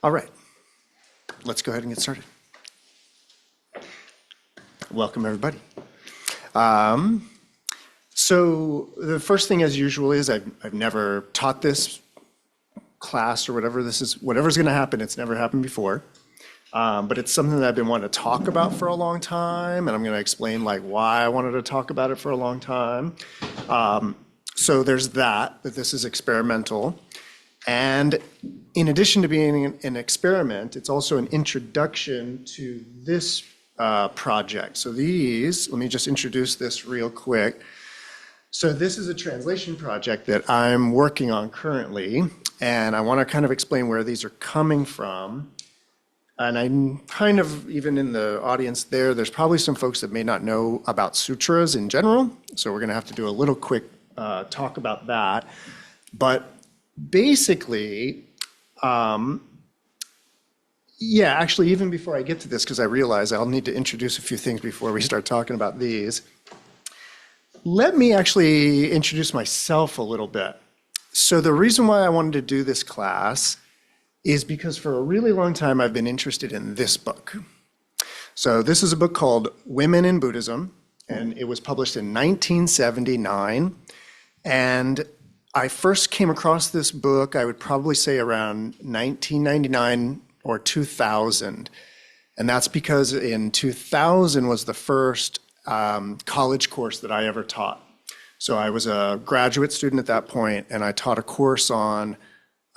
All right, let's go ahead and get started. Welcome, everybody. So the first thing, as usual, is I've never taught this class or whatever this is. Whatever's going to happen, it's never happened before. But it's something that I've been wanting to talk about for a long time, and I'm going to explain like why I wanted to talk about it for a long time. So there's that this is experimental. And in addition to being an experiment, it's also an introduction to this project. So let me just introduce this real quick. So this is a translation project that I'm working on currently, and I want to kind of explain where these are coming from. And I'm kind of, even in the audience there's probably some folks that may not know about sutras in general. So we're going to have to do a little quick talk about that. But basically, actually, even before I get to this, because I realize I'll need to introduce a few things before we start talking about these, let me actually introduce myself a little bit. So the reason why I wanted to do this class is because for a really long time I've been interested in this book. So this is a book called Women in Buddhism, and it was published in 1979. And I first came across this book, I would probably say around 1999 or 2000. And that's because in 2000 was the first college course that I ever taught. So I was a graduate student at that point, and I taught a course on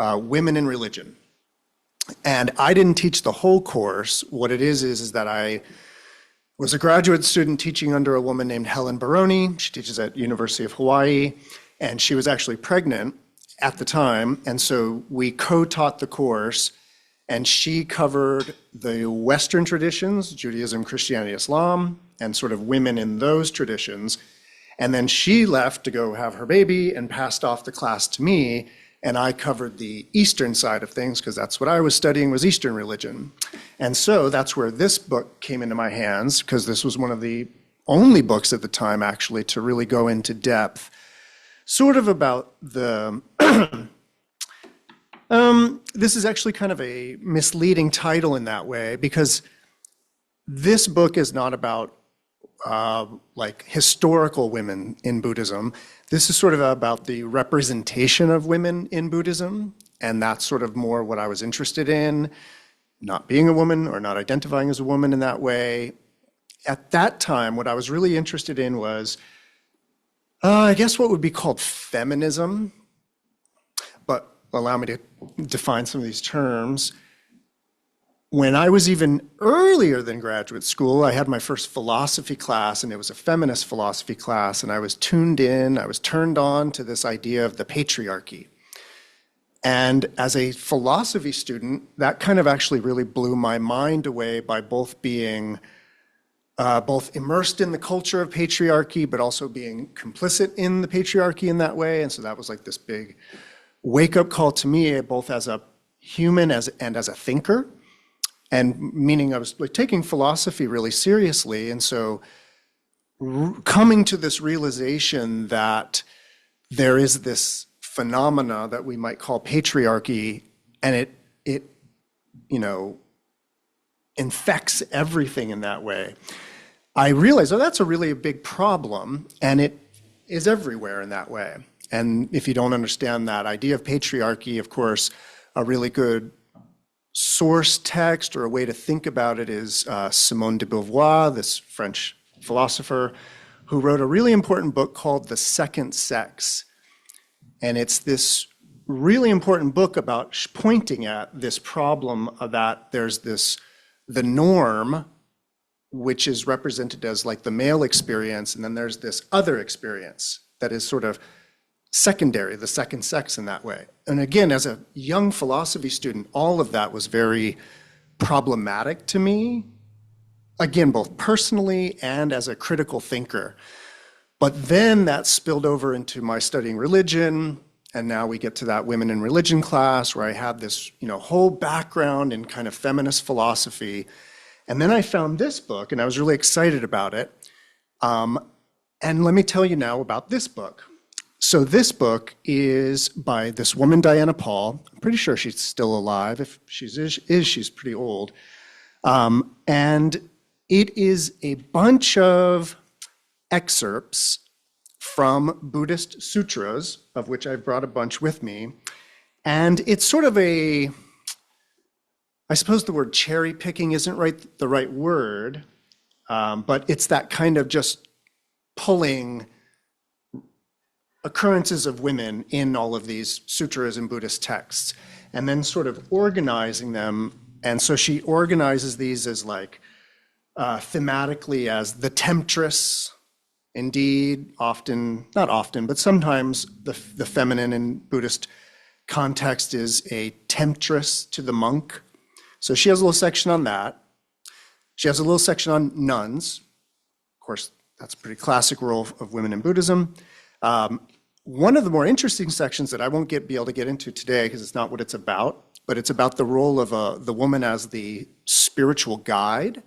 women in religion. And I didn't teach the whole course. What it is that I was a graduate student teaching under a woman named Helen Baroni. She teaches at University of Hawaii, and she was actually pregnant at the time. And so we co-taught the course, and she covered the Western traditions, Judaism, Christianity, Islam, and sort of women in those traditions. And then she left to go have her baby and passed off the class to me. And I covered the Eastern side of things because that's what I was studying, was Eastern religion. And so that's where this book came into my hands, because this was one of the only books at the time actually to really go into depth, sort of about the, this is actually kind of a misleading title in that way, because this book is not about like historical women in Buddhism. This is sort of about the representation of women in Buddhism, and that's sort of more what I was interested in, not being a woman or not identifying as a woman in that way. At that time, what I was really interested in was, I guess what would be called feminism, but allow me to define some of these terms. When I was even earlier than graduate school, I had my first philosophy class, and it was a feminist philosophy class, and I was tuned in, I was turned on to this idea of the patriarchy. And as a philosophy student, that kind of actually really blew my mind away by both being both immersed in the culture of patriarchy, but also being complicit in the patriarchy in that way. And so that was like this big wake-up call to me, both as a human and as a thinker. And meaning I was like taking philosophy really seriously. And so coming to this realization that there is this phenomena that we might call patriarchy, and it infects everything in that way. I realized, that's a really big problem, and it is everywhere in that way. And if you don't understand that idea of patriarchy, of course, a really good source text or a way to think about it is Simone de Beauvoir, this French philosopher, who wrote a really important book called The Second Sex. And it's this really important book about pointing at this problem that there's the norm, which is represented as like the male experience, and then there's this other experience that is sort of secondary, the second sex in that way. And again, as a young philosophy student, all of that was very problematic to me, again, both personally and as a critical thinker. But then that spilled over into my studying religion, and now we get to that women in religion class where I had this whole background in kind of feminist philosophy. And then I found this book, and I was really excited about it. And let me tell you now about this book. So this book is by this woman, Diana Paul. I'm pretty sure she's still alive. If she's pretty old. And it is a bunch of excerpts from Buddhist sutras, of which I've brought a bunch with me. And it's sort of I suppose the word cherry picking isn't the right word, but it's that kind of just pulling occurrences of women in all of these sutras and Buddhist texts, and then sort of organizing them. And so she organizes these as like thematically as the temptress. Indeed, often, not often, but sometimes the feminine in Buddhist context is a temptress to the monk. So she has a little section on that. She has a little section on nuns. Of course, that's a pretty classic role of women in Buddhism. One of the more interesting sections that I won't be able to get into today because it's not what it's about, but it's about the role of the woman as the spiritual guide.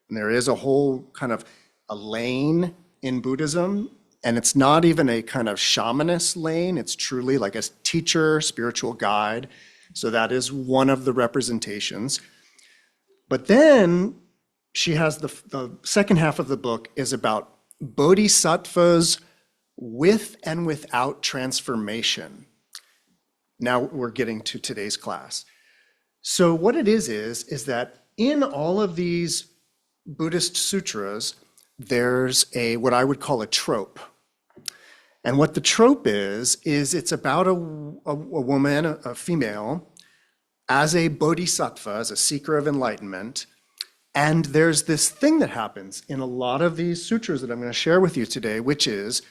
And there is a whole kind of a lane in Buddhism, and it's not even a kind of shamanist lane. It's truly like a teacher, spiritual guide. So that is one of the representations. But then she has the second half of the book is about bodhisattvas with and without transformation. Now we're getting to today's class. So what it is that in all of these Buddhist sutras, there's what I would call a trope. And what the trope is it's about a woman, a female, as a bodhisattva, as a seeker of enlightenment. And there's this thing that happens in a lot of these sutras that I'm going to share with you today, which is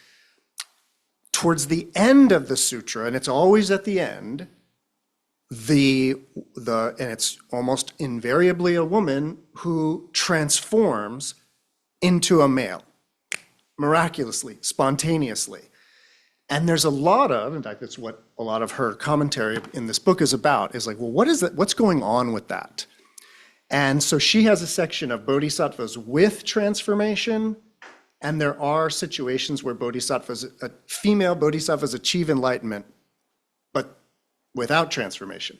towards the end of the sutra, and it's always at the end, and it's almost invariably a woman who transforms into a male, miraculously, spontaneously. And there's a lot of, in fact, that's what a lot of her commentary in this book is about, is like, well, what is that? What's going on with that? And so she has a section of bodhisattvas with transformation, and there are situations where female bodhisattvas achieve enlightenment, but without transformation.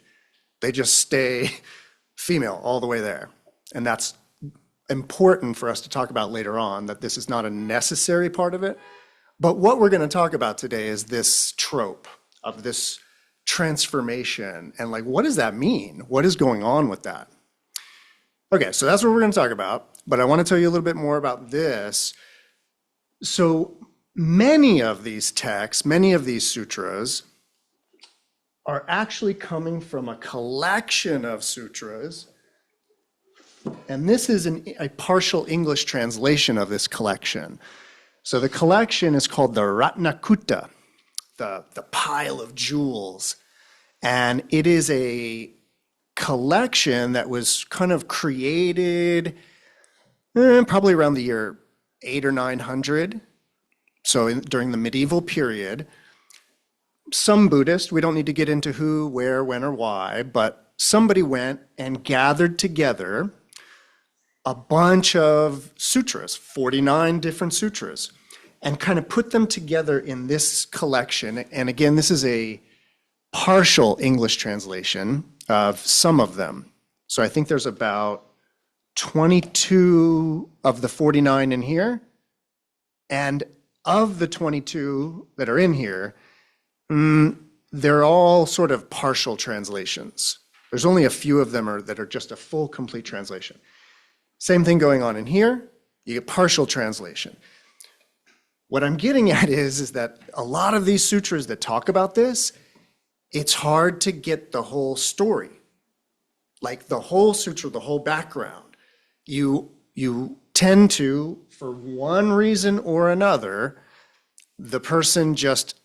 They just stay female all the way there. And that's important for us to talk about later on, that this is not a necessary part of it. But what we're going to talk about today is this trope of this transformation. And like, what does that mean? What is going on with that? Okay, so that's what we're going to talk about. But I want to tell you a little bit more about this. So many of these texts, many of these sutras are actually coming from a collection of sutras. And this is a partial English translation of this collection. So the collection is called the Mahāratnakūṭa, the pile of jewels. And it is a collection that was kind of created probably around the year 800 or 900. So during the medieval period, some Buddhists, we don't need to get into who, where, when, or why, but somebody went and gathered together a bunch of sutras, 49 different sutras, and kind of put them together in this collection. And again, this is a partial English translation of some of them. So I think there's about 22 of the 49 in here. And of the 22 that are in here, they're all sort of partial translations. There's only a few of them that are just a full, complete translation. Same thing going on in here. You get partial translation. What I'm getting at is that a lot of these sutras that talk about this, it's hard to get the whole story, like the whole sutra, the whole background. You tend to, for one reason or another, the person just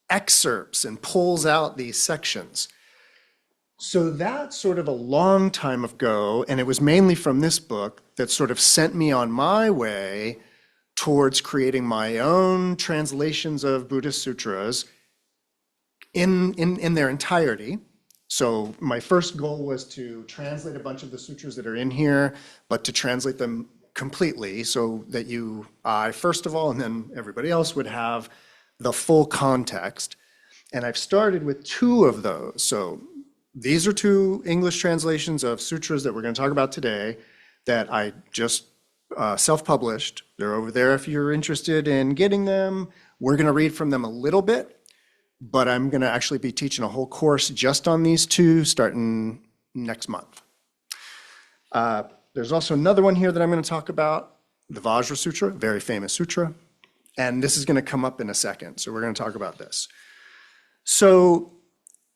excerpts and pulls out these sections. So that's sort of a long time ago, and it was mainly from this book that sort of sent me on my way towards creating my own translations of Buddhist sutras in their entirety. So my first goal was to translate a bunch of the sutras that are in here, but to translate them completely so that I, first of all, and then everybody else would have the full context. And I've started with 2 of those. So these are 2 English translations of sutras that we're going to talk about today that I just self-published. They're over there if you're interested in getting them. We're going to read from them a little bit, but I'm going to actually be teaching a whole course just on these 2 starting next month. There's also another one here that I'm going to talk about, the Vajra Sutra, very famous sutra. And this is going to come up in a second, so we're going to talk about this. So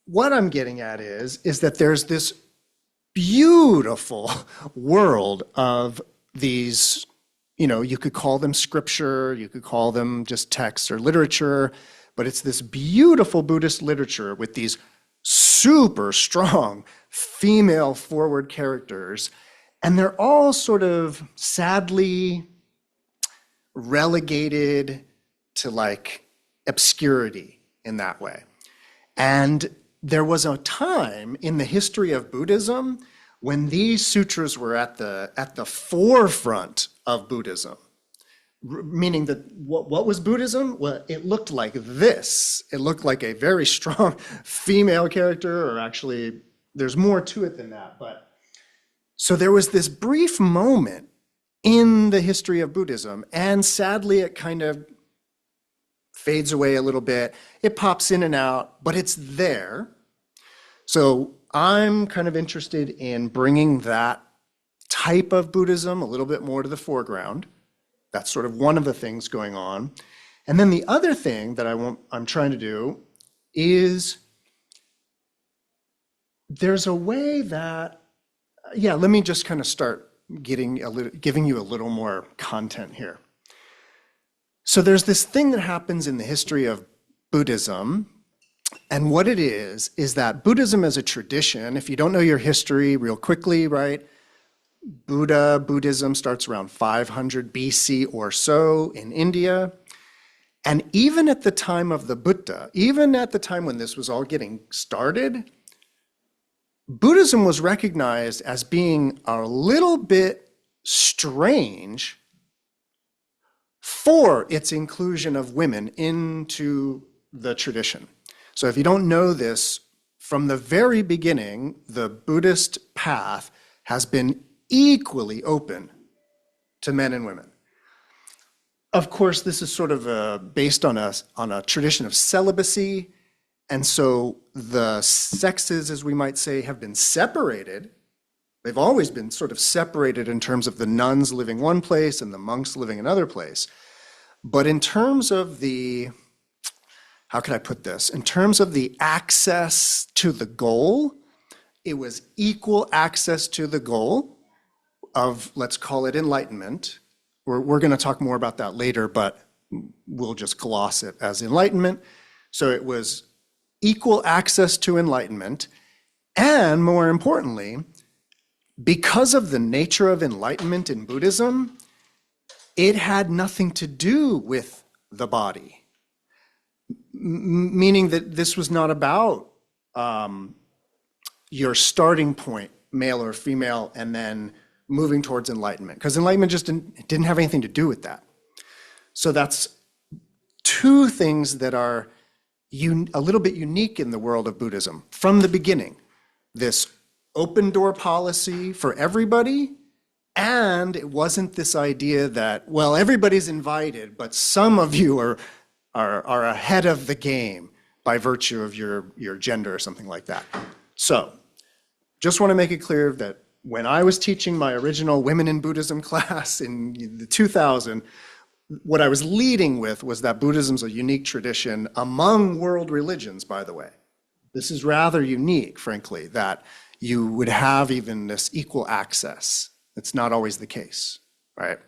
what I'm getting at is that there's this beautiful world of these, you could call them scripture, you could call them just texts or literature, but it's this beautiful Buddhist literature with these super strong female forward characters, and they're all sort of sadly relegated to like obscurity in that way. And there was a time in the history of Buddhism when these sutras were at the forefront of Buddhism. Meaning that what was Buddhism? Well, it looked like this. It looked like a very strong female character, or actually there's more to it than that. But so there was this brief moment in the history of Buddhism, and sadly it kind of fades away a little bit. It pops in and out, but it's there. So I'm kind of interested in bringing that type of Buddhism a little bit more to the foreground. That's sort of one of the things going on. And then the other thing that I'm trying to do is there's a way that, let me just kind of start giving you a little more content here. So there's this thing that happens in the history of Buddhism, and what it is that Buddhism as a tradition, if you don't know your history real quickly, right? Buddhism starts around 500 BC or so in India. And even at the time of the Buddha, even at the time when this was all getting started, Buddhism was recognized as being a little bit strange for its inclusion of women into the tradition. So if you don't know this, from the very beginning, the Buddhist path has been equally open to men and women. Of course, this is sort of based on a tradition of celibacy, and so the sexes, as we might say, have been separated. They've always been sort of separated in terms of the nuns living one place and the monks living another place. But in terms of how can I put this? In terms of the access to the goal, it was equal access to the goal of, let's call it enlightenment. We're going to talk more about that later, but we'll just gloss it as enlightenment. So it was equal access to enlightenment, and more importantly, because of the nature of enlightenment in Buddhism, it had nothing to do with the body. Meaning that this was not about your starting point, male or female, and then moving towards enlightenment, because enlightenment just didn't have anything to do with that. So that's 2 things that are a little bit unique in the world of Buddhism from the beginning. This open door policy for everybody, and it wasn't this idea that, well, everybody's invited, but some of you are ahead of the game by virtue of your gender or something like that. So just want to make it clear that when I was teaching my original Women in Buddhism class in the 2000, what I was leading with was that Buddhism's a unique tradition among world religions, by the way. This is rather unique, frankly, that you would have even this equal access. It's not always the case, right?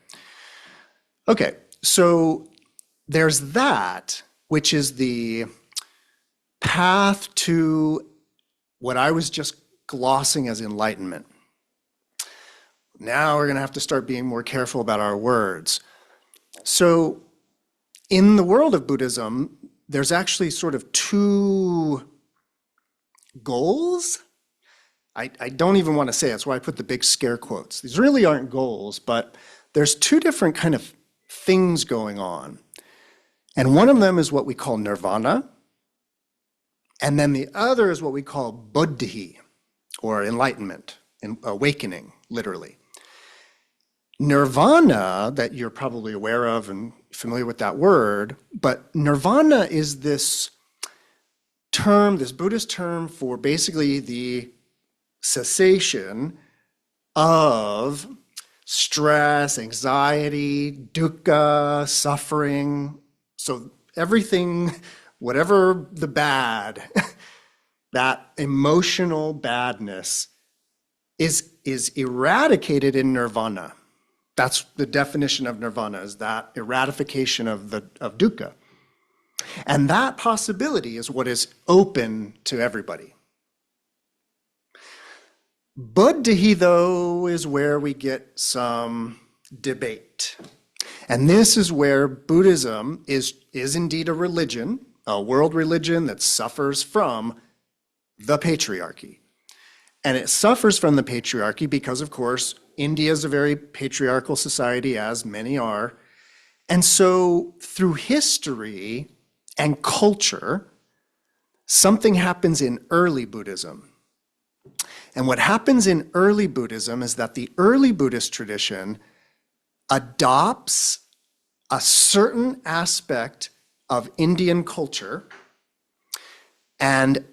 Okay, so there's that, which is the path to what I was just glossing as enlightenment. Now we're going to have to start being more careful about our words. So in the world of Buddhism, there's actually sort of 2 goals. I don't even want to say it, that's why I put the big scare quotes. These really aren't goals, but there's 2 different kind of things going on. And one of them is what we call nirvana. And then the other is what we call bodhi, or enlightenment, awakening, literally. Nirvana, that you're probably aware of and familiar with that word, but nirvana is this term, this Buddhist term for basically the cessation of stress, anxiety, dukkha, suffering. So everything, whatever the bad, that emotional badness is eradicated in nirvana. That's the definition of nirvana, is that eradication of dukkha. And that possibility is what is open to everybody. Bodhi, though, is where we get some debate. And this is where Buddhism is indeed a religion, a world religion that suffers from the patriarchy. And it suffers from the patriarchy because, of course, India is a very patriarchal society, as many are. And so through history and culture, something happens in early Buddhism. And what happens in early Buddhism is that the early Buddhist tradition adopts a certain aspect of Indian culture. And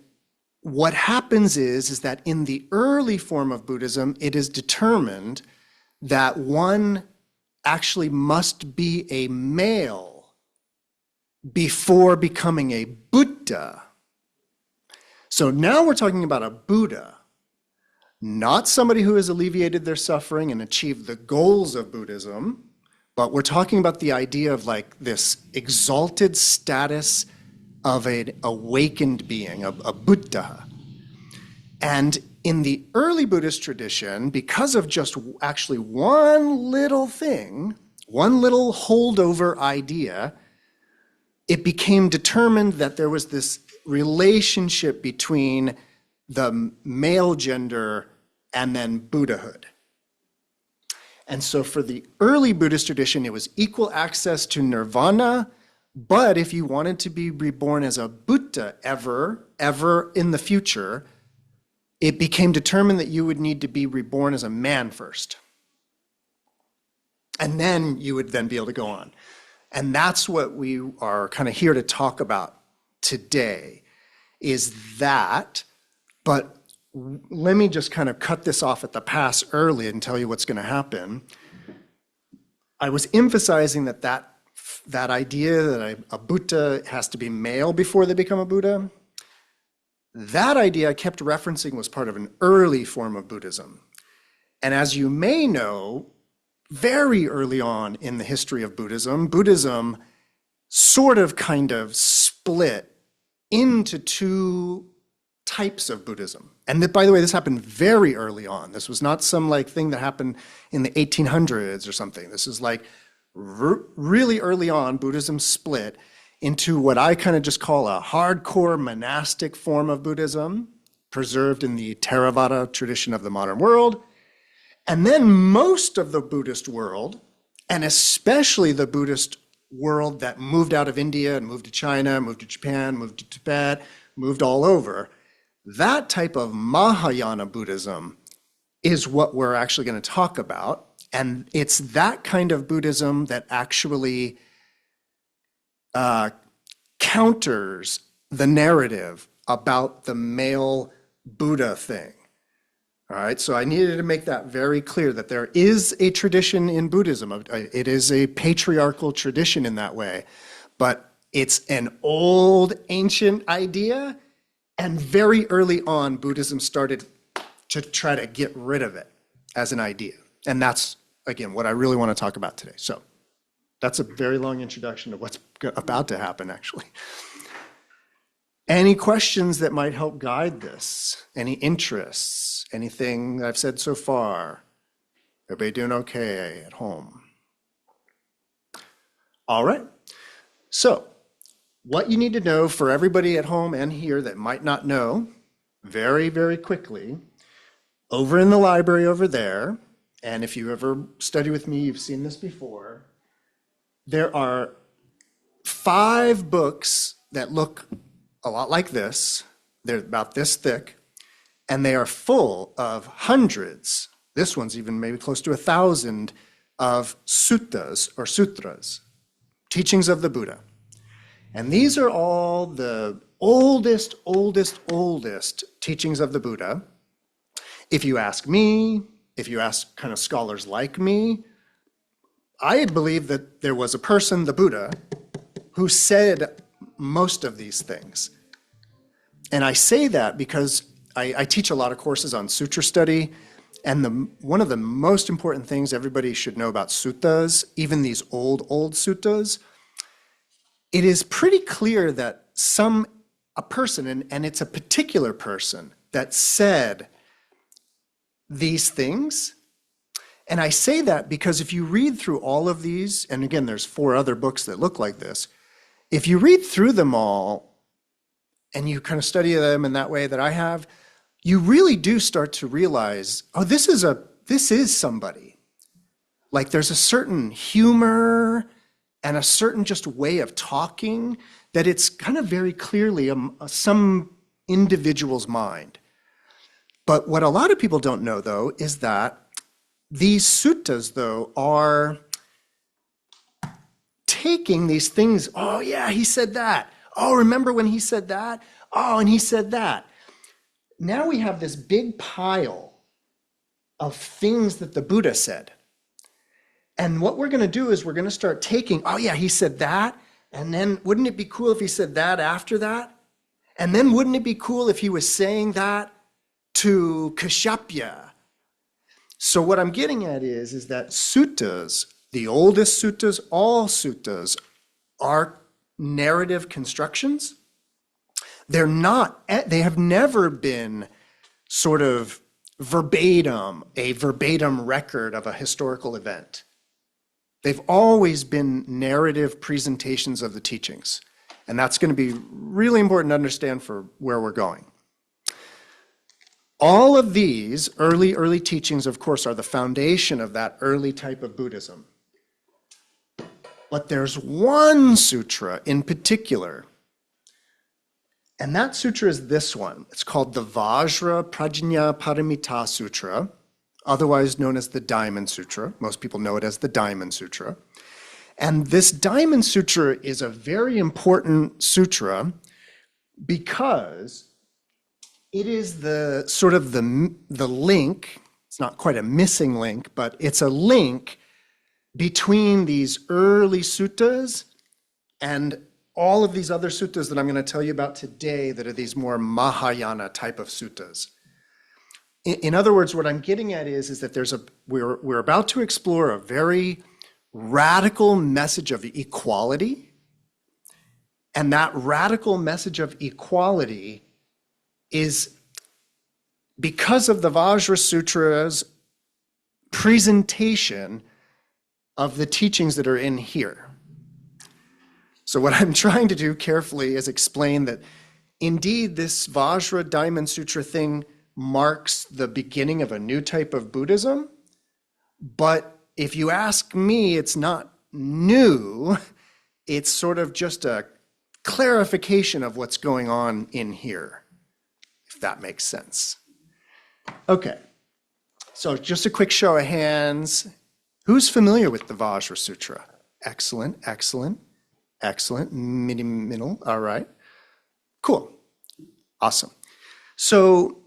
what happens is that in the early form of Buddhism, it is determined that one actually must be a male before becoming a Buddha. So now we're talking about a Buddha, not somebody who has alleviated their suffering and achieved the goals of Buddhism, but we're talking about the idea of like this exalted status of an awakened being, a Buddha. And in the early Buddhist tradition, because of just actually one little thing, one little holdover idea, it became determined that there was this relationship between the male gender and then Buddhahood. And so for the early Buddhist tradition, it was equal access to nirvana. But if you wanted to be reborn as a Buddha ever in the future, it became determined that you would need to be reborn as a man first. And then you would then be able to go on. And that's what we are kind of here to talk about today, is that. But let me just kind of cut this off at the pass early and tell you what's going to happen. I was emphasizing that idea that a Buddha has to be male before they become a Buddha, that idea I kept referencing was part of an early form of Buddhism. And as you may know, very early on in the history of Buddhism, Buddhism sort of kind of split into two types of Buddhism. And by the way, this happened very early on. This was not some like thing that happened in the 1800s or something. This is like really early on, Buddhism split into what I kind of just call a hardcore monastic form of Buddhism, preserved in the Theravada tradition of the modern world. And then most of the Buddhist world, and especially the Buddhist world that moved out of India and moved to China, moved to Japan, moved to Tibet, moved all over, that type of Mahayana Buddhism is what we're actually going to talk about. And it's that kind of Buddhism that actually counters the narrative about the male Buddha thing. All right, so I needed to make that very clear, that there is a tradition in Buddhism. It is a patriarchal tradition in that way, but it's an old, ancient idea, and very early on, Buddhism started to try to get rid of it as an idea. And that's, again, what I really want to talk about today. So that's a very long introduction to what's about to happen, actually. Any questions that might help guide this? Any interests? Anything that I've said so far? Everybody doing okay at home? All right. So what you need to know for everybody at home and here that might not know, very, very quickly, over in the library over there, and if you ever study with me, you've seen this before, there are 5 books that look a lot like this. They're about this thick, and they are full of hundreds, this one's even maybe close to 1,000, of suttas or sutras, teachings of the Buddha. And these are all the oldest teachings of the Buddha. If you ask me, if you ask kind of scholars like me, I believe that there was a person, the Buddha, who said most of these things. And I say that because I teach a lot of courses on sutra study, and one of the most important things everybody should know about suttas, even these old suttas, it is pretty clear that a person, and it's a particular person, that said these things. And I say that because if you read through all of these, and again, there's 4 other books that look like this, if you read through them all and you kind of study them in that way that I have, you really do start to realize, oh, this is somebody. Like there's a certain humor and a certain just way of talking that it's kind of very clearly some individual's mind. But what a lot of people don't know, though, is that these suttas, though, are taking these things, oh yeah, he said that. Oh, remember when he said that? Oh, and he said that. Now we have this big pile of things that the Buddha said. And what we're going to do is we're going to start taking, oh yeah, he said that, and then wouldn't it be cool if he said that after that? And then wouldn't it be cool if he was saying that to Kashyapya? So what I'm getting at is that suttas, the oldest suttas, all suttas, are narrative constructions. They're not, they have never been sort of a verbatim record of a historical event. They've always been narrative presentations of the teachings. And that's going to be really important to understand for where we're going. All of these early teachings, of course, are the foundation of that early type of Buddhism. But there's one sutra in particular, and that sutra is this one. It's called the Vajra Prajna Paramita Sutra, otherwise known as the Diamond Sutra. Most people know it as the Diamond Sutra. And this Diamond Sutra is a very important sutra because it is the sort of the link, it's not quite a missing link, but it's a link between these early suttas and all of these other suttas that I'm going to tell you about today that are these more Mahayana type of suttas. In other words, what I'm getting at is that we're about to explore a very radical message of equality. And that radical message of equality is because of the Vajra Sutra's presentation of the teachings that are in here. So what I'm trying to do carefully is explain that indeed this Vajra Diamond Sutra thing marks the beginning of a new type of Buddhism, but if you ask me, it's not new, it's sort of just a clarification of what's going on in here, if that makes sense. Okay, so just a quick show of hands. Who's familiar with the Vajra Sutra? Excellent, excellent, excellent, middle, all right. Cool, awesome. So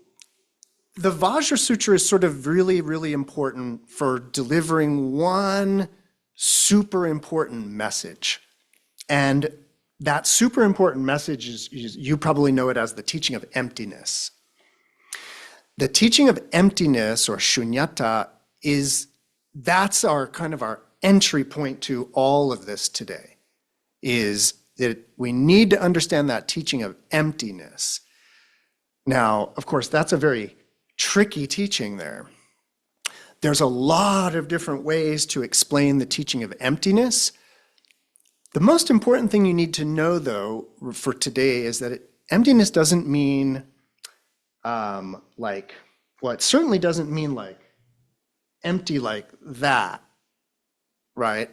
the Vajra Sutra is sort of really, really important for delivering one super important message. And that super important message is, you probably know it as the teaching of emptiness. The teaching of emptiness, or shunyata, that's our kind of our entry point to all of this today, is that we need to understand that teaching of emptiness. Now, of course, that's a very tricky teaching there. There's a lot of different ways to explain the teaching of emptiness. The most important thing you need to know, though, for today is that emptiness doesn't mean it certainly doesn't mean like empty like that, right?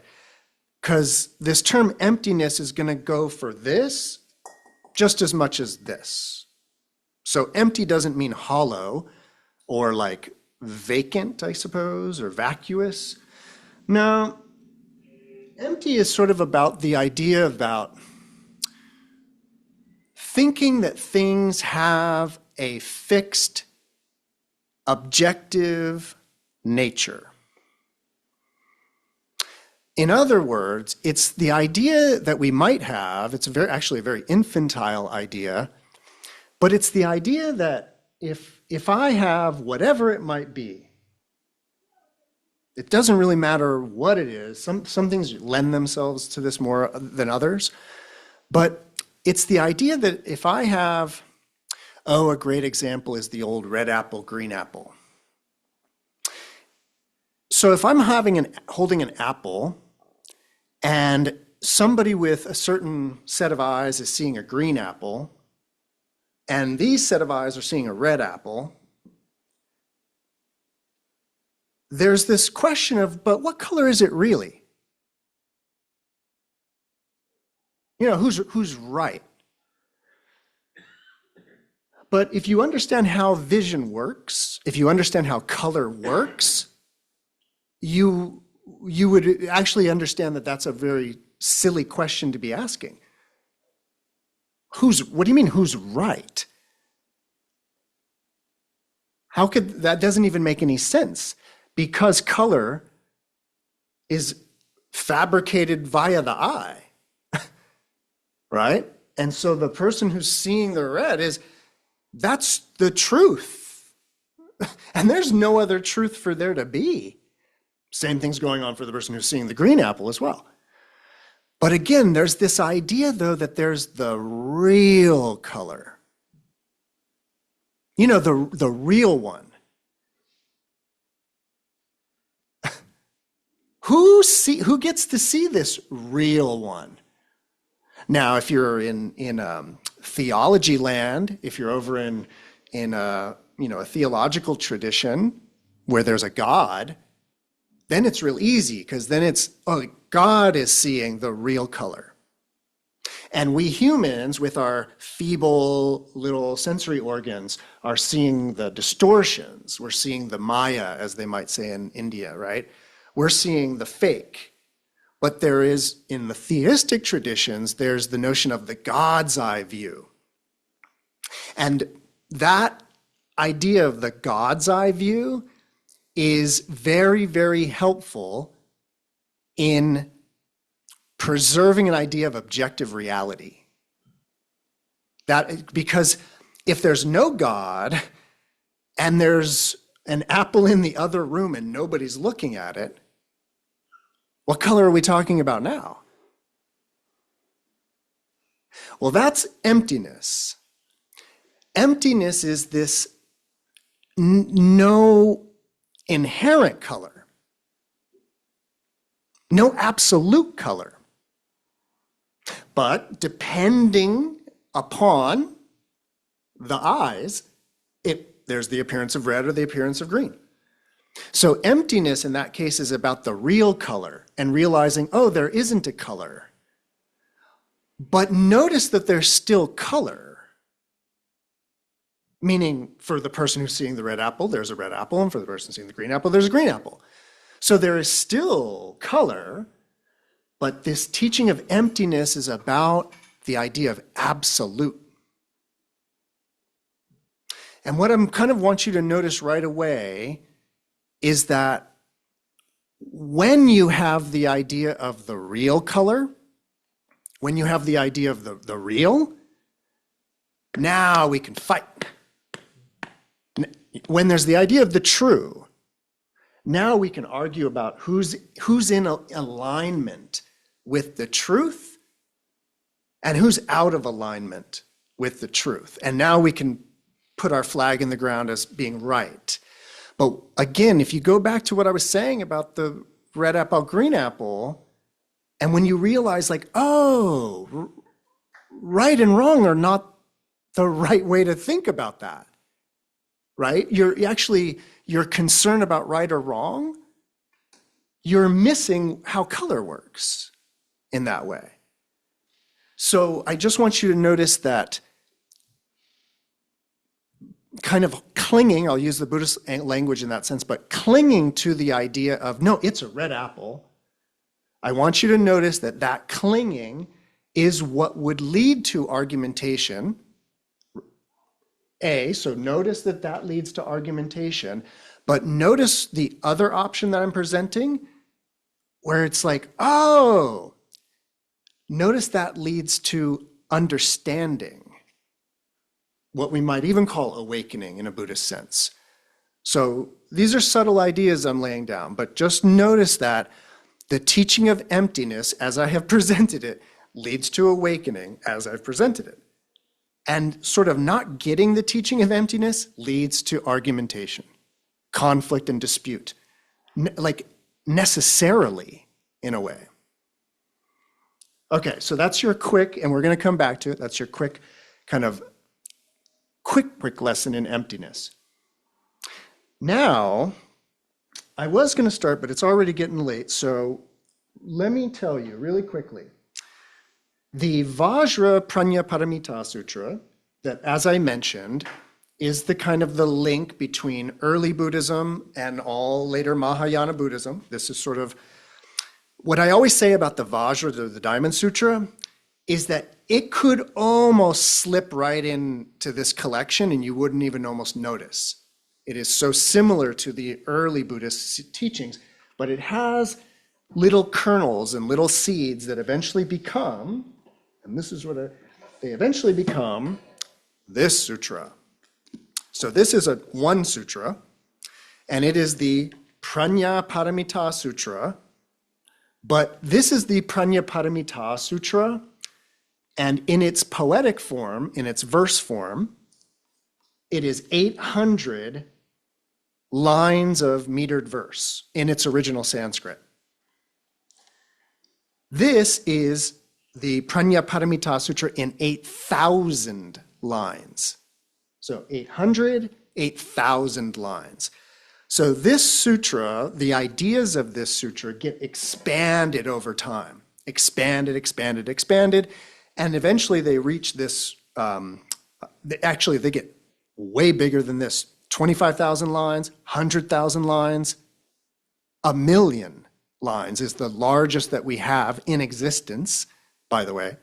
because this term emptiness is going to go for this just as much as this. So empty doesn't mean hollow or like vacant, I suppose, or vacuous. No, empty is sort of about the idea about thinking that things have a fixed, objective nature. In other words, it's the idea that we might have, it's actually a very infantile idea, but it's the idea that if I have whatever it might be, it doesn't really matter what it is. Some things lend themselves to this more than others, but it's the idea that if I have, a great example is the old red apple, green apple. So if I'm holding an apple and somebody with a certain set of eyes is seeing a green apple, and these set of eyes are seeing a red apple, there's this question of, but what color is it really? You know, who's right? But if you understand how vision works, if you understand how color works, you would actually understand that that's a very silly question to be asking. What do you mean, who's right? That doesn't even make any sense, because color is fabricated via the eye, right? And so the person who's seeing the red that's the truth. And there's no other truth for there to be. Same thing's going on for the person who's seeing the green apple as well. But again, there's this idea, though, that there's the real color. You know, the real one. Who gets to see this real one? Now, if you're in theology land, if you're over in a theological tradition where there's a God, then it's real easy, because then God is seeing the real color. And we humans, with our feeble little sensory organs, are seeing the distortions. We're seeing the Maya, as they might say in India, right? We're seeing the fake. But there is, in the theistic traditions, there's the notion of the God's eye view. And that idea of the God's eye view is very, very helpful in preserving an idea of objective reality. Because if there's no God and there's an apple in the other room and nobody's looking at it, what color are we talking about now? Well, that's emptiness. Emptiness is this no inherent color, no absolute color. But depending upon the eyes, there's the appearance of red or the appearance of green. So emptiness in that case is about the real color and realizing, there isn't a color. But notice that there's still color. Meaning, for the person who's seeing the red apple, there's a red apple, and for the person seeing the green apple, there's a green apple. So there is still color, but this teaching of emptiness is about the idea of absolute. And what I kind of want you to notice right away is that when you have the idea of the real color, when you have the idea of the real, now we can fight. When there's the idea of the true, now we can argue about who's in alignment with the truth and who's out of alignment with the truth. And now we can put our flag in the ground as being right. But again, if you go back to what I was saying about the red apple, green apple, and when you realize right and wrong are not the right way to think about that, right? You're concerned about right or wrong. You're missing how color works. in that way. So I just want you to notice that kind of clinging, I'll use the Buddhist language in that sense, but clinging to the idea of, no, it's a red apple. I want you to notice that that clinging is what would lead to argumentation. So notice that that leads to argumentation, but notice the other option that I'm presenting where it's like, oh, notice that leads to understanding, what we might even call awakening in a Buddhist sense. So these are subtle ideas I'm laying down, but just notice that the teaching of emptiness, as I have presented it, leads to awakening as I've presented it. And sort of not getting the teaching of emptiness leads to argumentation, conflict and dispute, like necessarily in a way. Okay, so that's your quick, and we're going to come back to it, that's your quick kind of quick lesson in emptiness. Now, I was going to start, but it's already getting late, so let me tell you really quickly. The Vajra Prajnaparamita Sutra, that as I mentioned, is the kind of the link between early Buddhism and all later Mahayana Buddhism. This is sort of what I always say about the Vajra, the Diamond Sutra, is that it could almost slip right into this collection and you wouldn't even almost notice. It is so similar to the early Buddhist teachings, but it has little kernels and little seeds that eventually become, and this is what they eventually become, this sutra. So this is one sutra, and it is the Prajnaparamita Sutra, but this is the Prajnaparamita Sutra, and in its poetic form, in its verse form, it is 800 lines of metered verse in its original Sanskrit. This is the Prajnaparamita Sutra in 8,000 lines. So 800, 8,000 lines. So this sutra, the ideas of this sutra get expanded over time. Expanded, and eventually they reach this, actually they get way bigger than this. 25,000 lines, 100,000 lines, 1,000,000 lines is the largest that we have in existence, by the way.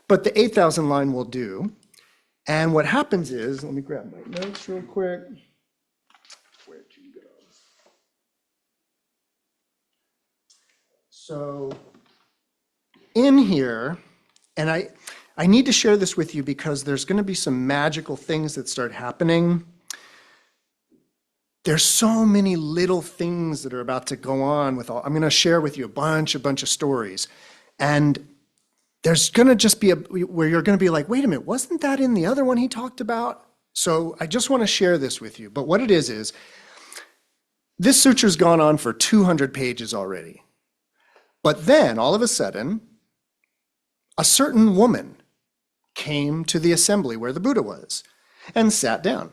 But the 8,000 line will do. And what happens is, let me grab my notes real quick. Where'd you go? So in here, and I need to share this with you because there's going to be some magical things that start happening. There's so many little things that are about to go on with I'm going to share with you a bunch of stories. And there's going to just be where you're going to be like, wait a minute, wasn't that in the other one he talked about? So I just want to share this with you. But what it is this sutra's gone on for 200 pages already. But then all of a sudden, a certain woman came to the assembly where the Buddha was and sat down.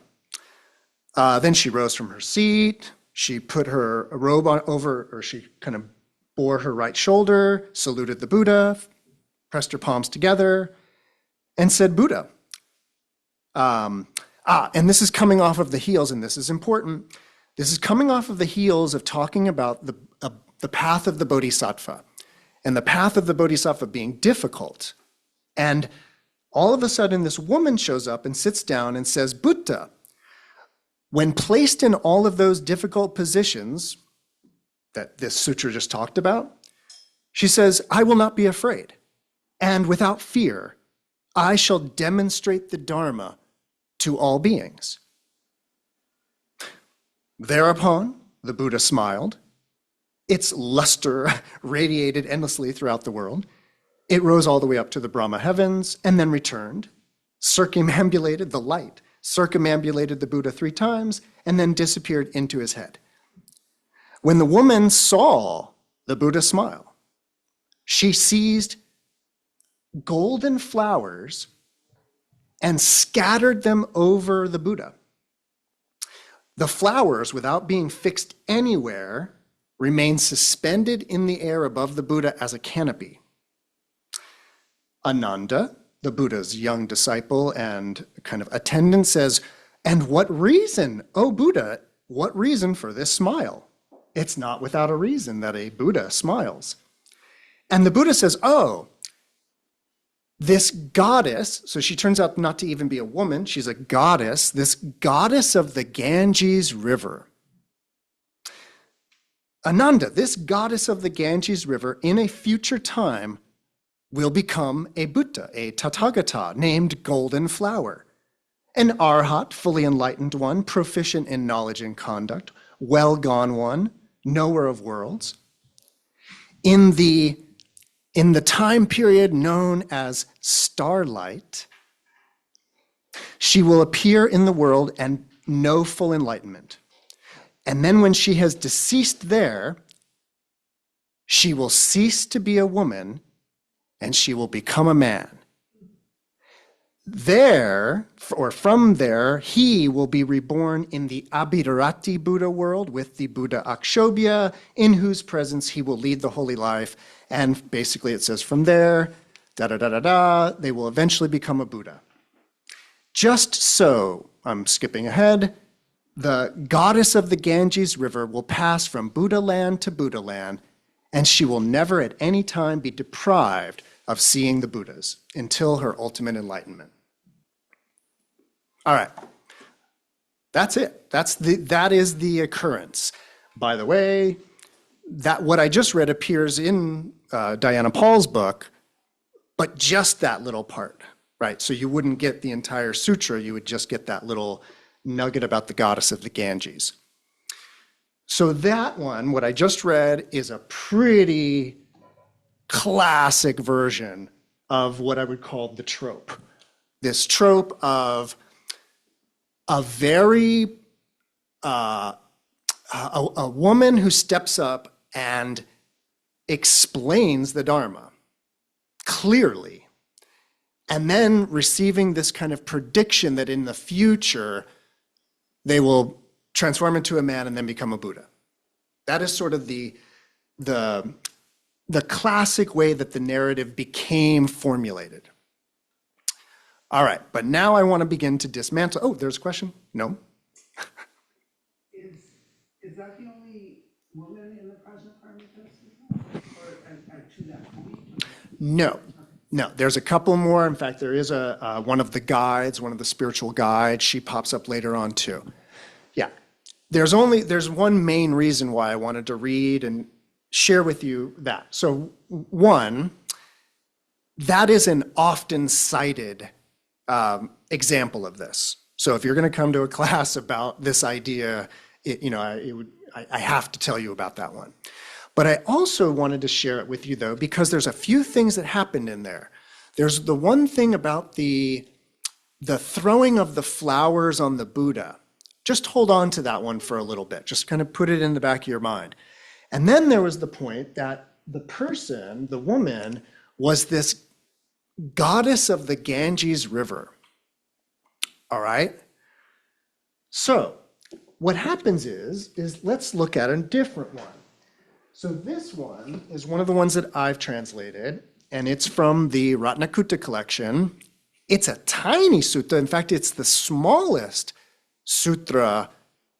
Then she rose from her seat. She put her robe on over, or she kind of bore her right shoulder, saluted the Buddha, pressed her palms together, and said, Buddha. And this is coming off of the heels, and this is important. This is coming off of the heels of talking about the path of the bodhisattva, and the path of the bodhisattva being difficult. And all of a sudden, this woman shows up and sits down and says, Buddha, when placed in all of those difficult positions that this sutra just talked about, she says, I will not be afraid. And without fear, I shall demonstrate the Dharma to all beings. Thereupon, the Buddha smiled. Its luster radiated endlessly throughout the world. It rose all the way up to the Brahma heavens and then returned, circumambulated the light, circumambulated the Buddha 3 times, and then disappeared into his head. When the woman saw the Buddha smile, she seized golden flowers and scattered them over the Buddha. The flowers, without being fixed anywhere, remained suspended in the air above the Buddha as a canopy. Ananda, the Buddha's young disciple and kind of attendant, says, "And what reason, O Buddha, what reason for this smile? It's not without a reason that a Buddha smiles." And the Buddha says, "Oh, this goddess," so she turns out not to even be a woman, she's a goddess, this goddess of the Ganges River. Ananda, this goddess of the Ganges River, in a future time, will become a Buddha, a Tathagata, named Golden Flower, an Arhat, fully enlightened one, proficient in knowledge and conduct, well-gone one, knower of worlds. In the time period known as starlight, she will appear in the world and know full enlightenment. And then when she has deceased there, she will cease to be a woman and she will become a man. There, or from there, he will be reborn in the Abhidharati Buddha world with the Buddha Akshobhya, in whose presence he will lead the holy life. And basically it says from there, they will eventually become a Buddha. Just so, I'm skipping ahead, the goddess of the Ganges River will pass from Buddha land to Buddha land, and she will never at any time be deprived of seeing the Buddhas until her ultimate enlightenment. All right, that's it. That is the occurrence. By the way, that what I just read appears in Diana Paul's book, but just that little part, right? So you wouldn't get the entire sutra, you would just get that little nugget about the goddess of the Ganges. So that one, what I just read, is a pretty classic version of what I would call the trope. This trope of a very, a woman who steps up and explains the Dharma clearly, and then receiving this kind of prediction that in the future they will transform into a man and then become a Buddha. That is sort of the classic way that the narrative became formulated. All right, but now I want to begin to dismantle. Oh, there's a question? No? Is that the only woman in the present Mahayana or to that point? No. No, there's a couple more. In fact, there is one of the guides, one of the spiritual guides. She pops up later on too. Yeah, there's one main reason why I wanted to read and share with you that. So one, that is an often cited example of this. So if you're going to come to a class about this idea, I have to tell you about that one. But I also wanted to share it with you, though, because there's a few things that happened in there. There's the one thing about the throwing of the flowers on the Buddha. Just hold on to that one for a little bit. Just kind of put it in the back of your mind. And then there was the point that the person, the woman, was this goddess of the Ganges River. All right? So what happens is let's look at a different one. So this one is one of the ones that I've translated, and it's from the Mahāratnakūṭa collection. It's a tiny sutta. In fact, it's the smallest sutra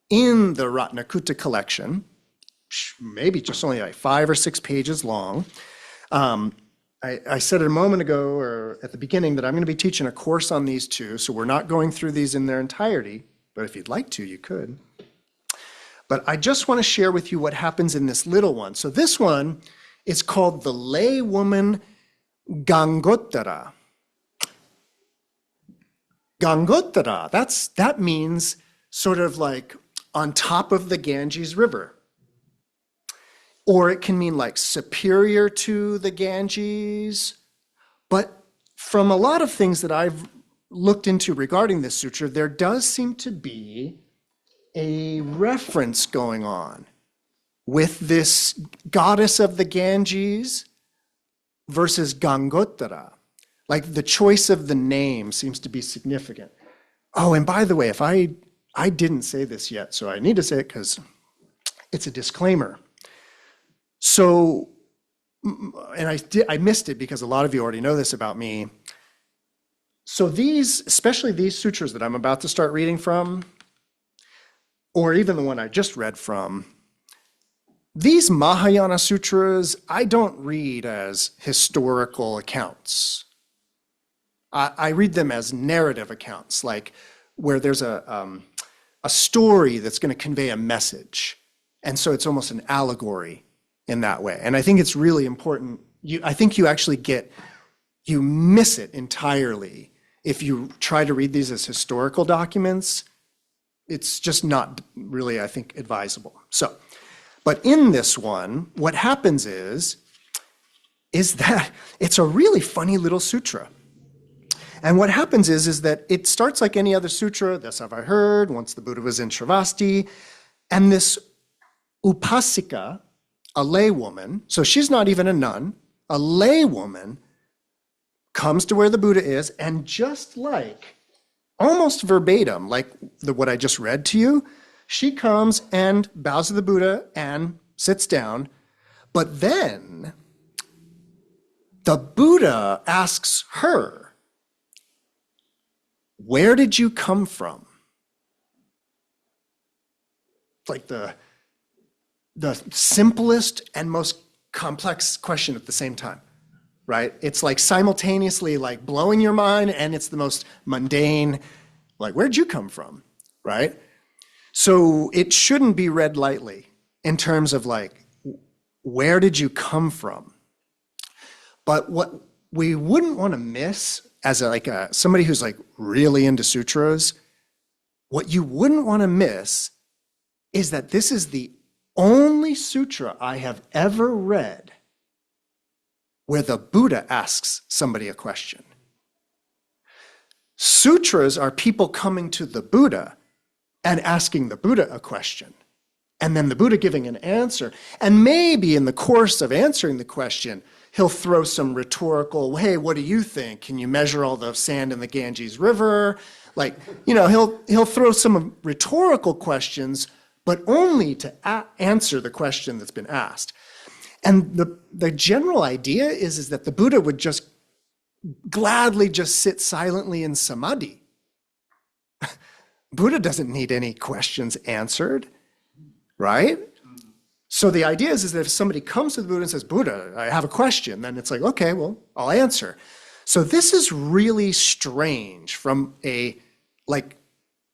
in the Mahāratnakūṭa collection, maybe just only like 5 or 6 pages long. I said it a moment ago, or at the beginning, that I'm going to be teaching a course on these two, so we're not going through these in their entirety, but if you'd like to, you could. But I just want to share with you what happens in this little one. So this one is called the lay woman Gangottara. Gangottara, that means sort of like on top of the Ganges River. Or it can mean like superior to the Ganges. But from a lot of things that I've looked into regarding this sutra, there does seem to be a reference going on with this goddess of the Ganges versus Gangottara. Like the choice of the name seems to be significant. Oh, and by the way, if I didn't say this yet, so I need to say it because it's a disclaimer. So and I missed it because a lot of you already know this about me. So these, especially these sutras that I'm about to start reading from, or even the one I just read from, these Mahayana sutras, I don't read as historical accounts. I read them as narrative accounts, like where there's a story that's going to convey a message. And so it's almost an allegory in that way. And I think it's really important. I think you actually you miss it entirely if you try to read these as historical documents. It's just not really, I think, advisable. So, but in this one, what happens is that it's a really funny little sutra. And what happens is that it starts like any other sutra. This have I heard, once the Buddha was in Shravasti. And this upasika, a lay woman, so she's not even a nun, a lay woman comes to where the Buddha is, and just like, almost verbatim, like what I just read to you, she comes and bows to the Buddha and sits down. But then the Buddha asks her, where did you come from? It's like the simplest and most complex question at the same time, right? It's like simultaneously like blowing your mind, and it's the most mundane, like, where'd you come from, right? So it shouldn't be read lightly in terms of like, where did you come from? But what we wouldn't want to miss as somebody who's like really into sutras, what you wouldn't want to miss is that this is the only sutra I have ever read where the Buddha asks somebody a question. Sutras are people coming to the Buddha and asking the Buddha a question, and then the Buddha giving an answer. And maybe in the course of answering the question, he'll throw some rhetorical, hey, what do you think? Can you measure all the sand in the Ganges River? Like, he'll throw some rhetorical questions, but only to answer the question that's been asked. And the general idea is that the Buddha would just gladly just sit silently in samadhi. Buddha doesn't need any questions answered, right? So the idea is that if somebody comes to the Buddha and says, Buddha, I have a question, then it's like, okay, well, I'll answer. So this is really strange from if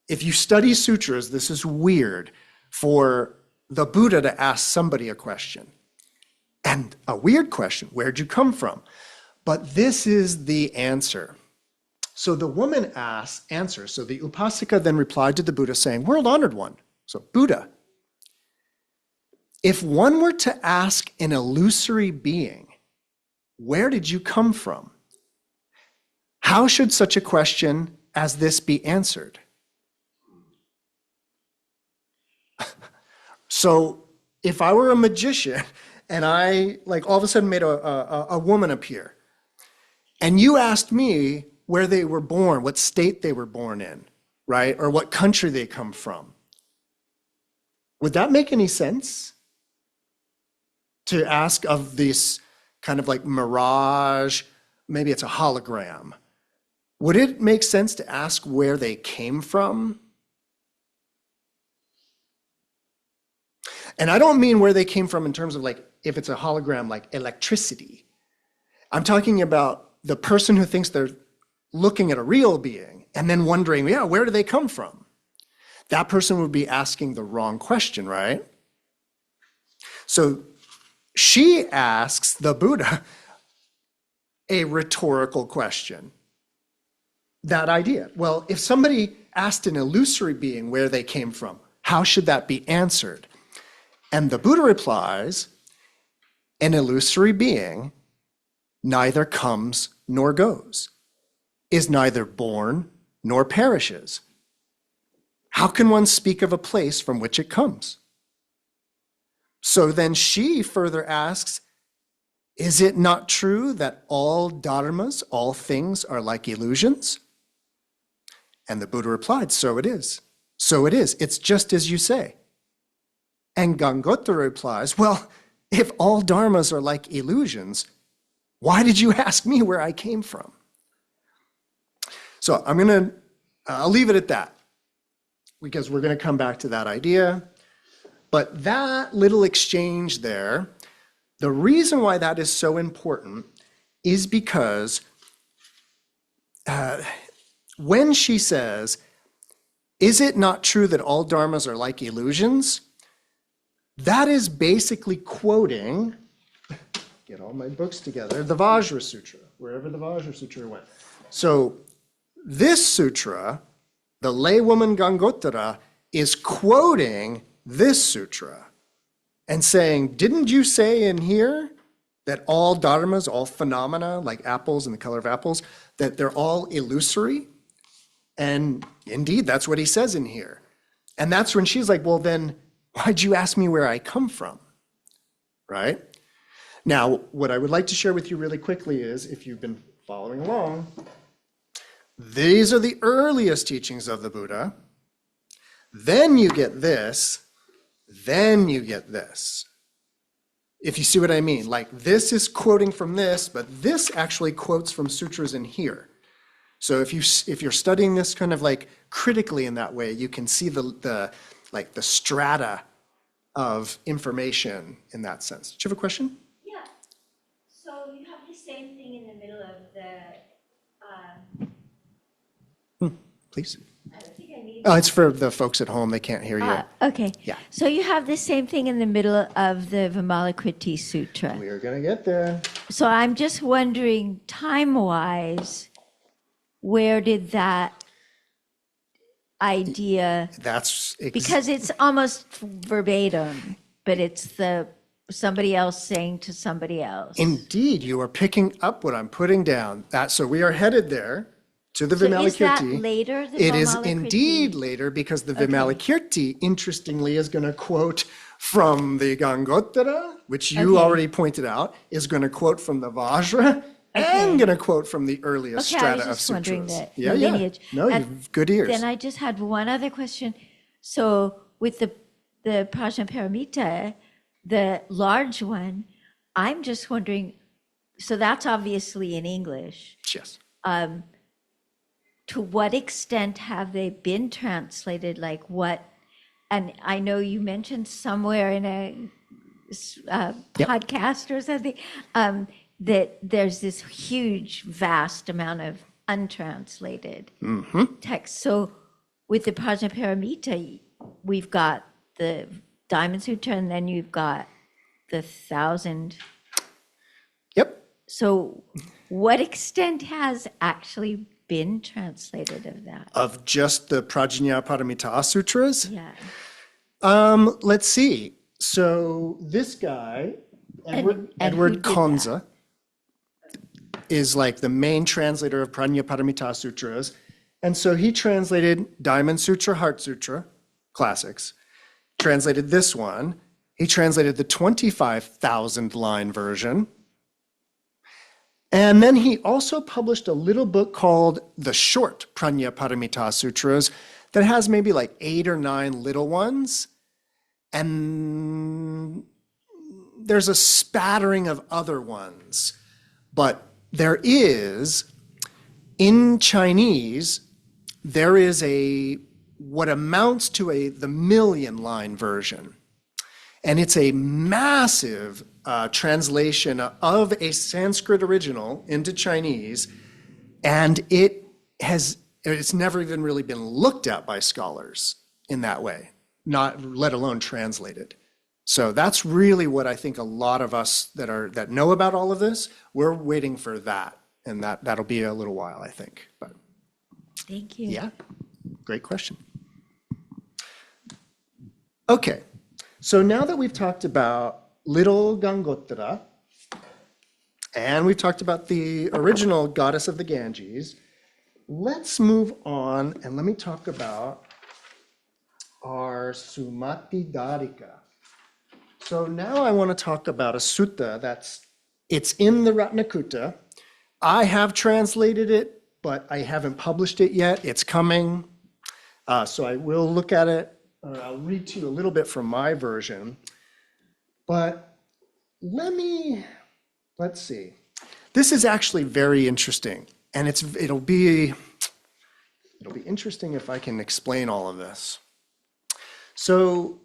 you study sutras, this is weird for the Buddha to ask somebody a question. And a weird question, where'd you come from? But this is the answer. So the woman answers. So the upasika then replied to the Buddha saying, world-honored one, so Buddha, if one were to ask an illusory being, where did you come from? How should such a question as this be answered? So if I were a magician and I all of a sudden made a woman appear, and you asked me where they were born, what state they were born in, right? Or what country they come from, would that make any sense? To ask of this kind of like mirage, maybe it's a hologram. Would it make sense to ask where they came from? And I don't mean where they came from in terms of like, if it's a hologram, like electricity. I'm talking about the person who thinks they're looking at a real being and then wondering, yeah, where do they come from? That person would be asking the wrong question, right? So she asks the Buddha a rhetorical question. That idea. Well, if somebody asked an illusory being where they came from, how should that be answered? And the Buddha replies, an illusory being neither comes nor goes, is neither born nor perishes. How can one speak of a place from which it comes? So then she further asks, is it not true that all dharmas, all things are like illusions? And the Buddha replied, so it is. So it is. It's just as you say. And Gangotara replies, well, if all dharmas are like illusions, why did you ask me where I came from? So I'll leave it at that, because we're going to come back to that idea. But that little exchange there, the reason why that is so important is because when she says, is it not true that all dharmas are like illusions? That is basically quoting, get all my books together, the Vajra Sutra, wherever the Vajra Sutra went. So this sutra, the laywoman Gangotara, is quoting this sutra and saying, didn't you say in here that all dharmas, all phenomena, like apples and the color of apples, that they're all illusory? And indeed, that's what he says in here. And that's when she's like, well, then why'd you ask me where I come from? Right? Now, what I would like to share with you really quickly is, if you've been following along, these are the earliest teachings of the Buddha. Then you get this, then you get this. If you see what I mean, like this is quoting from this, but this actually quotes from sutras in here. So if you're studying this kind of like critically in that way, you can see the strata of information in that sense. Did you have a question? Yeah. So you have the same thing in the middle of the. Please. I don't think I need. Oh, it's for the folks at home. They can't hear you. Okay. Yeah. So you have the same thing in the middle of the Vimalakirti Sutra. We are going to get there. So I'm just wondering, time-wise, where did that idea? That's Because it's almost verbatim, but it's somebody else saying to somebody else. Indeed, you are picking up what I'm putting down. So we are headed there to the So Vimalakirti. is that later? The It is Vimalakirti? indeed later, because the Vimalakirti, interestingly, is going to quote from the Gangotara, which you Okay. already pointed out, is going to quote from the Vajra, and going to quote from the earliest Okay, I strata was of just wondering sutras. the lineage. No, And you've good ears. Then I just had one other question. So with the Prajnaparamita, the large one, I'm just wondering, so that's obviously in English. Yes. To what extent have they been translated? Like what? And I know you mentioned somewhere in a podcast or something that there's this huge, vast amount of untranslated text. So with the Prajnaparamita, we've got the Diamond Sutra, and then you've got the 1,000. Yep. So what extent has actually been translated of that? Of just the Prajnaparamita sutras? Yeah. Let's see. So this guy, Edward and who did Konza, is like the main translator of Prajnaparamita sutras. And so he translated Diamond Sutra, Heart Sutra, classics, translated this one. He translated the 25,000 line version. And then he also published a little book called The Short Prajnaparamita Sutras that has maybe like 8 or 9 little ones. And there's a spattering of other ones. But there is, in Chinese, there is what amounts to the 1,000,000 line version. And it's a massive translation of a Sanskrit original into Chinese, and it's never even really been looked at by scholars in that way, not let alone translated. So that's really what I think a lot of us that know about all of this, we're waiting for that, and that'll be a little while, I think. But Thank you. yeah, great question. Okay. So now that we've talked about little Gangotara, and we've talked about the original goddess of the Ganges, let's move on and let me talk about our Sumati Dharika. So now I want to talk about a sutta it's in the Mahāratnakūṭa. I have translated it, but I haven't published it yet. It's coming. So I will look at it. I'll read to you a little bit from my version. But let's see. This is actually very interesting, and it'll be interesting if I can explain all of this. So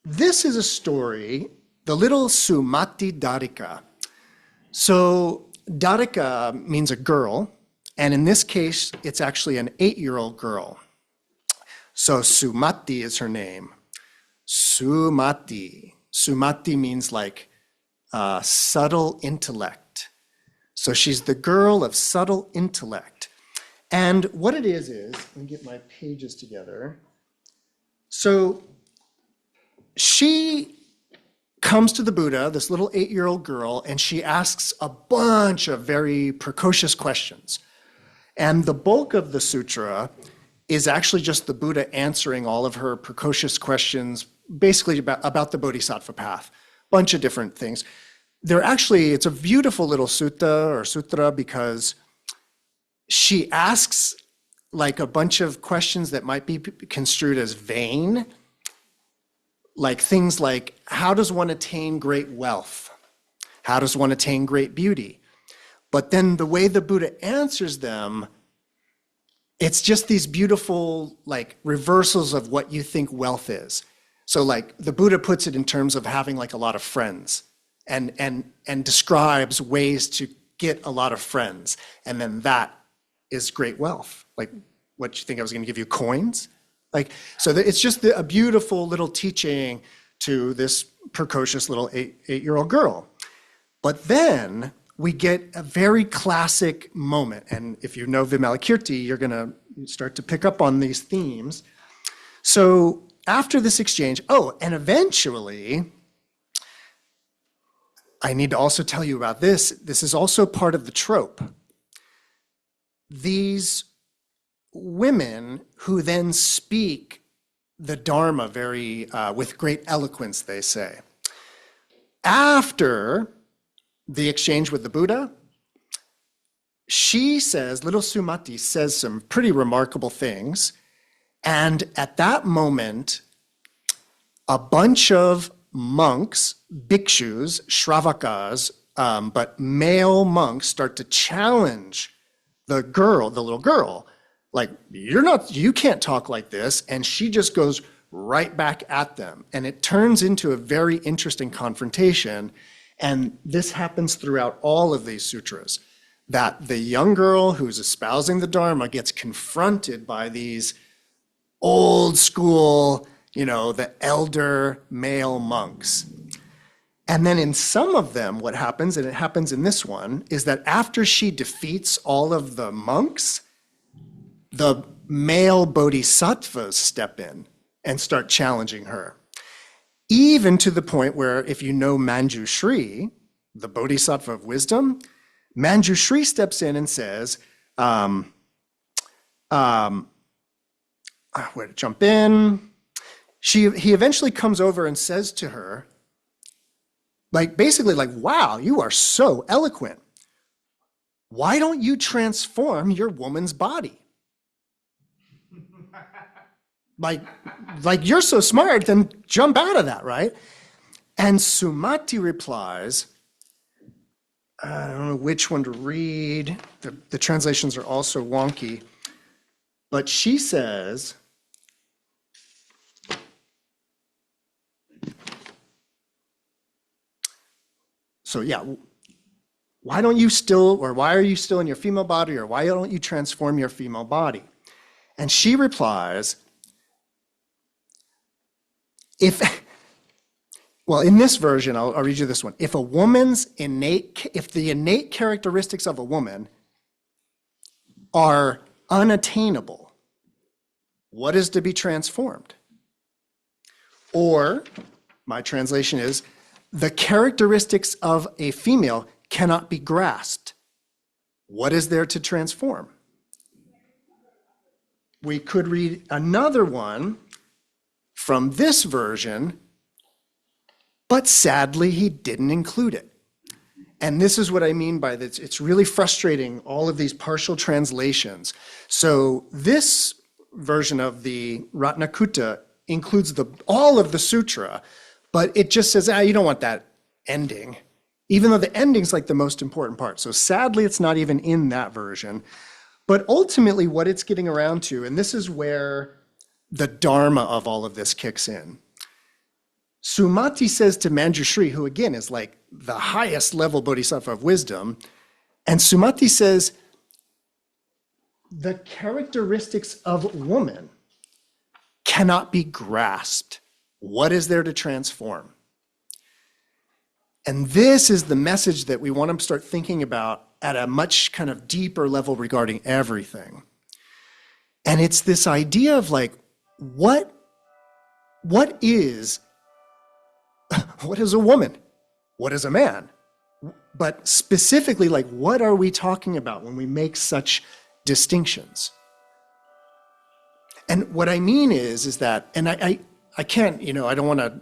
this is a story, the little Sumati Dharika. So Dharika means a girl, and in this case, it's actually an 8-year-old girl. So Sumati is her name. Sumati. Sumati means like subtle intellect. So she's the girl of subtle intellect. And what it is, let me get my pages together. So she comes to the Buddha, this little 8-year-old girl, and she asks a bunch of very precocious questions. And the bulk of the sutra is actually just the Buddha answering all of her precocious questions, basically about the bodhisattva path, bunch of different things. It's a beautiful little sutra because she asks like a bunch of questions that might be construed as vain, like things like, how does one attain great wealth? How does one attain great beauty? But then the way the Buddha answers them, it's just these beautiful like reversals of what you think wealth is. So like the Buddha puts it in terms of having like a lot of friends and describes ways to get a lot of friends. And then that is great wealth. Like, what, you think I was going to give you coins? Like, so it's just a beautiful little teaching to this precocious little 8-year-old girl. But then we get a very classic moment. And if you know Vimalakirti, you're going to start to pick up on these themes. So after this exchange, and eventually, I need to also tell you about this. This is also part of the trope. These women who then speak the Dharma with great eloquence, they say. After the exchange with the Buddha, she says, little Sumati says some pretty remarkable things. And at that moment, a bunch of monks, bhikshus, shravakas, but male monks start to challenge the little girl. Like, you can't talk like this. And she just goes right back at them. And it turns into a very interesting confrontation. And this happens throughout all of these sutras, that the young girl who's espousing the Dharma gets confronted by these old school, the elder male monks. And then in some of them, what happens, and it happens in this one, is that after she defeats all of the monks, the male bodhisattvas step in and start challenging her. Even to the point where, if you know Manjushri, the bodhisattva of wisdom, Manjushri steps in and says, where to jump in? He eventually comes over and says to her, basically, wow, you are so eloquent. Why don't you transform your woman's body? Like you're so smart, then jump out of that, right? And Sumati replies, I don't know which one to read. The translations are also wonky. But she says, why are you still in your female body, or why don't you transform your female body? And she replies, in this version, I'll read you this one. If the innate characteristics of a woman are unattainable, what is to be transformed? Or, my translation is, the characteristics of a female cannot be grasped. What is there to transform? We could read another one from this version, but sadly he didn't include it. And this is what I mean by this. It's really frustrating, all of these partial translations. So this version of the Mahāratnakūṭa includes all of the sutra, but it just says, you don't want that ending. even though the ending's like the most important part. So sadly, it's not even in that version. But ultimately, what it's getting around to, and this is where the Dharma of all of this kicks in. Sumati says to Manjushri, who again is like the highest level bodhisattva of wisdom, and Sumati says, the characteristics of woman cannot be grasped. What is there to transform? And this is the message that we want to start thinking about at a much kind of deeper level regarding everything. And it's this idea of like, what is a woman? What is a man? But specifically, like, what are we talking about when we make such distinctions? And what I mean is that, and I can't, I don't want to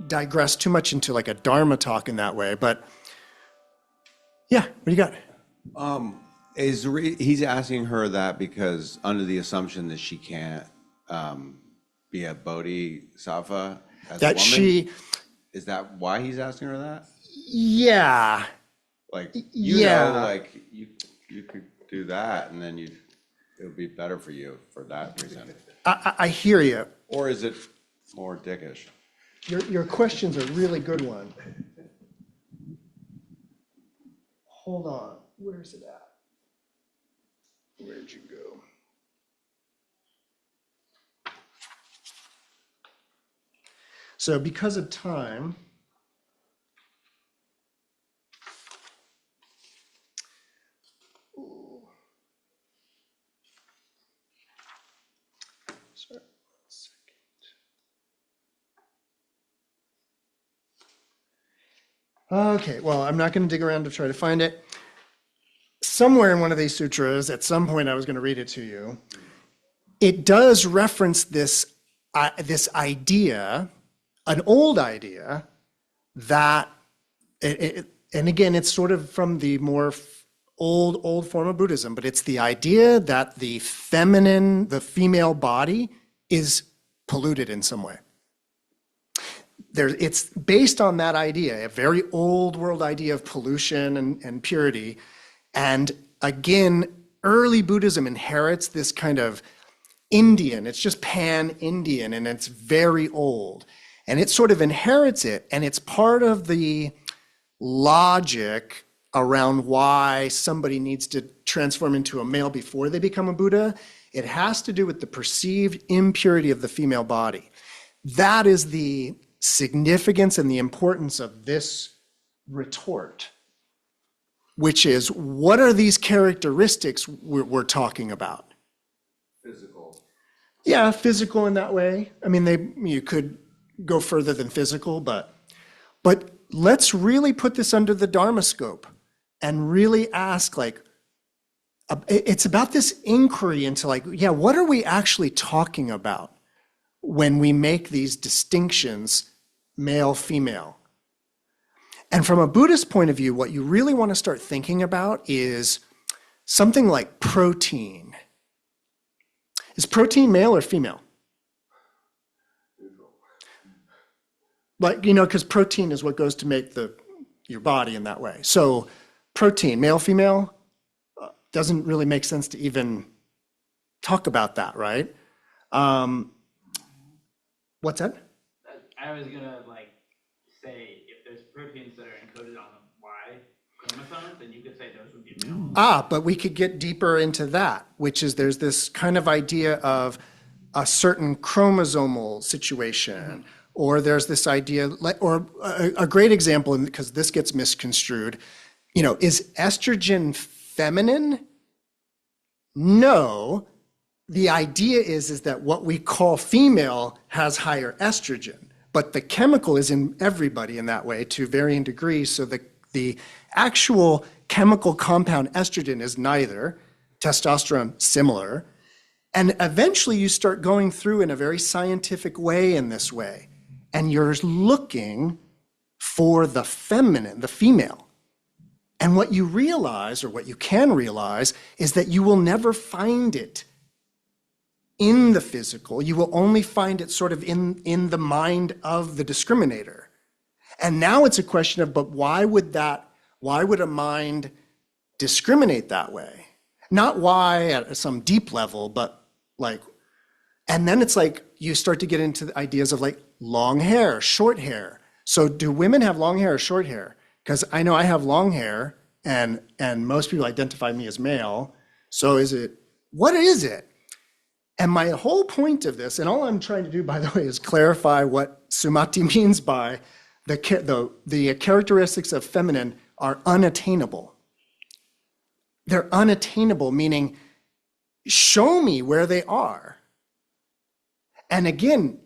digress too much into like a Dharma talk in that way, but yeah, what do you got? He's asking her that because under the assumption that she can't be a bodhisattva as a woman? Is that why he's asking her that? Yeah. Like, yeah. like you could do that and then it would be better for you for that reason. I hear you. Or is it more dickish? Your question's a really good one. Hold on. Where's it at? Where'd you go? So because of time, sorry, 1 second. Okay, well, I'm not going to dig around to try to find it. Somewhere in one of these sutras, at some point I was going to read it to you, it does reference this idea, an old idea, that, and again, it's sort of from the more old form of Buddhism, but it's the idea that the female body is polluted in some way. It's based on that idea, a very old world idea of pollution and purity. And again, early Buddhism inherits this kind of Indian, it's just pan-Indian, and it's very old. And it sort of inherits it, and it's part of the logic around why somebody needs to transform into a male before they become a Buddha. It has to do with the perceived impurity of the female body. That is the significance and the importance of this retort, which is, what are these characteristics we're talking about? Physical. Yeah, physical in that way. I mean, you could go further than physical, but let's really put this under the Dharma scope and really ask, like, it's about this inquiry into, like, yeah, what are we actually talking about when we make these distinctions, male, female? And from a Buddhist point of view, what you really want to start thinking about is something like protein. Is protein male or female? Like, because protein is what goes to make your body in that way. So protein, male, female, doesn't really make sense to even talk about that, right? What's that? I was gonna say, if there's proteins that are encoded on the Y chromosome, then you could say those would be male. But we could get deeper into that, which is there's this kind of idea of a certain chromosomal situation, or there's this idea, or a great example, because this gets misconstrued, is estrogen feminine? No. The idea is that what we call female has higher estrogen, but the chemical is in everybody in that way to varying degrees. So the actual chemical compound estrogen is neither, testosterone similar. And eventually you start going through in a very scientific way in this way, and you're looking for the feminine, the female. And what you realize, or what you can realize, is that you will never find it in the physical. You will only find it sort of in the mind of the discriminator. And now it's a question of, but why would a mind discriminate that way? Not why at some deep level, but like, and then it's like, you start to get into the ideas of like long hair, short hair. So do women have long hair or short hair? Because I know I have long hair and most people identify me as male. So what is it? And my whole point of this, and all I'm trying to do, by the way, is clarify what Sumati means by the characteristics of feminine are unattainable. They're unattainable, meaning show me where they are. And again,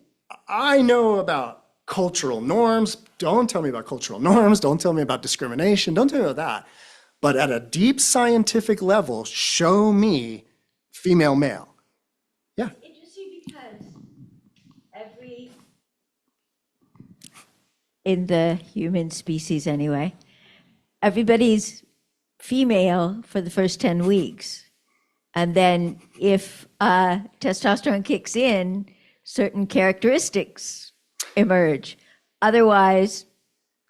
I know about cultural norms. Don't tell me about cultural norms. Don't tell me about discrimination. Don't tell me about that. But at a deep scientific level, show me female, male. Yeah. It's interesting because in the human species anyway, everybody's female for the first 10 weeks. And then if testosterone kicks in, certain characteristics emerge. Otherwise,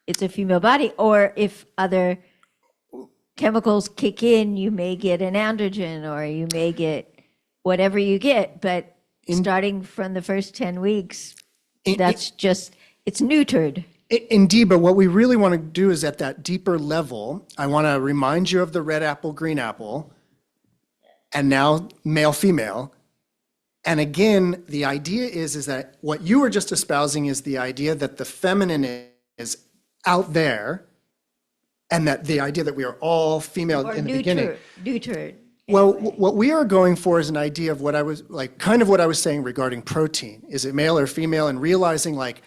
it's a female body. Or if other chemicals kick in, you may get an androgen or you may get whatever you get. But starting from the first 10 weeks, it's neutered. Indeed, but what we really want to do is at that deeper level, I want to remind you of the red apple, green apple, and now male, female. And again, the idea is that what you were just espousing is the idea that the feminine is out there, and that the idea that we are all female in the beginning. Neutered. Well, what we are going for is an idea of what I was like, kind of what I was saying regarding protein. Is it male or female? And realizing like,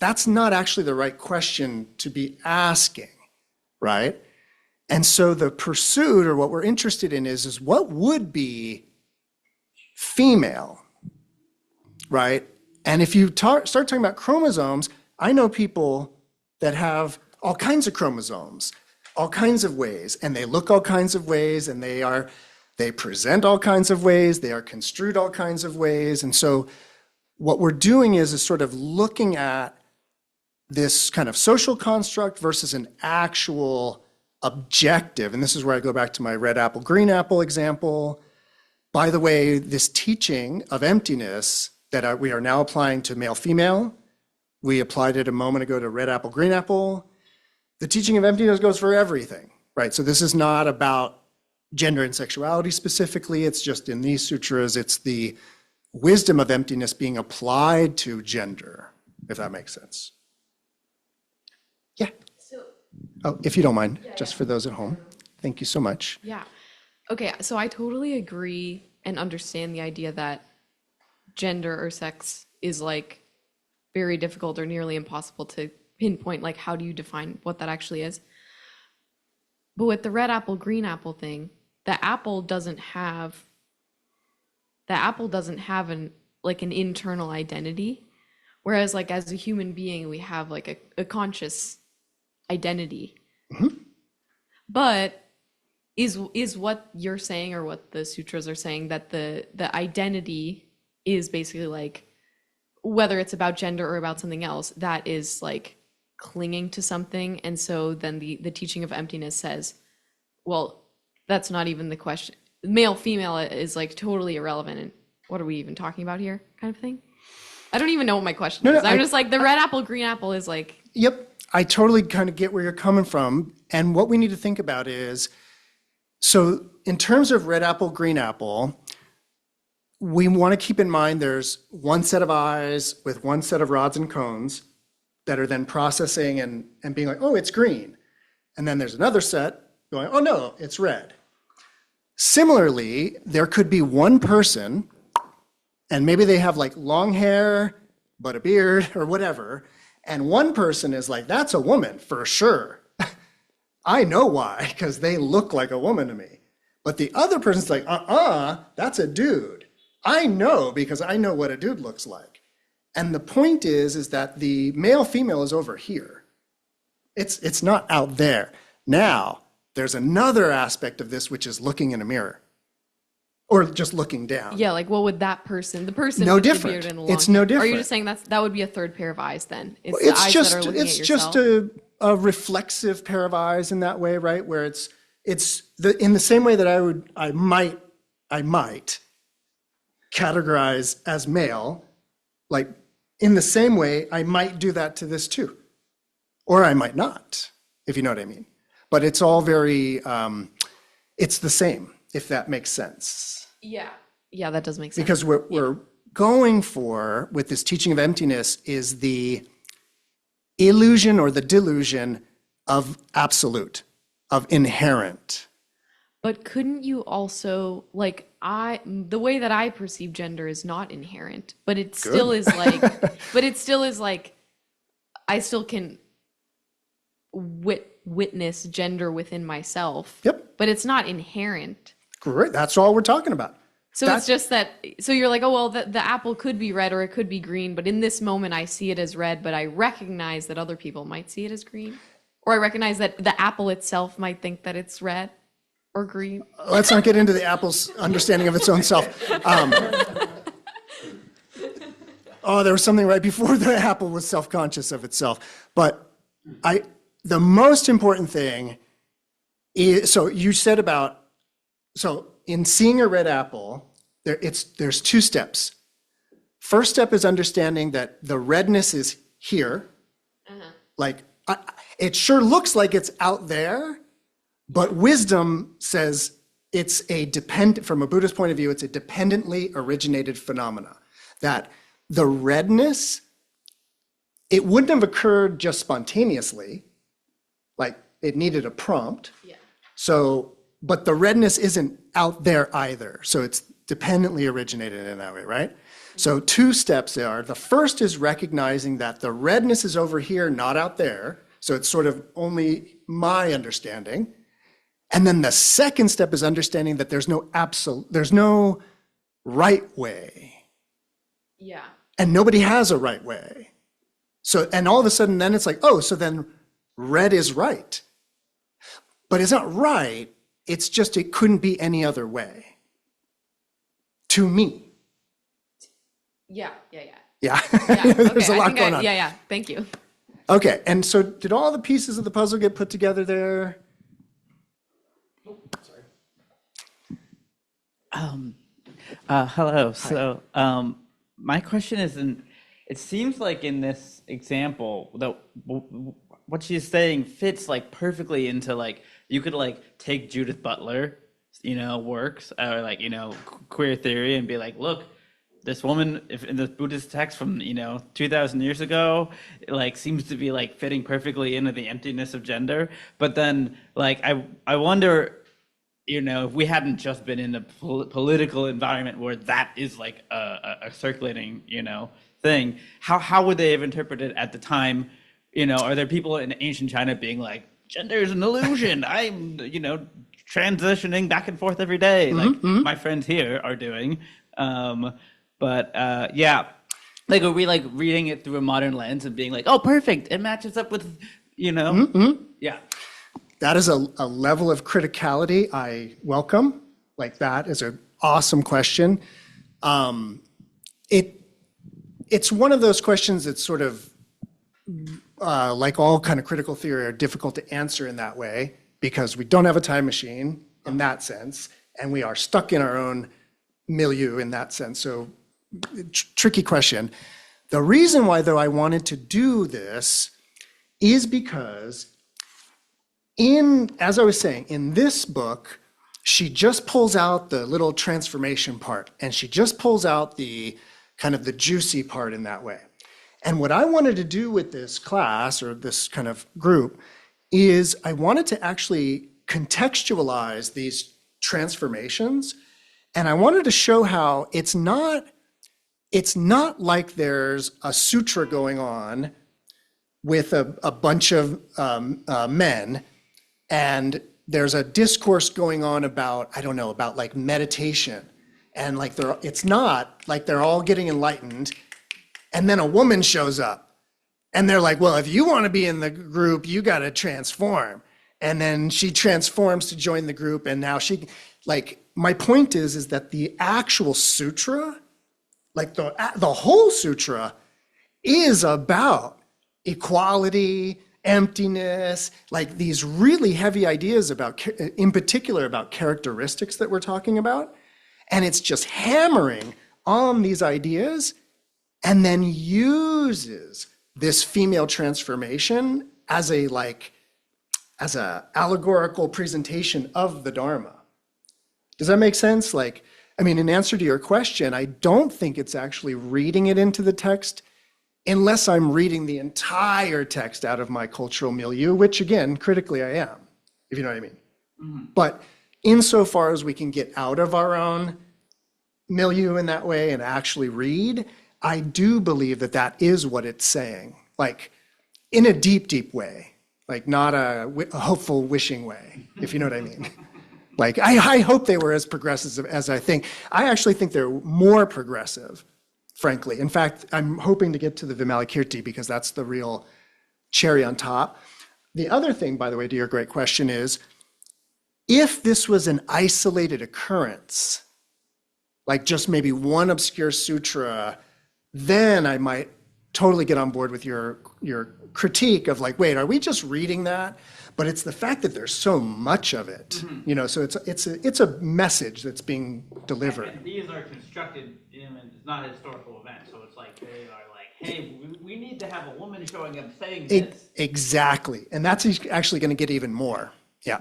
that's not actually the right question to be asking, right? And so the pursuit, or what we're interested in, is what would be female, right? And if you start talking about chromosomes, I know people that have all kinds of chromosomes, all kinds of ways, and they look all kinds of ways, and they present all kinds of ways, they are construed all kinds of ways. And so what we're doing is sort of looking at this kind of social construct versus an actual objective. And this is where I go back to my red apple, green apple example. By the way, this teaching of emptiness that we are now applying to male, female, we applied it a moment ago to red apple, green apple. The teaching of emptiness goes for everything, right? So this is not about gender and sexuality specifically. It's just in these sutras, it's the wisdom of emptiness being applied to gender, if that makes sense. Yeah. Oh, if you don't mind, just for those at home. Thank you so much. Yeah. Okay, so I totally agree and understand the idea that gender or sex is like very difficult or nearly impossible to pinpoint. Like, how do you define what that actually is? But with the red apple, green apple thing, the apple doesn't have an internal identity. Whereas like as a human being, we have like a conscious identity. Mm-hmm. But is what you're saying, or what the sutras are saying, that the identity is basically like, whether it's about gender or about something else, that is like clinging to something. And so then the teaching of emptiness says, well, that's not even the question. Male, female is like totally irrelevant. And what are we even talking about here, kind of thing? I don't even know what my question is. I'm just like, the red apple, green apple is like. Yep. I totally kind of get where you're coming from. And what we need to think about is, so in terms of red apple, green apple, we want to keep in mind there's one set of eyes with one set of rods and cones that are then processing and being like, oh, it's green. And then there's another set going, oh no, it's red. Similarly, there could be one person, and maybe they have like long hair, but a beard or whatever. And one person is like, that's a woman for sure. I know why, because they look like a woman to me. But the other person's like, that's a dude. I know, because I know what a dude looks like. And the point is that the male female is over here. It's not out there. Now, there's another aspect of this, which is looking in a mirror. or just looking down. Yeah, like what would that person, the person No with the different. beard and the long It's no hair- Are different. you just saying that would be a third pair of eyes then? It's the It's eyes just that are looking at yourself? a reflexive pair of eyes in that way, right? Where it's in the same way that I might categorize as male, like in the same way I might do that to this too, or I might not, if you know what I mean. But it's all very it's the same, if that makes sense. Yeah. Yeah, that does make sense. Because we're going for, with this teaching of emptiness, is the illusion or the delusion of absolute, of inherent. But couldn't you also, like, the way that I perceive gender is not inherent, but it still is like, I still can witness gender within myself. Yep. But it's not inherent. Great. That's all we're talking about. So it's just that, so you're like, oh, well, the apple could be red or it could be green, but in this moment I see it as red, but I recognize that other people might see it as green. Or I recognize that the apple itself might think that it's red or green. Let's not get into the apple's understanding of its own self. There was something right before the apple was self-conscious of itself. But the most important thing is, so you said about, so in seeing a red apple, there's two steps. First step is understanding that the redness is here. Like, it sure looks like it's out there, but wisdom says it's from a Buddhist point of view, it's a dependently originated phenomena. That the redness, it wouldn't have occurred just spontaneously, like it needed a prompt. Yeah. So, but the redness isn't out there either. So it's dependently originated in that way, right? So two steps are, the first is recognizing that the redness is over here, not out there. So it's sort of only my understanding. And then the second step is understanding that there's no right way. Yeah. And nobody has a right way. So, and all of a sudden then it's like, oh, so then red is right. But it's not right. It's just, it couldn't be any other way. To me. Yeah. Yeah. Yeah. There's Okay, a lot going on. Yeah. Thank you. Okay, and so did all the pieces of the puzzle get put together there? Hello. So, my question is, it seems like in this example, what she's saying fits like perfectly into like, you could like take Judith Butler, works, or like, queer theory and be like, look, this woman, if in the Buddhist text from 2,000 years ago, like seems to be like fitting perfectly into the emptiness of gender. But then, like, I wonder, if we hadn't just been in a political environment where that is like a circulating, thing, how would they have interpreted it at the time? Are there people in ancient China being like, gender is an illusion? I'm, transitioning back and forth every day, like my friends here are doing. Yeah, like, are we like reading it through a modern lens and being like, oh, perfect, it matches up with, Yeah. That is a level of criticality I welcome. Like, that is an awesome question. It's one of those questions that's sort of like all kind of critical theory are difficult to answer in that way, because we don't have a time machine in that sense, and we are stuck in our own milieu in that sense. So tricky question. The reason why, though, I wanted to do this is because as I was saying, in this book, she just pulls out the little transformation part, and she just pulls out the kind of the juicy part in that way. And what I wanted to do with this class, or this kind of group, is I wanted to actually contextualize these transformations, and I wanted to show how it's not like there's a sutra going on with a bunch of men, and there's a discourse going on about, I don't know, about like meditation, and like it's not like they're all getting enlightened, and then a woman shows up, and they're like, well, if you want to be in the group, you got to transform. And then she transforms to join the group. And now my point is that the actual sutra, like the whole sutra, is about equality, emptiness, like these really heavy ideas about, in particular, about characteristics that we're talking about. And it's just hammering on these ideas and then uses this female transformation as a allegorical presentation of the Dharma. Does that make sense? In answer to your question, I don't think it's actually reading it into the text unless I'm reading the entire text out of my cultural milieu, which again, critically I am, if you know what I mean. Mm-hmm. But insofar as we can get out of our own milieu in that way and actually read, I do believe that that is what it's saying, in a deep, deep way, not a hopeful, wishing way, if you know what I mean. I hope they were as progressive as I think. I actually think they're more progressive, frankly. In fact, I'm hoping to get to the Vimalakirti because that's the real cherry on top. The other thing, by the way, to your great question is, if this was an isolated occurrence, just maybe one obscure sutra, then I might totally get on board with your critique of wait, are we just reading that? But it's the fact that there's so much of it, so it's a message that's being delivered. And these are constructed it's not a historical event, so it's they are hey, we need to have a woman showing up saying this. Exactly, and that's actually going to get even more, yeah.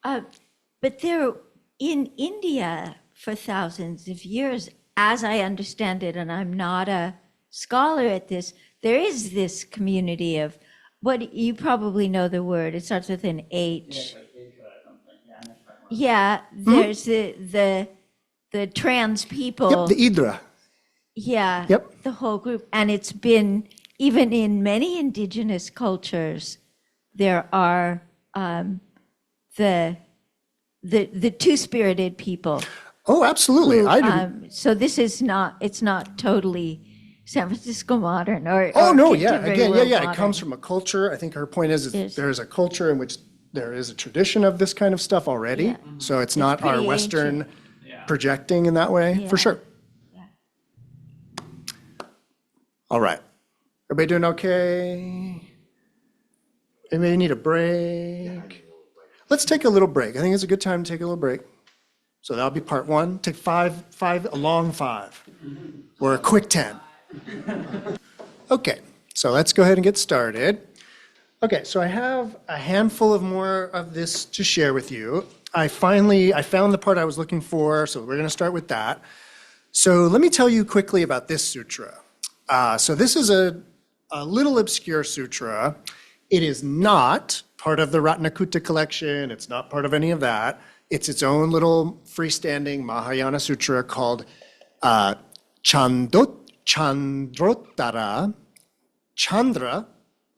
But there, in India for thousands of years, as I understand it, and I'm not a scholar at this, there is this community of what you probably know the word. It starts with an H. Yeah, there's the trans people. Yep, the Idra. Yeah, yep. The whole group. And it's been, even in many indigenous cultures, there are the two-spirited people. Oh, absolutely. So this is it's not totally San Francisco modern or no, Canterbury It comes from a culture. I think her point is there's a culture in which there is a tradition of this kind of stuff already. Yeah. So it's not our Western projecting in that way, for sure. Yeah. All right. Everybody doing okay? Anybody need a break? Let's take a little break. I think it's a good time to take a little break. So that'll be part one. Take a long five, or a quick 10. Okay, so let's go ahead and get started. Okay, so I have a handful of more of this to share with you. I found the part I was looking for, so we're going to start with that. So let me tell you quickly about this sutra. So this is a little obscure sutra. It is not part of the Mahāratnakūṭa collection. It's not part of any of that. It's its own little freestanding Mahayana Sutra called Chandrottara, Chandra,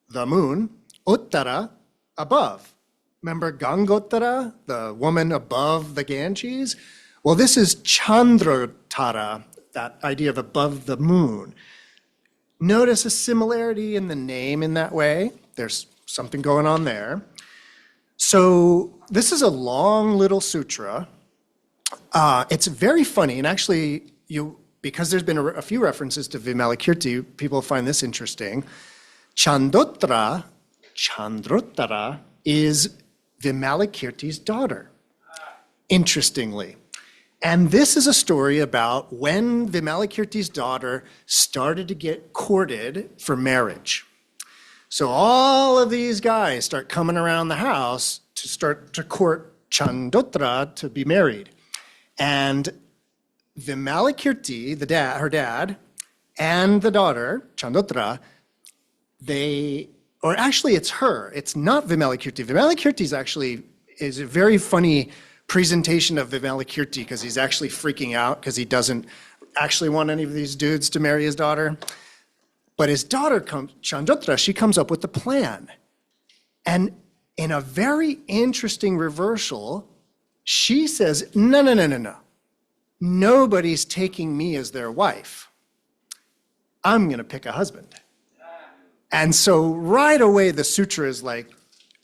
the moon, Uttara, above. Remember Gangottara, the woman above the Ganges? Well, this is Chandrottara, that idea of above the moon. Notice a similarity in the name in that way. There's something going on there. So this is a long little sutra. It's very funny, and actually, because there's been a few references to Vimalakirti, people find this interesting. Chandrottara is Vimalakirti's daughter, interestingly. And this is a story about when Vimalakirti's daughter started to get courted for marriage. So all of these guys start coming around the house to start to court Chandrottara to be married. And Vimalakirti, her dad, and the daughter, Chandrottara, it's her. It's not Vimalakirti. Vimalakirti is a very funny presentation of Vimalakirti because he's actually freaking out because he doesn't actually want any of these dudes to marry his daughter. But his daughter, Chandrottara, she comes up with the plan. And in a very interesting reversal, she says, no. Nobody's taking me as their wife. I'm going to pick a husband. And so right away, the sutra is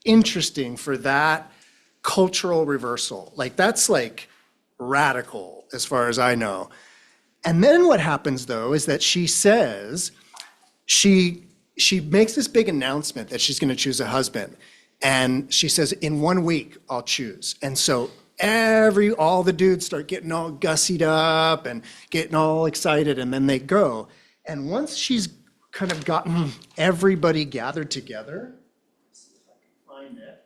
interesting for that cultural reversal. Like that's like radical as far as I know. And then what happens though is that she says, she makes this big announcement that she's going to choose a husband. And she says, in 1 week, I'll choose. And so all the dudes start getting all gussied up and getting all excited, and then they go. And once she's kind of gotten everybody gathered together, let's see if I can find it.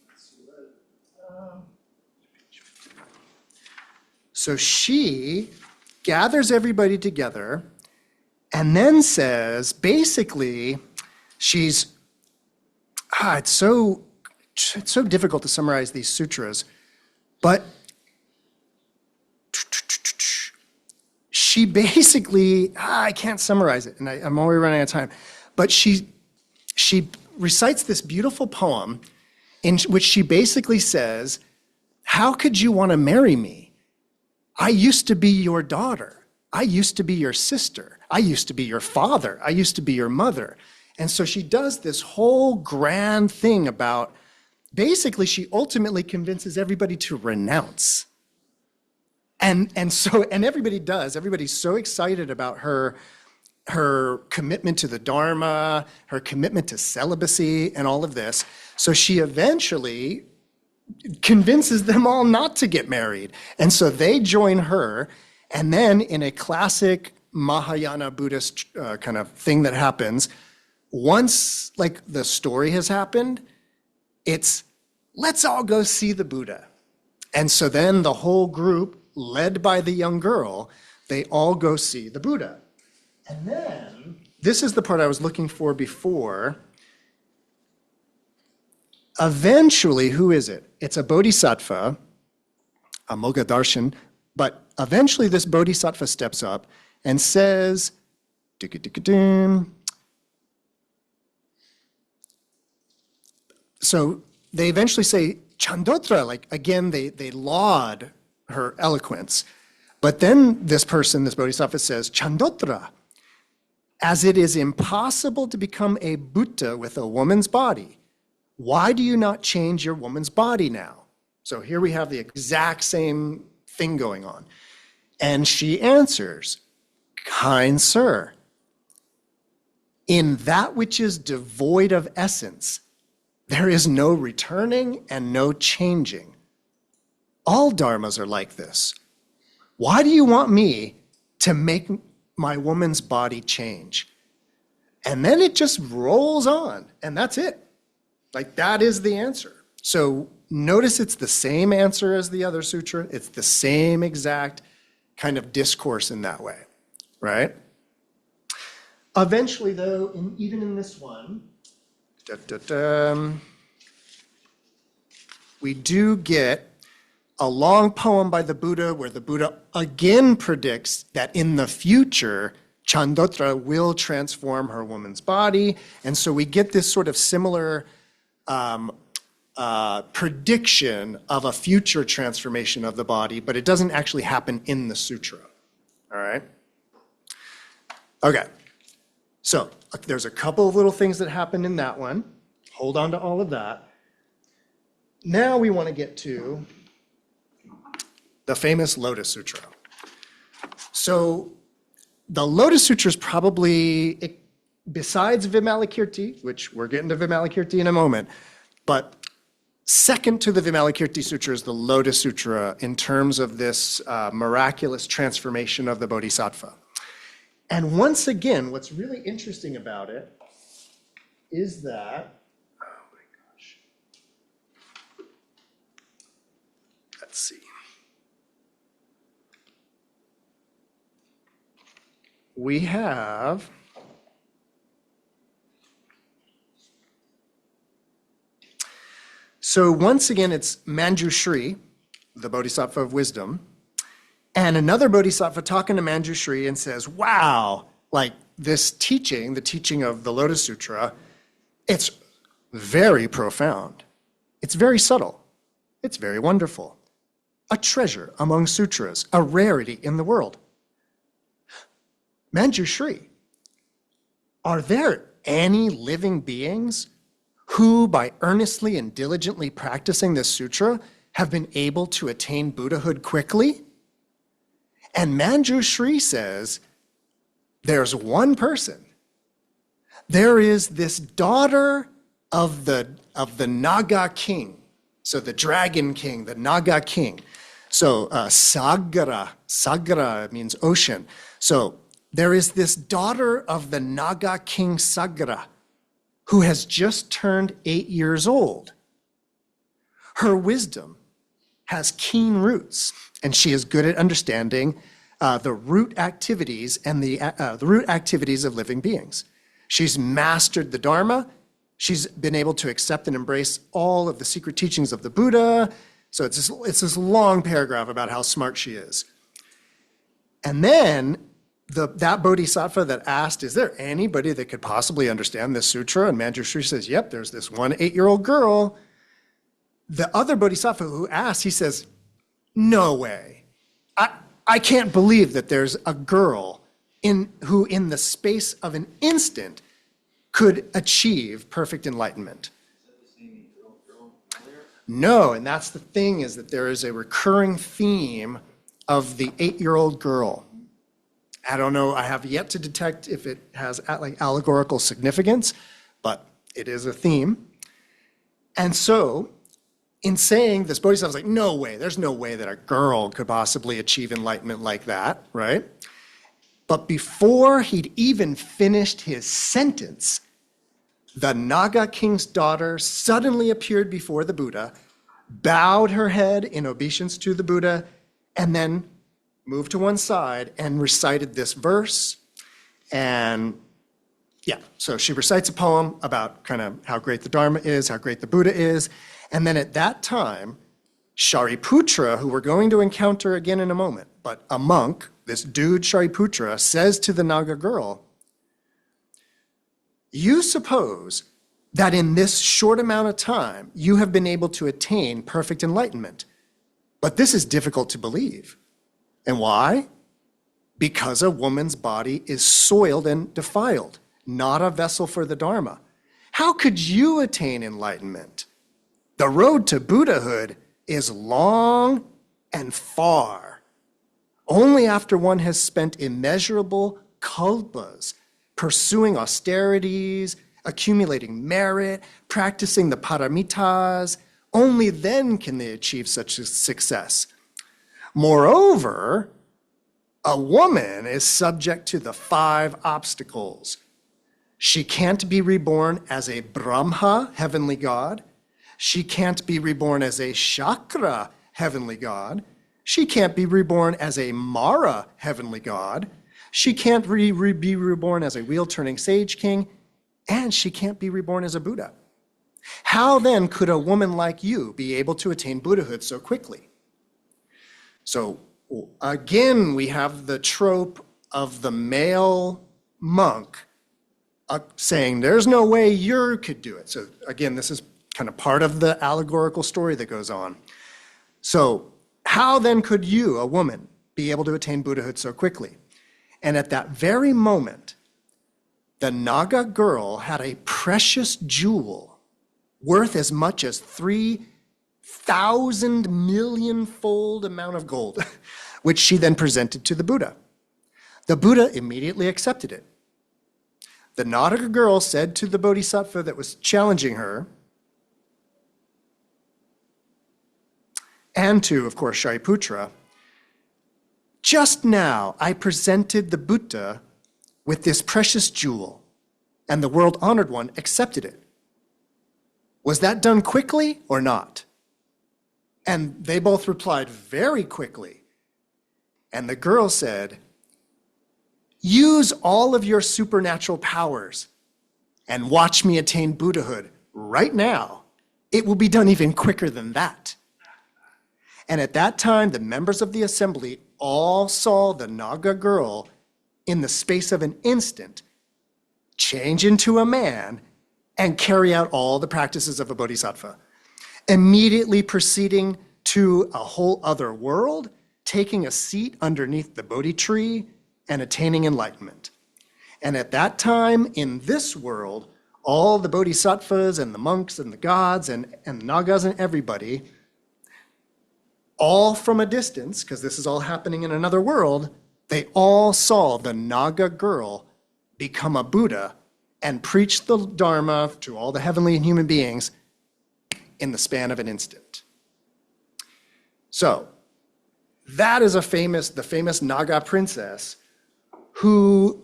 Let's see what, so she gathers everybody together and then says, basically, it's so difficult to summarize these sutras, but she basically, I can't summarize it, and I'm already running out of time, but she recites this beautiful poem in which she basically says, how could you want to marry me? I used to be your daughter. I used to be your sister. I used to be your father. I used to be your mother. And so she does this whole grand thing about, basically she ultimately convinces everybody to renounce. And everybody does. Everybody's so excited about her commitment to the Dharma, her commitment to celibacy and all of this. So she eventually convinces them all not to get married. And so they join her. And then in a classic Mahayana Buddhist kind of thing that happens, once like the story has happened, it's let's all go see the Buddha. And so then the whole group, led by the young girl, they all go see the Buddha. And then, this is the part I was looking for before. Eventually, who is it? It's a bodhisattva, a Moggadarshan, but eventually this bodhisattva steps up and says, so they eventually say, Chandotra, like again, they laud her eloquence. But then this bodhisattva says, Chandotra, as it is impossible to become a Buddha with a woman's body, why do you not change your woman's body now? So here we have the exact same thing going on. And she answers, kind sir, in that which is devoid of essence, there is no returning and no changing. All dharmas are like this. Why do you want me to make my woman's body change? And then it just rolls on, and that's it. Like that is the answer. So notice it's the same answer as the other sutra. It's the same exact kind of discourse in that way, right? Eventually, though, even in this one, we do get a long poem by the Buddha where the Buddha again predicts that in the future, Chandotra will transform her woman's body. And so we get this sort of similar prediction of a future transformation of the body, but it doesn't actually happen in the sutra. All right? Okay. So there's a couple of little things that happen in that one. Hold on to all of that. Now we want to get to the famous Lotus Sutra. So the Lotus Sutra is probably, besides Vimalakirti, which we're getting to Vimalakirti in a moment, but second to the Vimalakirti Sutra is the Lotus Sutra in terms of this miraculous transformation of the Bodhisattva. And once again, what's really interesting about it is that, oh my gosh, let's see. We have so once again, it's Manjushri, the Bodhisattva of wisdom, and another Bodhisattva talking to Manjushri and says, wow, like this teaching, the teaching of the Lotus Sutra, it's very profound. It's very subtle. It's very wonderful. A treasure among sutras, a rarity in the world. Manjushri, are there any living beings who, by earnestly and diligently practicing this sutra, have been able to attain Buddhahood quickly? And Manjushri says, there's one person. There is this daughter of the Naga king. So the dragon king, the Naga king. So Sagara means ocean. So there is this daughter of the Naga king Sagara who has just turned 8 years old. Her wisdom has keen roots, and she is good at understanding the root activities and the root activities of living beings. She's mastered the Dharma. She's been able to accept and embrace all of the secret teachings of the Buddha. So it's this long paragraph about how smart she is. And then that bodhisattva that asked, is there anybody that could possibly understand this sutra? And Manjushri says, yep, there's this one 8-year-old girl. The other bodhisattva who asked, he says, no way. I can't believe that there's a girl who in the space of an instant could achieve perfect enlightenment. No, and that's the thing, is that there is a recurring theme of the 8-year-old girl. I don't know, I have yet to detect if it has like allegorical significance, but it is a theme. And so, in saying this, Bodhisattva's like, no way, there's no way that a girl could possibly achieve enlightenment like that, right? But before he'd even finished his sentence, the Naga king's daughter suddenly appeared before the Buddha, bowed her head in obeisance to the Buddha, and then moved to one side and recited this verse. And yeah, so she recites a poem about kind of how great the Dharma is, how great the Buddha is. And then at that time, Shariputra, who we're going to encounter again in a moment, but a monk, this dude Shariputra, says to the Naga girl, you suppose that in this short amount of time, you have been able to attain perfect enlightenment. But this is difficult to believe. And why? Because a woman's body is soiled and defiled, not a vessel for the Dharma. How could you attain enlightenment? The road to Buddhahood is long and far. Only after one has spent immeasurable kalpas pursuing austerities, accumulating merit, practicing the paramitas, only then can they achieve such a success. Moreover, a woman is subject to the 5 obstacles. She can't be reborn as a Brahma, heavenly God. She can't be reborn as a Shakra, heavenly God. She can't be reborn as a Mara, heavenly God. She can't be reborn as a wheel-turning sage king, and she can't be reborn as a Buddha. How then could a woman like you be able to attain Buddhahood so quickly? So again, we have the trope of the male monk saying, there's no way you could do it. So again, this is kind of part of the allegorical story that goes on. So how then could you, a woman, be able to attain Buddhahood so quickly? And at that very moment, the Naga girl had a precious jewel worth as much as 3,000 million-fold amount of gold, which she then presented to the Buddha. The Buddha immediately accepted it. The Naga girl said to the bodhisattva that was challenging her, and to, of course, Shariputra, just now I presented the Buddha with this precious jewel, and the world-honored one accepted it. Was that done quickly or not? And they both replied very quickly. And the girl said, use all of your supernatural powers and watch me attain Buddhahood right now. It will be done even quicker than that. And at that time, the members of the assembly all saw the Naga girl in the space of an instant change into a man and carry out all the practices of a bodhisattva, immediately proceeding to a whole other world, taking a seat underneath the Bodhi tree and attaining enlightenment. And at that time, in this world, all the bodhisattvas and the monks and the gods and the nagas and everybody, all from a distance, because this is all happening in another world, they all saw the Naga girl become a Buddha and preach the Dharma to all the heavenly and human beings in the span of an instant. So that is the famous Naga princess who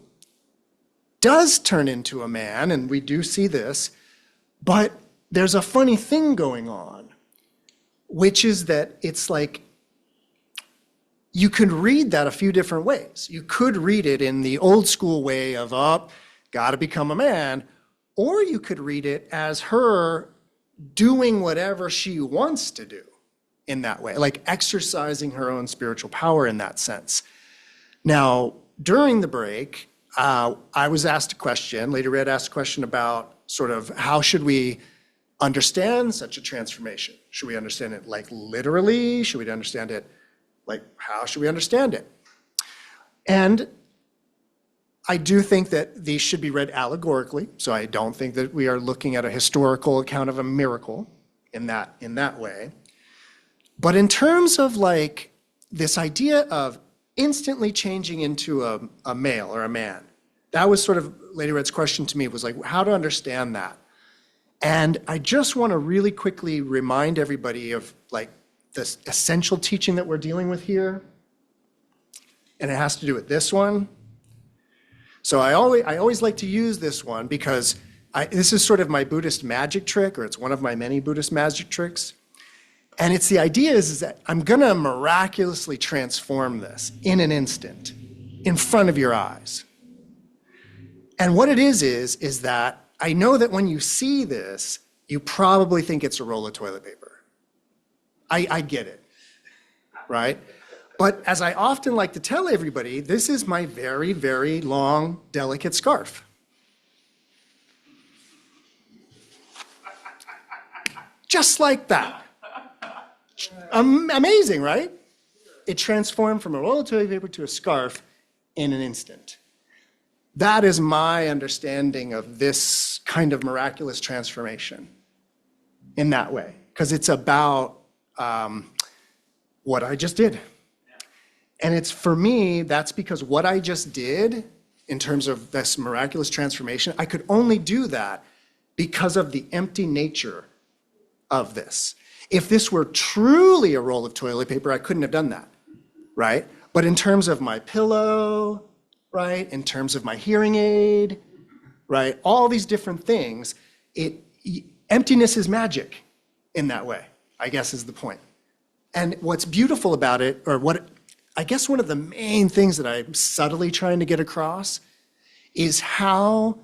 does turn into a man, and we do see this, but there's a funny thing going on, which is that it's like you could read that a few different ways. You could read it in the old school way of, gotta become a man, or you could read it as her doing whatever she wants to do in that way, like exercising her own spiritual power in that sense. Now, during the break, I was asked a question, Lady Red asked a question about sort of how should we understand such a transformation? Should we understand it like literally? Should we understand it like, how should we understand it? And I do think that these should be read allegorically, so I don't think that we are looking at a historical account of a miracle in that way. But in terms of like this idea of instantly changing into a male or a man, that was sort of Lady Red's question to me, was like, how to understand that. And I just want to really quickly remind everybody of like this essential teaching that we're dealing with here. And it has to do with this one. So I always like to use this one because this is sort of my Buddhist magic trick, or it's one of my many Buddhist magic tricks. And it's the idea is that I'm going to miraculously transform this in an instant, in front of your eyes. And what it is that I know that when you see this, you probably think it's a roll of toilet paper. I get it, right? But as I often like to tell everybody, this is my very, very long, delicate scarf. Just like that. Amazing, right? It transformed from a roll of toilet paper to a scarf in an instant. That is my understanding of this kind of miraculous transformation in that way, because it's about what I just did. And it's, for me, that's because what I just did in terms of this miraculous transformation, I could only do that because of the empty nature of this. If this were truly a roll of toilet paper, I couldn't have done that, right? But in terms of my pillow, right? In terms of my hearing aid, right? All these different things, emptiness is magic in that way, I guess is the point. And what's beautiful about it, or I guess one of the main things that I'm subtly trying to get across is how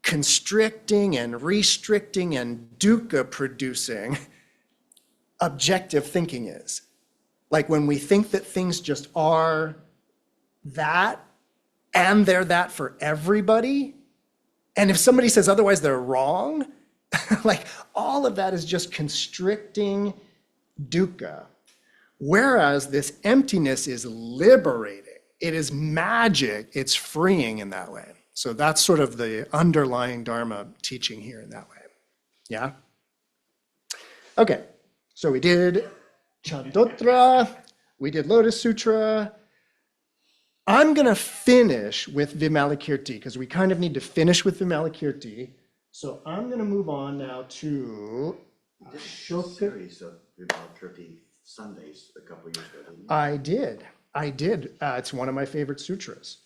constricting and restricting and dukkha producing objective thinking is. Like when we think that things just are that, and they're that for everybody, and if somebody says otherwise, they're wrong, like all of that is just constricting dukkha. Whereas this emptiness is liberating. It is magic. It's freeing in that way. So that's sort of the underlying Dharma teaching here in that way. Yeah? Okay, so we did Chandotra, we did Lotus Sutra. I'm going to finish with Vimalakirti because we kind of need to finish with Vimalakirti. So I'm going to move on now to Aśokadatta. Series of Vimalakirti Sundays a couple years ago, didn't you? I did. It's one of my favorite sutras.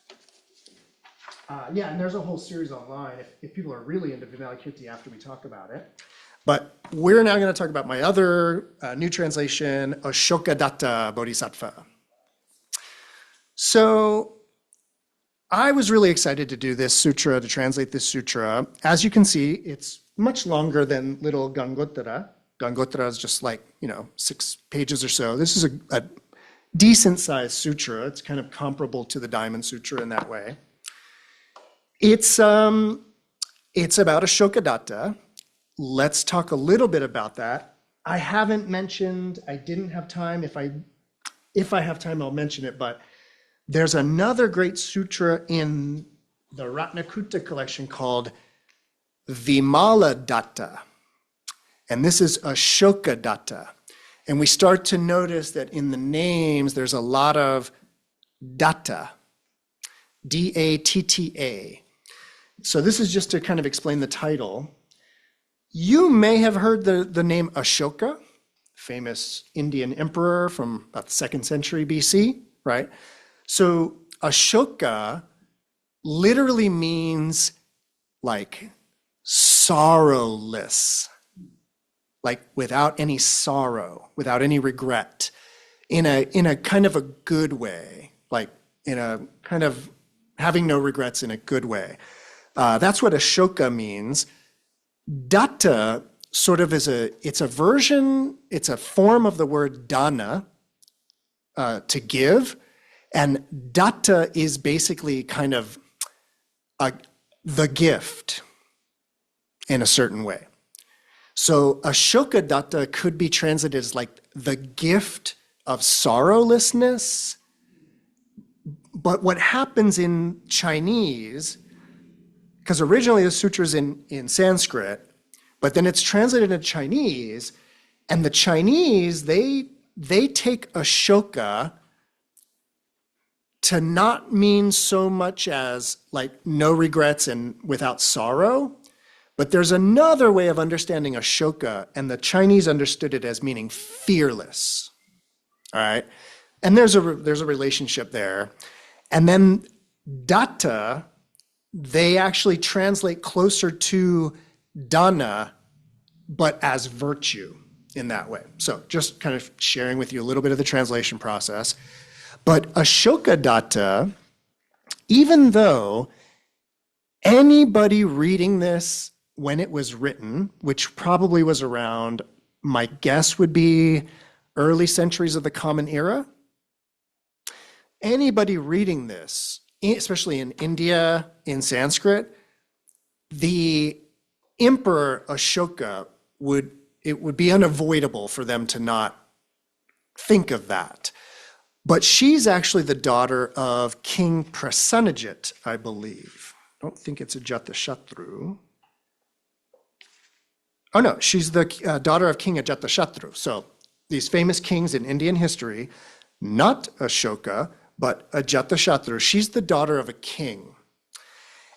Yeah, and there's a whole series online if people are really into Vimalakirti after we talk about it. But we're now going to talk about my other new translation, Aśokadatta Bodhisattva. So I was really excited to do this sutra, to translate this sutra. As you can see, it's much longer than little Gangottara. Gangottara is just like, 6 pages or so. This is a decent sized sutra. It's kind of comparable to the Diamond Sutra in that way. It's about Aśokadatta. Let's talk a little bit about that. I didn't have time. If I have time, I'll mention it, but There's another great sutra in the Mahāratnakūṭa collection called Vimala-datta. And this is Aśokadatta. And we start to notice that in the names, there's a lot of datta, D-A-T-T-A. So this is just to kind of explain the title. You may have heard the name Ashoka, famous Indian emperor from about the 2nd century BC, right? So Ashoka literally means like sorrowless, like without any sorrow, without any regret, in a kind of a good way, like in a kind of having no regrets in a good way. That's what Ashoka means. Datta sort of it's a version, it's a form of the word dana, to give. And datta is basically kind of the gift in a certain way. So Aśokadatta could be translated as like the gift of sorrowlessness. But what happens in Chinese, because originally the sutra is in Sanskrit, but then it's translated into Chinese, and the Chinese, they take Ashoka to not mean so much as like no regrets and without sorrow, but there's another way of understanding Ashoka, and the Chinese understood it as meaning fearless. All right, and there's a relationship there, and then datta, they actually translate closer to dana, but as virtue in that way. So just kind of sharing with you a little bit of the translation process. But Aśokadatta, even though anybody reading this when it was written, which probably was around, my guess would be early centuries of the Common Era, anybody reading this, especially in India, in Sanskrit, the Emperor Ashoka it would be unavoidable for them to not think of that. But she's actually the daughter of King Prasenajit, I believe. I don't think it's Ajatashatru. Oh no, she's the daughter of King Ajatashatru. So these famous kings in Indian history, not Ashoka, but Ajatashatru. She's the daughter of a king.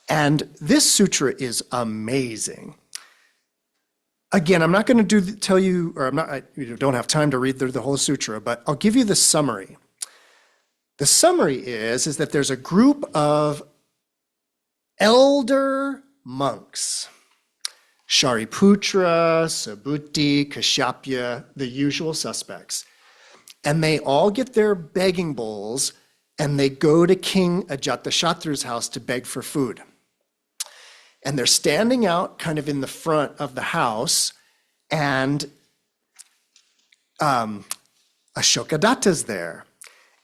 And this sutra is amazing. Again, I'm not going to tell you, or I don't have time to read through the whole sutra, but I'll give you the summary. The summary is that there's a group of elder monks, Shariputra, Subhuti, Kashyapya, the usual suspects. And they all get their begging bowls and they go to King Ajatashatru's house to beg for food. And they're standing out kind of in the front of the house, and Aśokadatta's there.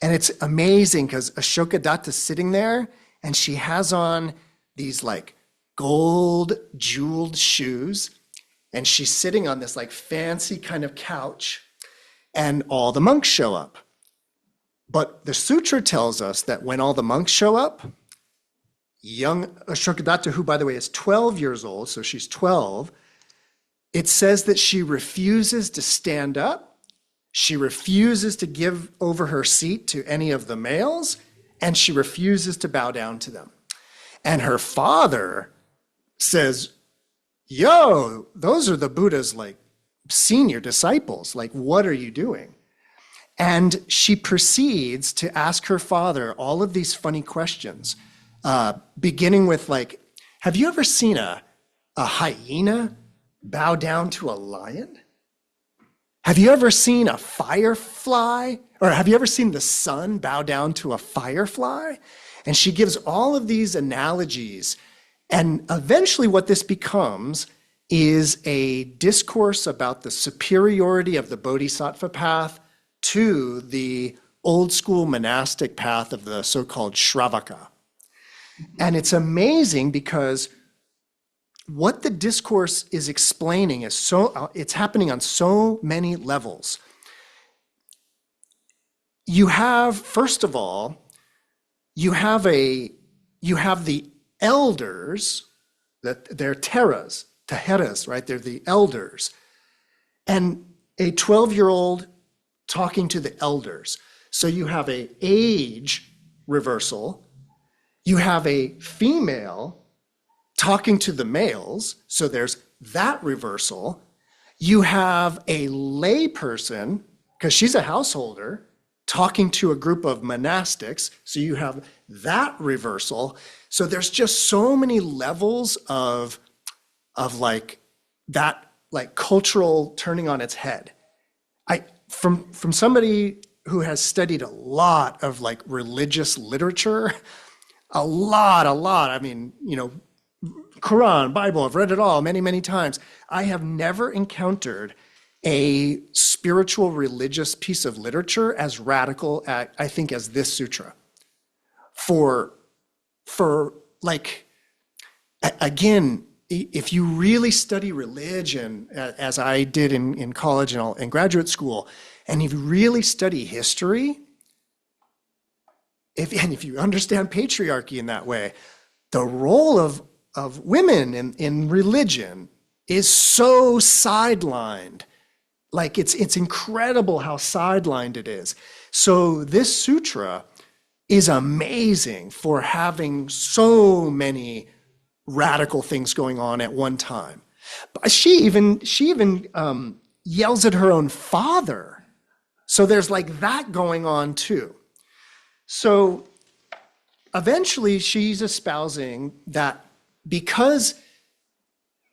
And it's amazing because Aśokadatta's sitting there and she has on these like gold jeweled shoes, and she's sitting on this like fancy kind of couch, and all the monks show up. But the sutra tells us that when all the monks show up, young Aśokadatta, who by the way is 12 years old, so she's 12, it says that she refuses to stand up, she refuses to give over her seat to any of the males, and she refuses to bow down to them. And her father says, yo, those are the Buddha's like senior disciples, like what are you doing? And she proceeds to ask her father all of these funny questions. Beginning with like, have you ever seen a hyena bow down to a lion? Have you ever seen a firefly? Or have you ever seen the sun bow down to a firefly? And she gives all of these analogies. And eventually what this becomes is a discourse about the superiority of the bodhisattva path to the old school monastic path of the so-called Shravaka. And it's amazing because what the discourse is explaining is it's happening on so many levels. You have, first of all, you have the elders, that they're teheras, right? They're the elders. And a 12-year-old talking to the elders. So you have a age reversal. You have a female talking to the males. So there's that reversal. You have a lay person, because she's a householder, talking to a group of monastics. So you have that reversal. So there's just so many levels of like that, like cultural turning on its head. From somebody who has studied a lot of like religious literature, a lot. I mean, Quran, Bible, I've read it all many, many times. I have never encountered a spiritual religious piece of literature as radical, I think, as this sutra. For like, again, if you really study religion, as I did in college and graduate school, and if you really study history, if you understand patriarchy in that way, the role of women in religion is so sidelined. Like it's incredible how sidelined it is. So this sutra is amazing for having so many radical things going on at one time. But she even yells at her own father. So there's like that going on too. So eventually she's espousing that because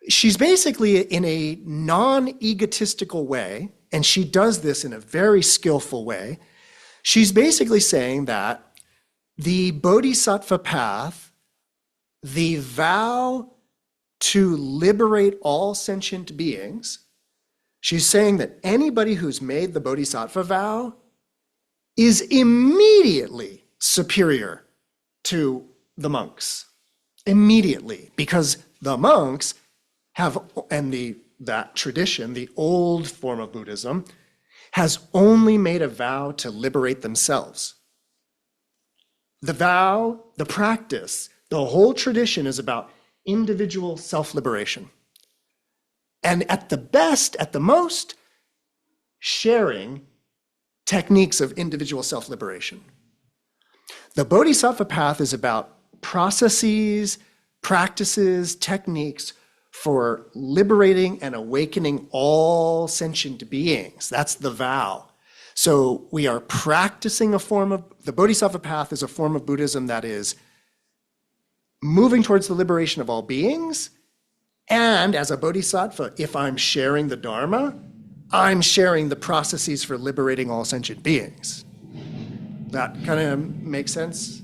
she's basically in a non-egotistical way, and she does this in a very skillful way, she's basically saying that the bodhisattva path, the vow to liberate all sentient beings, she's saying that anybody who's made the bodhisattva vow is immediately superior to the monks. Immediately, because the monks have, and that tradition, the old form of Buddhism, has only made a vow to liberate themselves. The vow, the practice, the whole tradition is about individual self-liberation. And at the best, at the most, sharing techniques of individual self-liberation. The bodhisattva path is about processes, practices, techniques for liberating and awakening all sentient beings. That's the vow. So we are practicing the bodhisattva path is a form of Buddhism that is moving towards the liberation of all beings. And as a bodhisattva, if I'm sharing the Dharma, I'm sharing the processes for liberating all sentient beings. That kind of makes sense?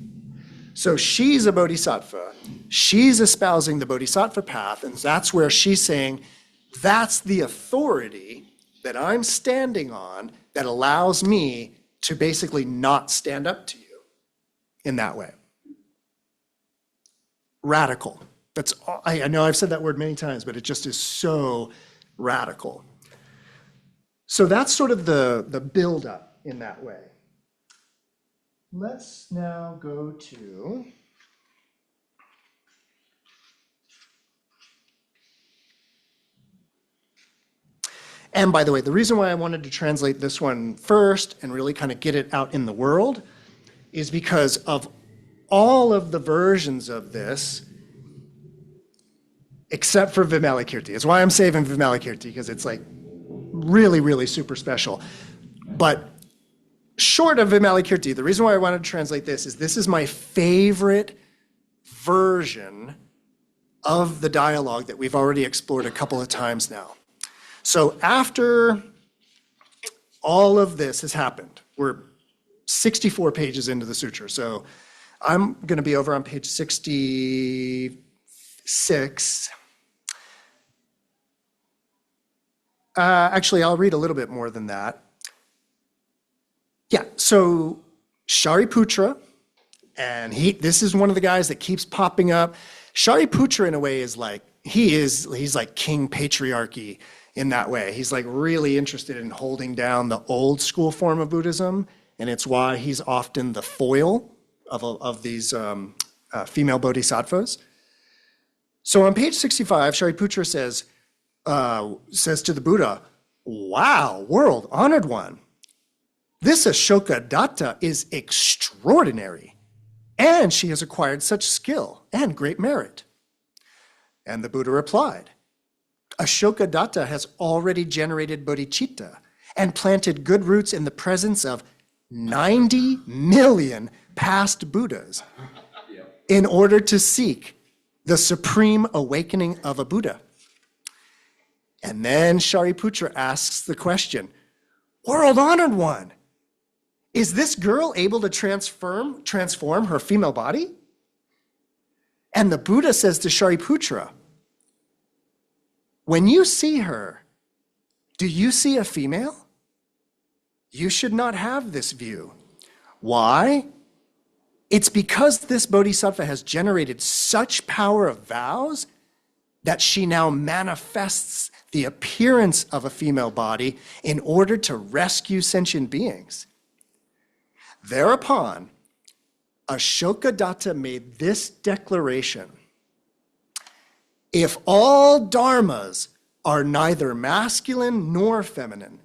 So she's a bodhisattva. She's espousing the bodhisattva path, and that's where she's saying, that's the authority that I'm standing on that allows me to basically not stand up to you in that way. Radical. That's all, I know I've said that word many times, but it just is so radical. So that's sort of the build-up in that way. Let's now go to and by the way, the reason why I wanted to translate this one first and really kind of get it out in the world is because of all of the versions of this, except for Vimalakirti. It's why I'm saving Vimalakirti, because it's like really, really super special. But short of Vimalakirti, the reason why I wanted to translate this is my favorite version of the dialogue that we've already explored a couple of times now. So after all of this has happened, we're 64 pages into the sutra. So I'm going to be over on page 66. Actually, I'll read a little bit more than that. Yeah, so Shariputra, and this is one of the guys that keeps popping up. Shariputra, in a way, is like, he's like king patriarchy in that way. He's like really interested in holding down the old school form of Buddhism, and it's why he's often the foil of these female bodhisattvas. So on page 65, Shariputra says to the Buddha, "Wow, world honored one, this Aśokadatta is extraordinary, and she has acquired such skill and great merit." And the Buddha replied, "Aśokadatta has already generated bodhicitta and planted good roots in the presence of 90 million past Buddhas in order to seek the supreme awakening of a Buddha." And then Shariputra asks the question, "World honored one, is this girl able to transform her female body?" And the Buddha says to Shariputra, "When you see her, do you see a female? You should not have this view. Why? It's because this bodhisattva has generated such power of vows that she now manifests the appearance of a female body in order to rescue sentient beings." Thereupon, Aśokadatta made this declaration: "If all dharmas are neither masculine nor feminine,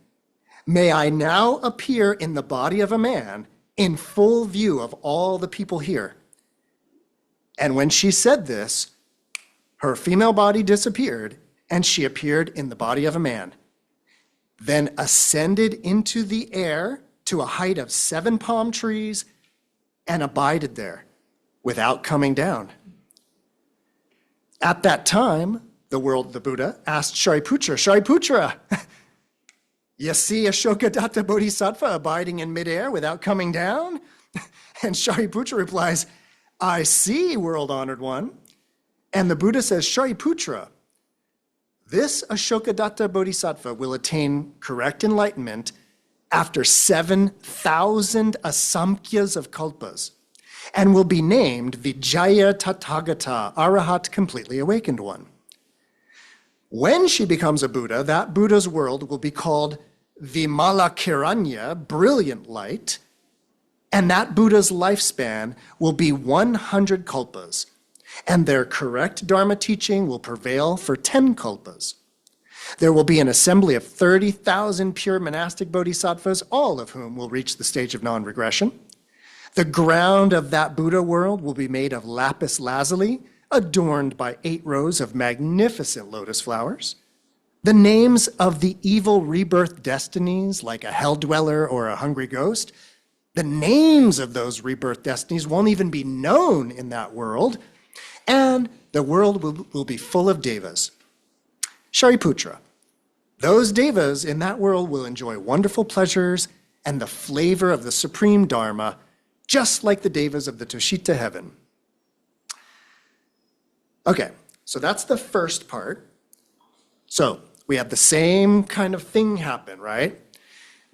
may I now appear in the body of a man in full view of all the people here." And when she said this, her female body disappeared, and she appeared in the body of a man, then ascended into the air to a height of 7 palm trees and abided there without coming down. At that time, the Buddha asked Shariputra, "Shariputra, you see Aśokadatta Bodhisattva abiding in midair without coming down?" And Shariputra replies, "I see, world honored one." And the Buddha says, "Shariputra, this Aśokadatta Bodhisattva will attain correct enlightenment after 7,000 asamkhyas of kalpas, and will be named Vijaya Tathagata, Arahat, completely awakened one. When she becomes a Buddha, that Buddha's world will be called Vimalakiranya, brilliant light, and that Buddha's lifespan will be 100 kalpas, and their correct Dharma teaching will prevail for 10 kalpas. There will be an assembly of 30,000 pure monastic bodhisattvas, all of whom will reach the stage of non-regression. The ground of that Buddha world will be made of lapis lazuli, adorned by 8 rows of magnificent lotus flowers. The names of the evil rebirth destinies, like a hell dweller or a hungry ghost, the names of those rebirth destinies won't even be known in that world, and the world will be full of devas. Shariputra, those devas in that world will enjoy wonderful pleasures and the flavor of the supreme Dharma, just like the devas of the Tushita heaven." Okay, so that's the first part. So we have the same kind of thing happen, right?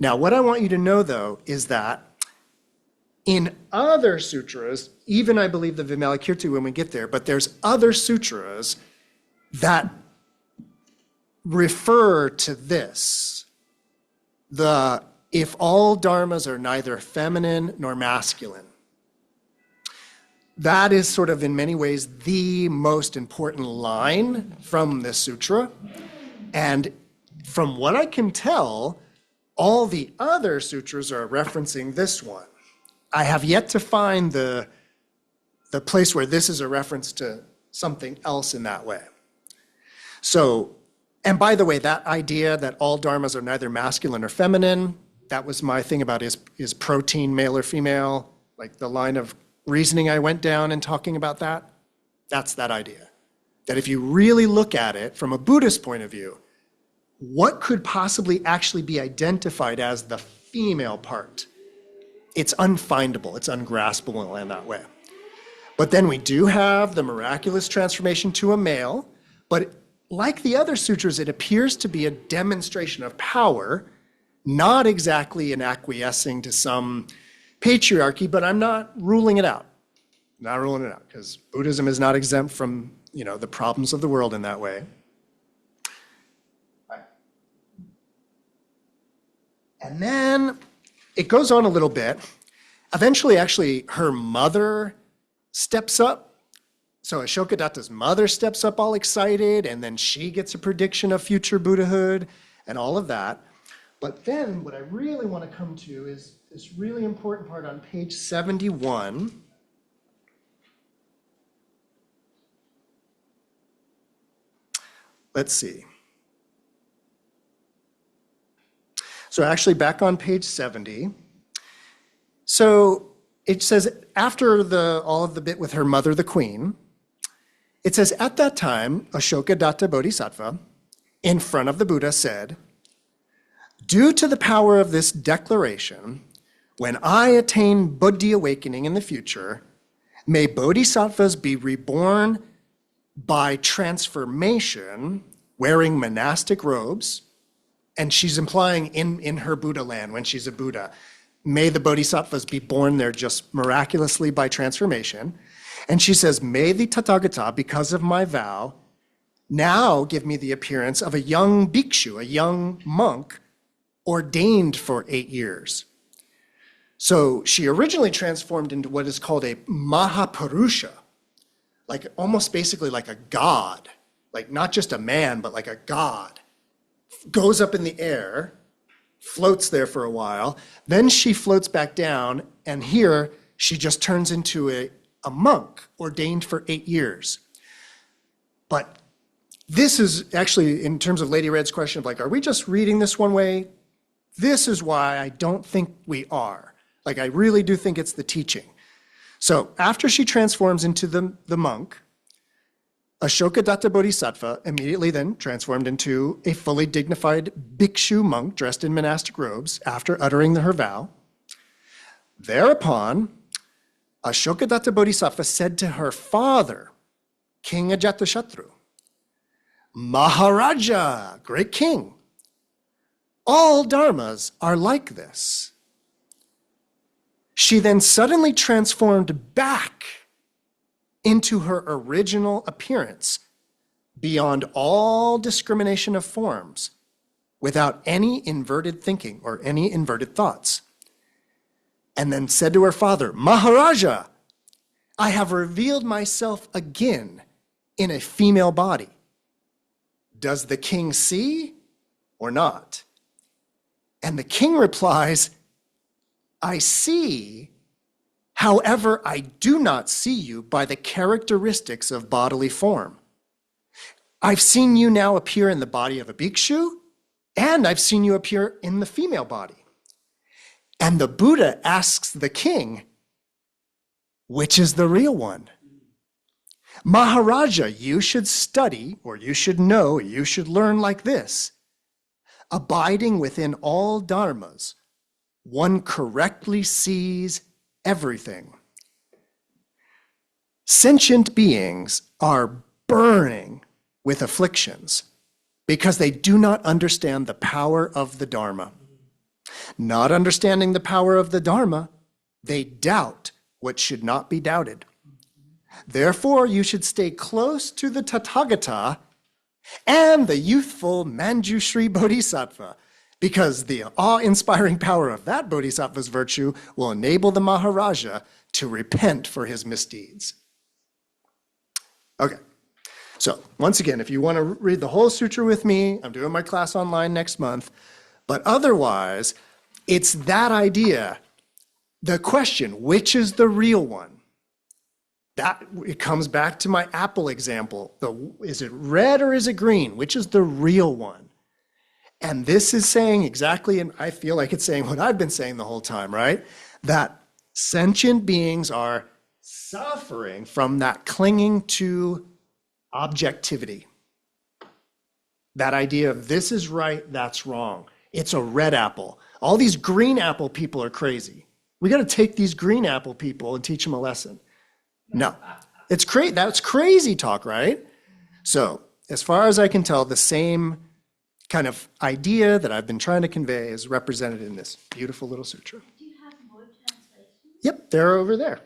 Now, what I want you to know, though, is that in other sutras, even I believe the Vimalakirti when we get there, but there's other sutras that refer to this, the "if all dharmas are neither feminine nor masculine." That is sort of in many ways the most important line from this sutra. And from what I can tell, all the other sutras are referencing this one. I have yet to find the place where this is a reference to something else in that way. So, and by the way, that idea that all dharmas are neither masculine or feminine, that was my thing about is protein male or female, like the line of reasoning I went down in talking about that. That's that idea. That if you really look at it from a Buddhist point of view, what could possibly actually be identified as the female part? It's unfindable, it's ungraspable in that way. But then we do have the miraculous transformation to a male, but like the other sutras, it appears to be a demonstration of power, not exactly an acquiescing to some patriarchy, but I'm not ruling it out. Not ruling it out, because Buddhism is not exempt from, the problems of the world in that way. And then it goes on a little bit, Eventually, actually, her mother steps up. So Aśokadatta's mother steps up all excited, and then she gets a prediction of future Buddhahood and all of that. But then what I really want to come to is this really important part on page 71. Let's see. So actually back on page 70. So it says after all of the bit with her mother, the queen, it says, at that time, Aśokadatta Bodhisattva, in front of the Buddha, said, due to the power of this declaration, when I attain Buddhi awakening in the future, may bodhisattvas be reborn by transformation, wearing monastic robes. And she's implying in her Buddha land, when she's a Buddha, may the bodhisattvas be born there just miraculously by transformation. And she says, may the Tathagata, because of my vow, now give me the appearance of a young bhikshu, a young monk, ordained for 8 years. So she originally transformed into what is called a Mahapurusha, like almost basically like a god, like not just a man, but like a god. Goes up in the air, floats there for a while, then she floats back down, and here she just turns into a monk ordained for 8 years. But this is actually, in terms of Lady Red's question of like, are we just reading this one way? This is why I don't think we are. Like, I really do think it's the teaching. So after she transforms into the monk, Aśokadatta Bodhisattva immediately then transformed into a fully dignified bhikshu monk dressed in monastic robes after uttering her vow. Thereupon, Aśokadatta Bodhisattva said to her father, King Ajatashatru, Maharaja, great king, all dharmas are like this. She then suddenly transformed back into her original appearance, beyond all discrimination of forms, without any inverted thinking or any inverted thoughts. And then said to her father, Maharaja, I have revealed myself again in a female body. Does the king see or not? And the king replies, I see. However, I do not see you by the characteristics of bodily form. I've seen you now appear in the body of a bhikshu, and I've seen you appear in the female body. And the Buddha asks the king, which is the real one? Maharaja, you should study, or you should know, you should learn like this. Abiding within all dharmas, one correctly sees everything. Sentient beings are burning with afflictions because they do not understand the power of the Dharma. Not understanding the power of the Dharma, they doubt what should not be doubted. Therefore, you should stay close to the Tathagata and the youthful Manjushri Bodhisattva, because the awe-inspiring power of that bodhisattva's virtue will enable the Maharaja to repent for his misdeeds. Okay, so once again, if you want to read the whole sutra with me, I'm doing my class online next month, but otherwise, it's that idea, the question, which is the real one? That it comes back to my apple example. Is it red or is it green? Which is the real one? And this is saying exactly, and I feel like it's saying what I've been saying the whole time, right? That sentient beings are suffering from that clinging to objectivity. That idea of this is right, that's wrong. It's a red apple. All these green apple people are crazy. We got to take these green apple people and teach them a lesson. No, it's crazy. That's crazy talk, right? So as far as I can tell, the same kind of idea that I've been trying to convey is represented in this beautiful little sutra. Do you have more translations? Yep, they're over there.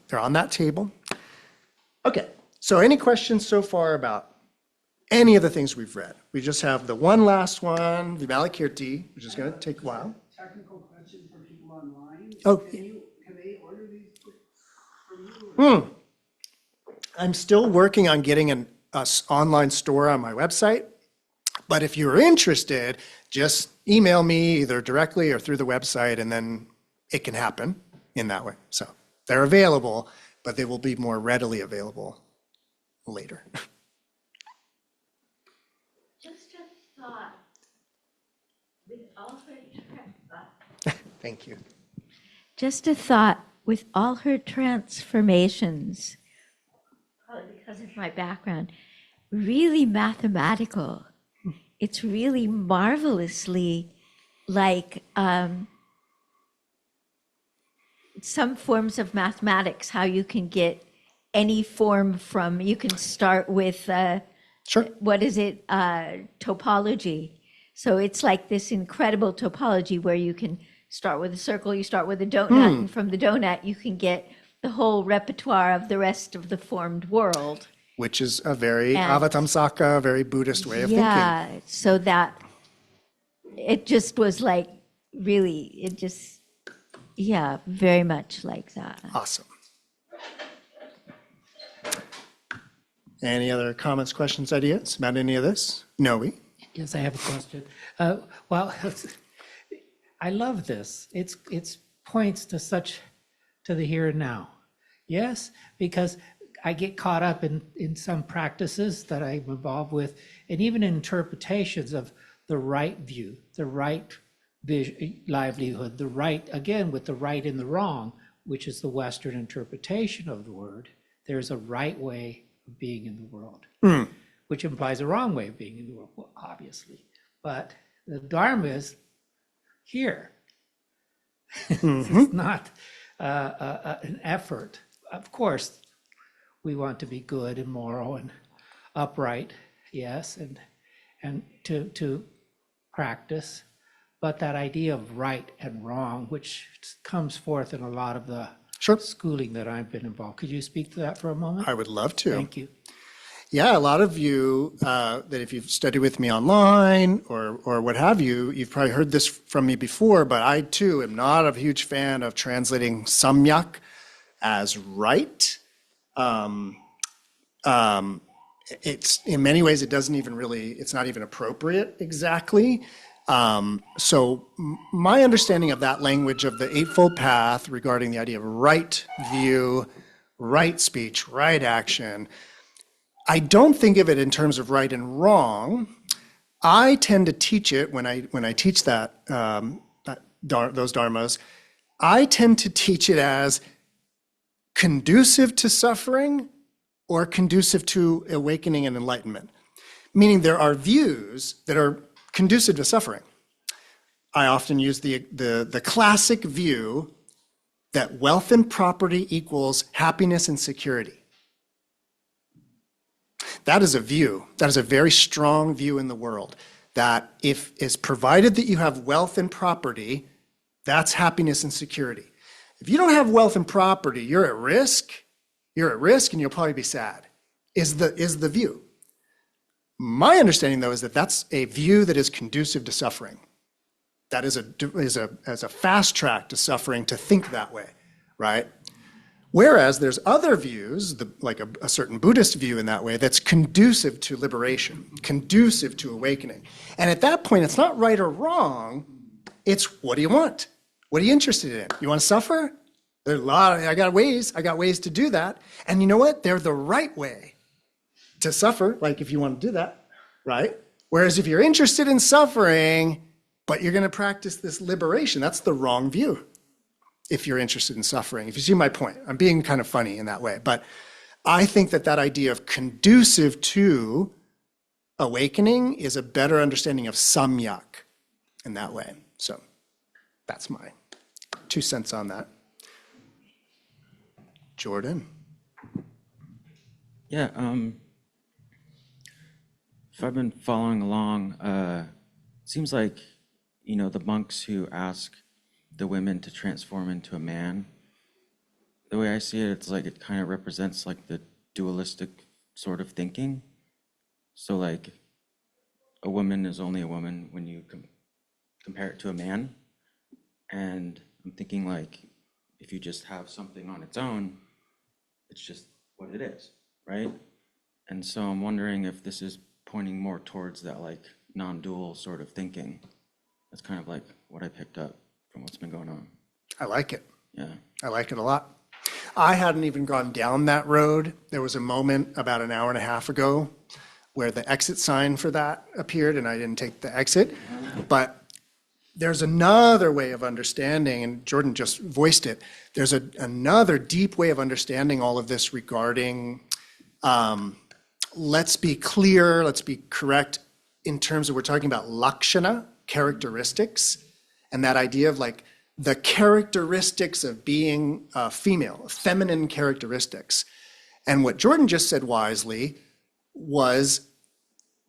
They're on that table. Okay, so any questions so far about any of the things we've read? We just have the one last one, the Vimalakirti, which is going to take a while. Technical question for people online. Oh, Can they order these from you? I'm still working on getting an online store on my website. But if you're interested, just email me either directly or through the website, and then it can happen in that way. So they're available, but they will be more readily available later. Just a thought. With all Thank you. Just a thought, with all her transformations, probably because of my background, really mathematical. It's really marvelously like some forms of mathematics, how you can get any form from, you can start with, Sure. what is it, topology. So it's like this incredible topology where you can start with a circle, you start with a donut, and from the donut you can get the whole repertoire of the rest of the formed world. Which is a very And- avatamsaka, very Buddhist way of thinking. Yeah, so that it just was like really, it just, yeah, very much like that. Awesome. Any other comments, questions, ideas about any of this? Noe? Yes, I have a question. Well, I love this. It's points to the here and now. Yes, because I get caught up in some practices that I'm involved with, and even interpretations of the right view, the right livelihood, the right, again, with the right and the wrong, which is the Western interpretation of the word. There's a right way of being in the world, which implies a wrong way of being in the world, well, obviously. But the Dharma is here. It's not an effort. Of course, we want to be good and moral and upright, yes, and to practice. But that idea of right and wrong, which comes forth in a lot of the Sure. schooling that I've been involved. Could you speak to that for a moment? I would love to. Thank you. Yeah, a lot of you that if you've studied with me online or what have you, you've probably heard this from me before, but I too am not a huge fan of translating samyak as right. It's in many ways, it doesn't even really, it's not even appropriate exactly. So my understanding of that language of the Eightfold Path regarding the idea of right view, right speech, right action, I don't think of it in terms of right and wrong. I tend to teach it when I teach those dharmas. I tend to teach it as conducive to suffering or conducive to awakening and enlightenment. Meaning there are views that are conducive to suffering. I often use the classic view that wealth and property equals happiness and security. That is a view, that is a very strong view in the world, that if it's provided that you have wealth and property, that's happiness and security. If you don't have wealth and property, you're at risk and you'll probably be sad, is the view. My understanding though is that that's a view that is conducive to suffering. That is a fast track to suffering to think that way, right? Whereas there's other views, like a certain Buddhist view in that way, that's conducive to liberation, conducive to awakening. And at that point, it's not right or wrong, it's what do you want? What are you interested in? You want to suffer? There's I got ways to do that. And you know what? They're the right way to suffer, like if you want to do that, right? Whereas if you're interested in suffering, but you're going to practice this liberation, that's the wrong view. If you're interested in suffering, if you see my point, I'm being kind of funny in that way, but I think that idea of conducive to awakening is a better understanding of samyak in that way. So that's my 2 cents on that. Jordan. Yeah, if I've been following along, seems like, the monks who ask the women to transform into a man, the way I see it, it's like it kind of represents like the dualistic sort of thinking. So like a woman is only a woman when you compare it to a man. And I'm thinking like if you just have something on its own, it's just what it is, right? And so I'm wondering if this is pointing more towards that like non-dual sort of thinking. That's kind of like what I picked up from what's been going on. I like it. Yeah. I like it a lot. I hadn't even gone down that road. There was a moment about an hour and a half ago where the exit sign for that appeared and I didn't take the exit. But there's another way of understanding, and Jordan just voiced it. There's another deep way of understanding all of this regarding, let's be clear, let's be correct in terms of we're talking about lakshana, characteristics, and that idea of like the characteristics of being female, feminine characteristics. And what Jordan just said wisely was,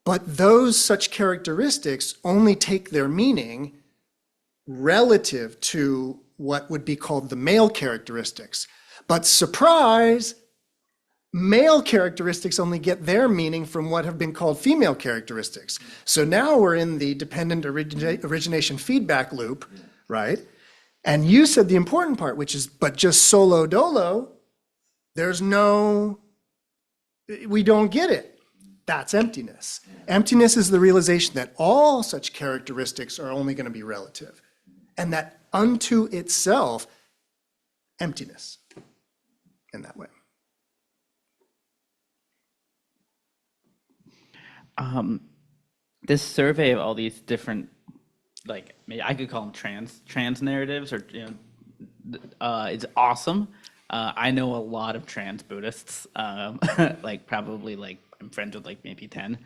but those such characteristics only take their meaning relative to what would be called the male characteristics. But surprise, male characteristics only get their meaning from what have been called female characteristics. So now we're in the dependent origination feedback loop, right? And you said the important part, which is, but just solo dolo, there's no, we don't get it. That's emptiness. Emptiness is the realization that all such characteristics are only going to be relative, and that unto itself, emptiness in that way. This survey of all these different, like, I could call them trans narratives, or it's awesome. I know a lot of trans Buddhists, like probably like I'm friends with like maybe 10,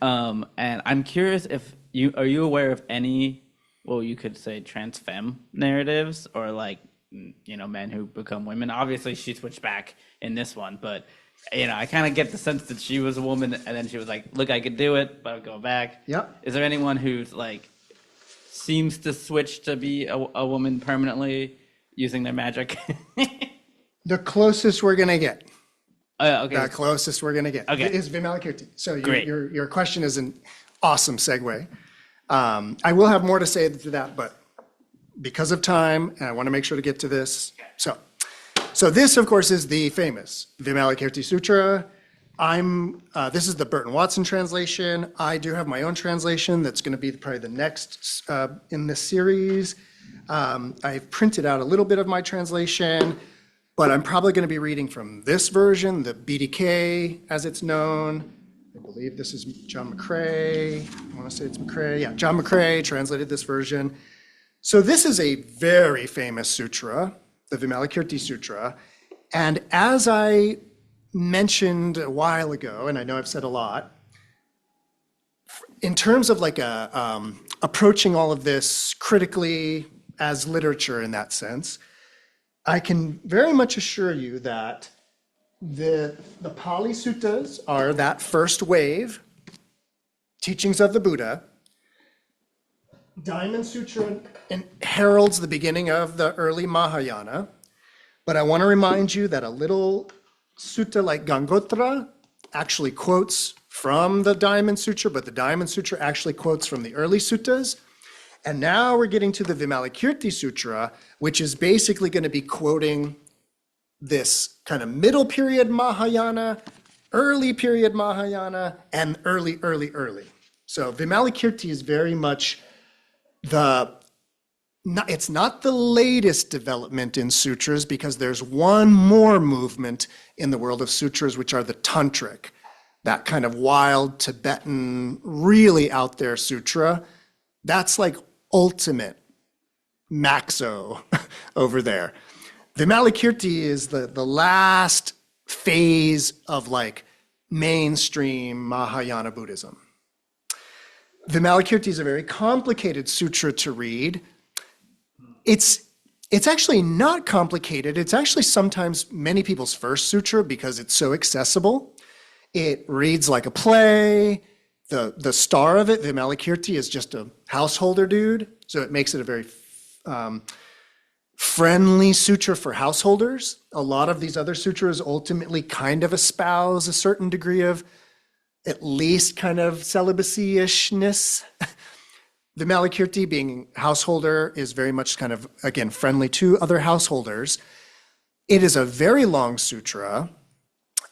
and I'm curious if are you aware of any, well, you could say trans femme narratives, or like men who become women. Obviously, she switched back in this one, but I kind of get the sense that she was a woman, and then she was like, "Look, I could do it, but I'll go back." Yep. Is there anyone who's like seems to switch to be a woman permanently using their magic? The closest we're going to get. Okay. The closest we're going to get is Vimalakirti. So your question is an awesome segue. I will have more to say to that, but because of time, and I want to make sure to get to this. So this, of course, is the famous Vimalakirti Sutra. This is the Burton Watson translation. I do have my own translation that's going to be probably the next in this series. I've printed out a little bit of my translation, but I'm probably going to be reading from this version, the BDK as it's known. I believe this is John McCrae. I want to say it's McCrae. Yeah, John McCrae translated this version. So this is a very famous sutra, the Vimalakirti Sutra. And as I mentioned a while ago, and I know I've said a lot, in terms of like approaching all of this critically as literature in that sense, I can very much assure you that the Pali Suttas are that first wave, teachings of the Buddha. Diamond Sutra heralds the beginning of the early Mahayana, but I want to remind you that a little sutta like Gangotra actually quotes from the Diamond Sutra, but the Diamond Sutra actually quotes from the early suttas. And now we're getting to the Vimalakirti Sutra, which is basically going to be quoting this kind of middle period Mahayana, early period Mahayana, and early. So Vimalakirti is very much it's not the latest development in sutras, because there's one more movement in the world of sutras, which are the tantric, that kind of wild Tibetan, really out there sutra. That's like ultimate maxo over there. Vimalakirti is the last phase of like mainstream Mahayana Buddhism. Vimalakirti is a very complicated sutra to read. It's actually not complicated. It's actually sometimes many people's first sutra because it's so accessible. It reads like a play. The star of it, Vimalakirti, is just a householder dude. So it makes it a very friendly sutra for householders. A lot of these other sutras ultimately kind of espouse a certain degree of at least kind of celibacy-ishness. Vimalakirti, being householder, is very much kind of, again, friendly to other householders. It is a very long sutra.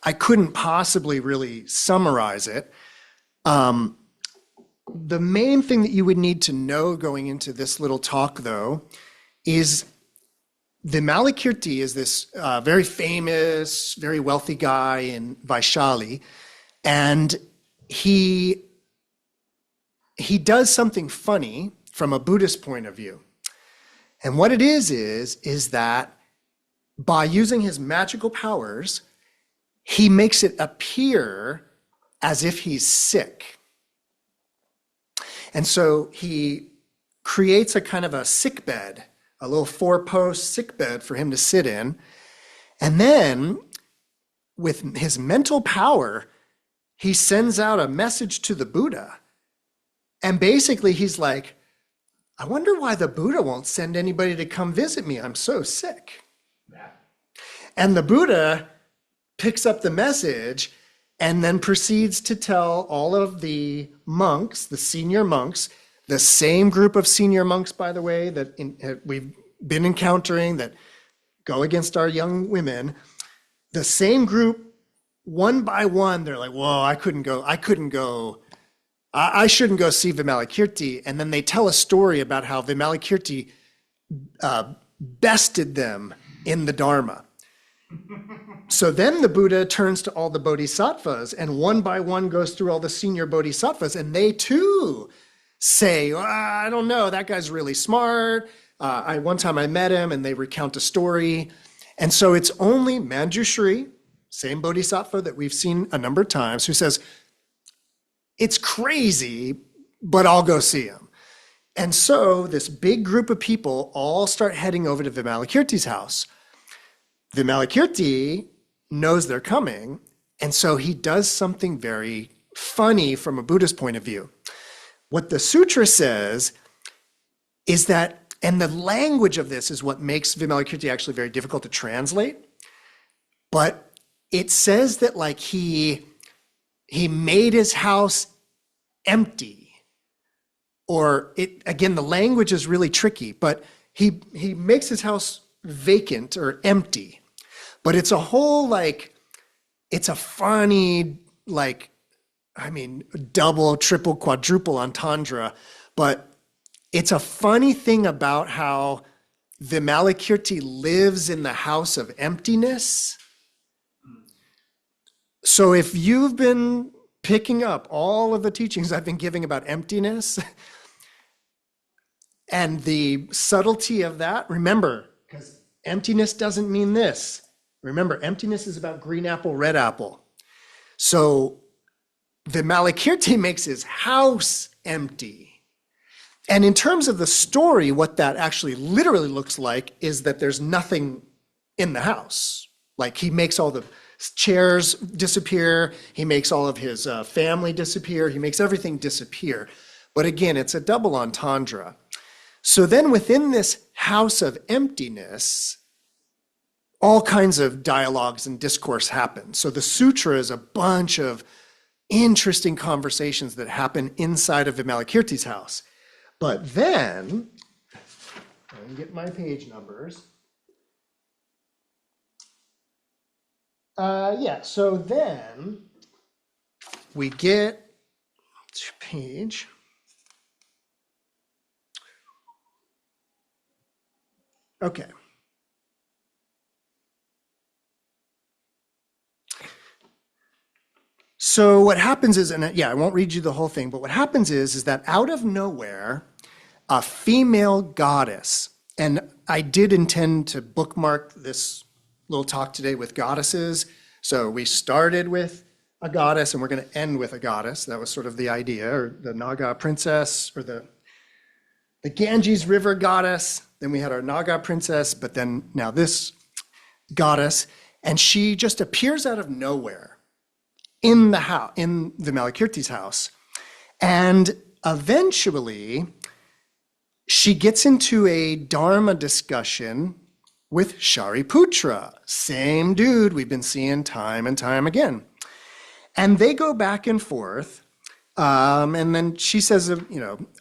I couldn't possibly really summarize it. The main thing that you would need to know going into this little talk, though, is Vimalakirti is this very famous, very wealthy guy in Vaishali, and he does something funny from a Buddhist point of view. And what it is that by using his magical powers, he makes it appear as if he's sick. And so he creates a kind of a sick bed, a little 4-post sick bed for him to sit in. And then with his mental power, he sends out a message to the Buddha. And basically he's like, I wonder why the Buddha won't send anybody to come visit me. I'm so sick. And the Buddha picks up the message and then proceeds to tell all of the monks, the senior monks, the same group of senior monks, by the way, that we've been encountering that go against our young women, the same group, one by one, they're like, whoa, I shouldn't go see Vimalakirti. And then they tell a story about how Vimalakirti bested them in the Dharma. So then the Buddha turns to all the bodhisattvas and one by one goes through all the senior bodhisattvas, and they too say, I don't know, that guy's really smart. One time I met him, and they recount a story. And so it's only Manjushri, same bodhisattva that we've seen a number of times, who says, it's crazy, but I'll go see him. And so this big group of people all start heading over to Vimalakirti's house. Vimalakirti knows they're coming, and so he does something very funny from a Buddhist point of view. What the sutra says is that, and the language of this is what makes Vimalakirti actually very difficult to translate, but it says that like he made his house empty, or again, the language is really tricky, but he makes his house vacant or empty. But it's a whole it's a funny, double, triple, quadruple entendre, but it's a funny thing about how Vimalakirti lives in the house of emptiness. So if you've been picking up all of the teachings I've been giving about emptiness and the subtlety of that, remember, because emptiness doesn't mean this. Remember, emptiness is about green apple, red apple. So Vimalakirti makes his house empty. And in terms of the story, what that actually literally looks like is that there's nothing in the house. Like he makes all the chairs disappear. He makes all of his family disappear. He makes everything disappear. But again, it's a double entendre. So then within this house of emptiness, all kinds of dialogues and discourse happen. So the sutra is a bunch of interesting conversations that happen inside of Vimalakirti's house. But then, let me get my page numbers. So then we get to page. Okay. So what happens is, and I won't read you the whole thing, but what happens is that out of nowhere, a female goddess, and I did intend to bookmark this little talk today with goddesses. So we started with a goddess and we're going to end with a goddess. That was sort of the idea, or the Naga princess, or the Ganges River goddess. Then we had our Naga princess, but then now this goddess, and she just appears out of nowhere in the house, in Vimalakirti's house. And eventually she gets into a Dharma discussion with Shariputra, same dude we've been seeing time and time again. And they go back and forth And then she says,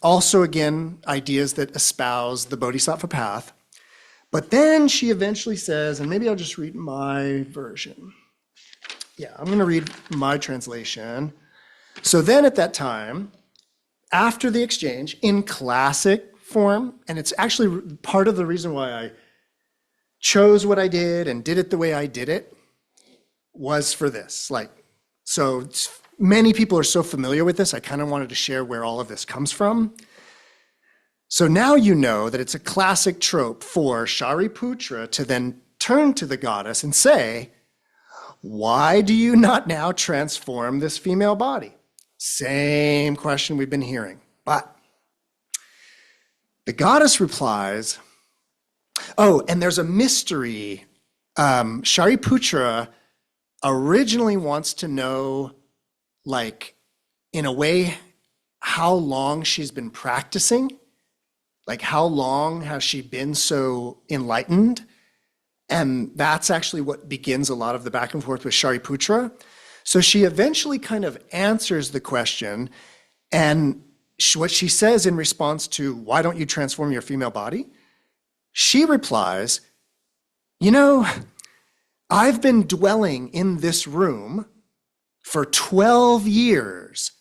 also again, ideas that espouse the bodhisattva path. But then she eventually says, and maybe I'll just read my version. Yeah, I'm going to read my translation. So then at that time, after the exchange, in classic form, and it's actually part of the reason why I chose what I did and did it the way I did it, was for this. So many people are so familiar with this, I kind of wanted to share where all of this comes from. So now you know that it's a classic trope for Shariputra to then turn to the goddess and say, why do you not now transform this female body? Same question we've been hearing. But the goddess replies, oh, and there's a mystery. Shariputra originally wants to know, in a way, how long she's been practicing. How long has she been so enlightened? And that's actually what begins a lot of the back and forth with Shariputra. So she eventually kind of answers the question, and what she says in response to, why don't you transform your female body? She replies, I've been dwelling in this room for 12 years,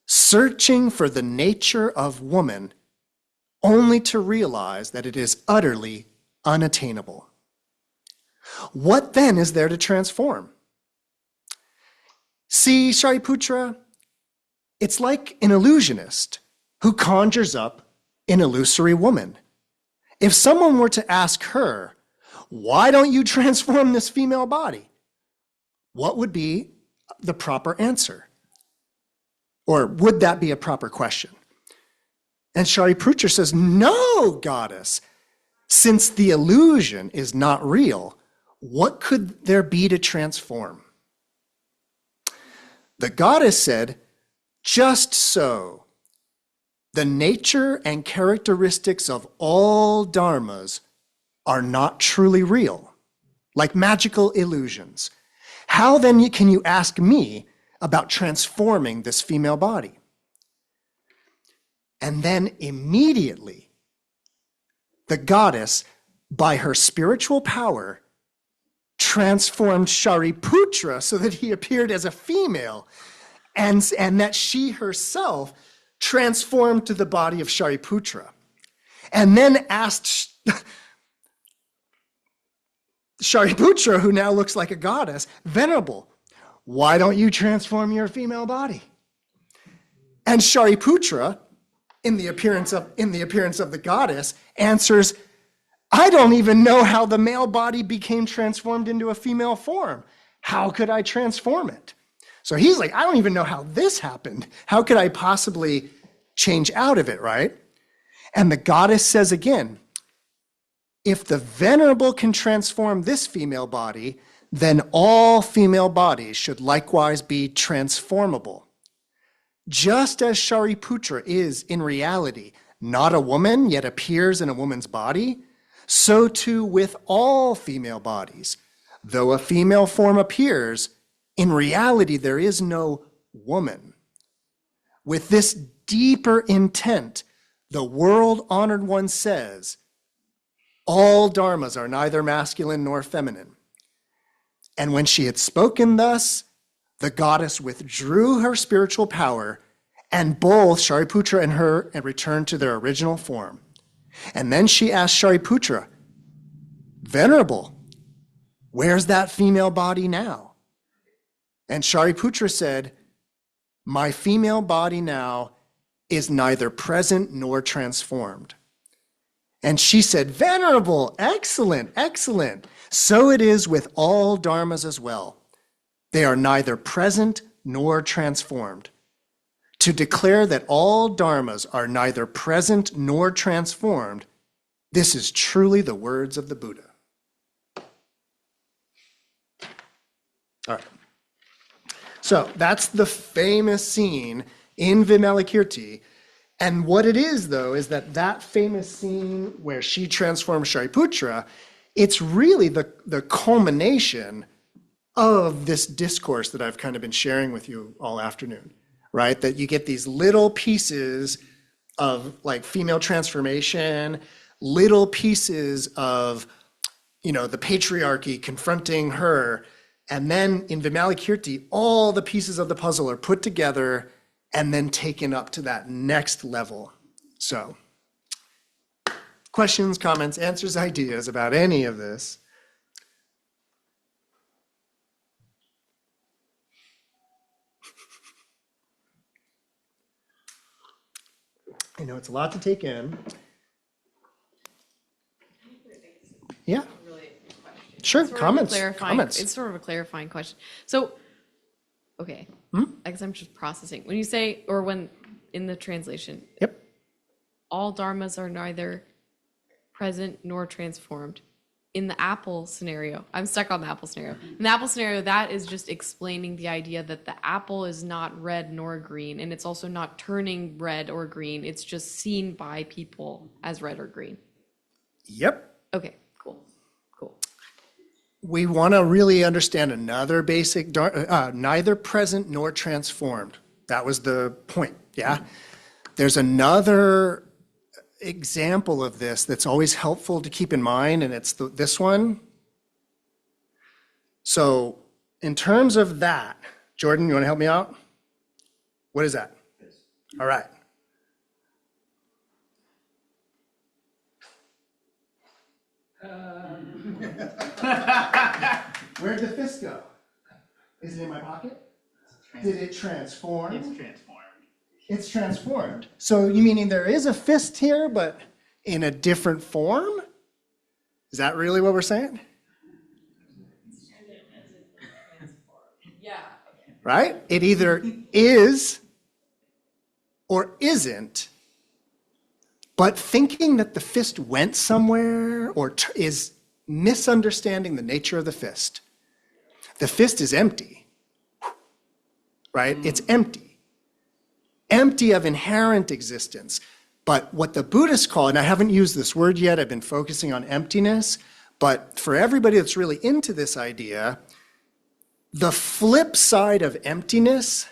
searching for the nature of woman, only to realize that it is utterly unattainable. What then is there to transform? See, Shariputra, it's like an illusionist who conjures up an illusory woman. If someone were to ask her, why don't you transform this female body? What would be the proper answer? Or would that be a proper question? And Shariputra says, no, goddess, since the illusion is not real, what could there be to transform? The goddess said, just so. The nature and characteristics of all dharmas are not truly real, like magical illusions. How then can you ask me about transforming this female body? And then immediately, the goddess, by her spiritual power, transformed Shariputra so that he appeared as a female, and that she herself transformed to the body of Shariputra. And then asked Shariputra, who now looks like a goddess, Venerable, why don't you transform your female body? And Shariputra, in the appearance of the goddess, answers, I don't even know how the male body became transformed into a female form. How could I transform it? So he's like, I don't even know how this happened. How could I possibly change out of it, right? And the goddess says again, if the Venerable can transform this female body, then all female bodies should likewise be transformable. Just as Shariputra is in reality not a woman, yet appears in a woman's body, so too with all female bodies. Though a female form appears, in reality there is no woman. With this deeper intent, the world-honored one says, all dharmas are neither masculine nor feminine. And when she had spoken thus, the goddess withdrew her spiritual power, and both Shariputra and her returned to their original form. And then she asked Shariputra, Venerable, where's that female body now? And Shariputra said, my female body now is neither present nor transformed. And she said, Venerable, excellent, excellent. So it is with all dharmas as well. They are neither present nor transformed. To declare that all dharmas are neither present nor transformed, this is truly the words of the Buddha. All right. So that's the famous scene in Vimalakirti. And what it is, though, is that famous scene where she transforms Shariputra, it's really the culmination of this discourse that I've kind of been sharing with you all afternoon. right? That you get these little pieces of like female transformation, little pieces of, you know, the patriarchy confronting her. And then in Vimalakirti, all the pieces of the puzzle are put together and then taken up to that next level. So, questions, comments, answers, ideas about any of this? I know it's a lot to take in. Yeah. Sure, comments, comments. It's sort of a clarifying question. So, okay, I guess I'm just processing. When you say, or when in the translation, Yep. all dharmas are neither present nor transformed. In the apple scenario, I'm stuck on the apple scenario. In the apple scenario, that is just explaining the idea that the apple is not red nor green, and it's also not turning red or green. It's just seen by people as red or green. Yep. Okay, cool. We want to really understand another basic, neither present nor transformed. That was the point, yeah? There's another example of this that's always helpful to keep in mind, and it's this one. So in terms of that, Jordan, you want to help me out? What is that? All right. Where'd the fist go? Is it in my pocket? Did it transform? It's transformed. It's transformed. So you meaning there is a fist here, but in a different form? Is that really what we're saying? Yeah. Right? It either is or isn't, but thinking that the fist went somewhere or is misunderstanding the nature of the fist. The fist is empty, right? It's empty. Empty of inherent existence. But what the Buddhists call, and I haven't used this word yet, I've been focusing on emptiness, but for everybody that's really into this idea, the flip side of emptiness,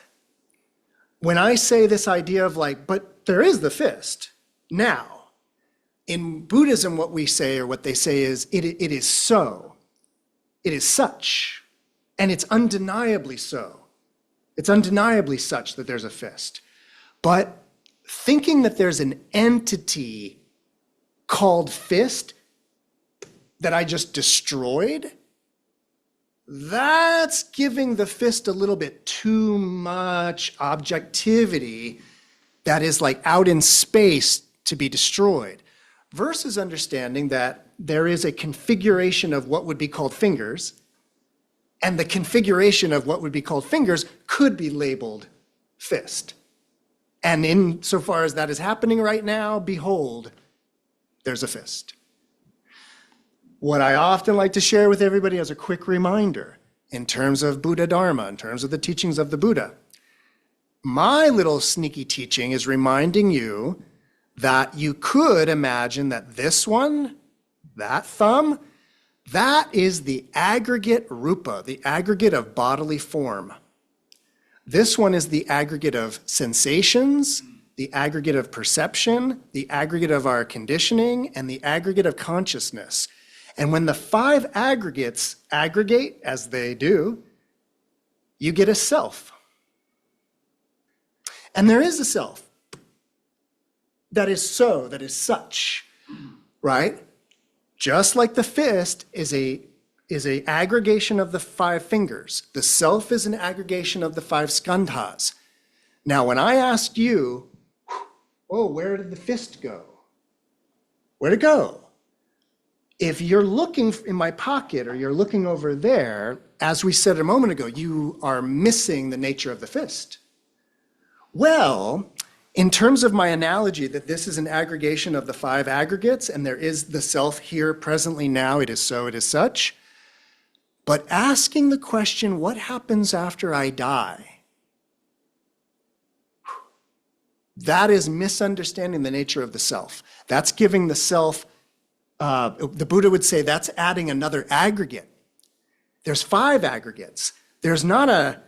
when I say this idea of like, but there is the fist, now, in Buddhism what we say, or what they say is, it is so, it is such, and it's undeniably so. It's undeniably such that there's a fist. But thinking that there's an entity called fist that I just destroyed, that's giving the fist a little bit too much objectivity that is like out in space to be destroyed, versus understanding that there is a configuration of what would be called fingers, and the configuration of what would be called fingers could be labeled fist. And insofar as that is happening right now, behold, there's a fist. What I often like to share with everybody as a quick reminder, in terms of Buddha Dharma, in terms of the teachings of the Buddha, my little sneaky teaching is reminding you that you could imagine that this one, that thumb, that is the aggregate rupa, the aggregate of bodily form. This one is the aggregate of sensations, the aggregate of perception, the aggregate of our conditioning, and the aggregate of consciousness. And when the 5 aggregates aggregate, as they do, you get a self. And there is a self that is so, that is such, right? Just like the fist is a aggregation of the 5 fingers. The self is an aggregation of the 5 skandhas. Now, when I asked you, oh, where did the fist go? Where'd it go? If you're looking in my pocket or you're looking over there, as we said a moment ago, you are missing the nature of the fist. Well, in terms of my analogy that this is an aggregation of the 5 aggregates and there is the self here presently now, it is so, it is such, but asking the question, what happens after I die? That is misunderstanding the nature of the self. That's giving the self, the Buddha would say that's adding another aggregate. There's 5 aggregates. There's not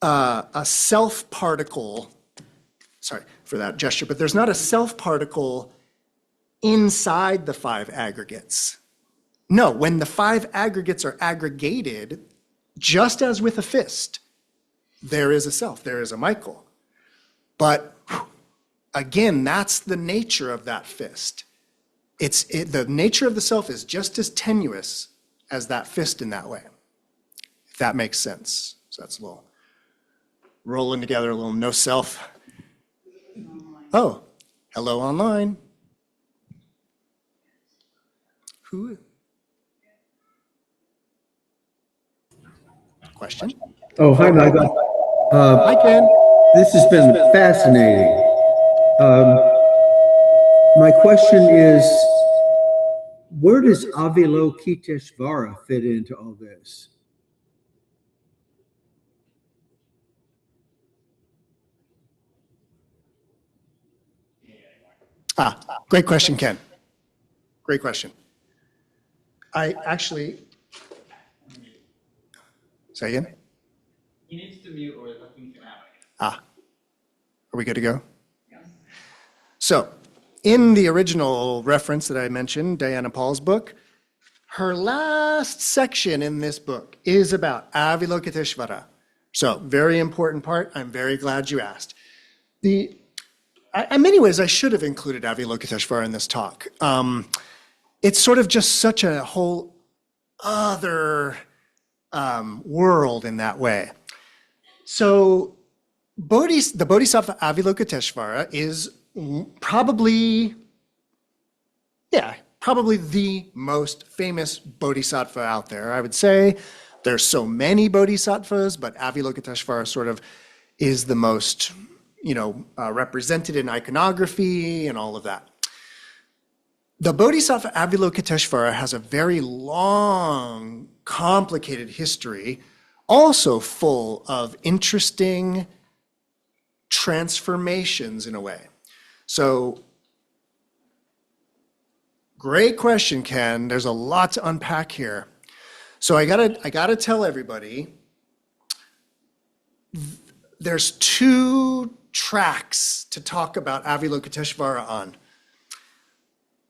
a self particle, sorry for that gesture, but there's not a self particle inside the 5 aggregates. No, when the 5 aggregates are aggregated, just as with a fist, there is a self, there is a Michael. But again, that's the nature of that fist. The nature of the self is just as tenuous as that fist in that way, if that makes sense. So that's a little rolling together, a little no self. Oh, hello online. Who? Question? Oh, hi, Michael. Hi, Ken. This has been fascinating. My question is, where does Avalokiteshvara fit into all this? Great question, Ken. Great question. I actually, say again? He needs to mute or nothing can happen. Are we good to go? So, in the original reference that I mentioned, Diana Paul's book, her last section in this book is about Avalokiteshvara. So, very important part. I'm very glad you asked. In many ways, I should have included Avalokiteshvara in this talk. It's sort of just such a whole other world in that way. So, the Bodhisattva Avalokiteshvara is probably the most famous bodhisattva out there. I would say there's so many bodhisattvas, but Avalokiteshvara sort of is the most, represented in iconography and all of that. The Bodhisattva Avalokiteshvara has a very long, complicated history, also full of interesting transformations in a way. So, great question, Ken. There's a lot to unpack here. So I gotta tell everybody, there's 2 tracks to talk about Avalokiteshvara on.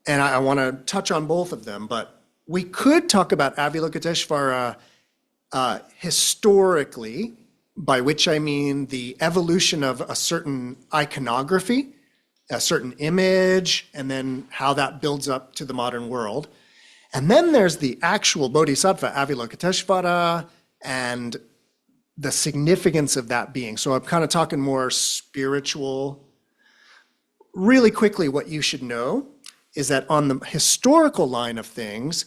And I want to touch on both of them, but we could talk about Avalokiteshvara historically, by which I mean the evolution of a certain iconography, a certain image, and then how that builds up to the modern world. And then there's the actual Bodhisattva Avalokiteshvara and the significance of that being. So I'm kind of talking more spiritual. Really quickly, what you should know is that on the historical line of things,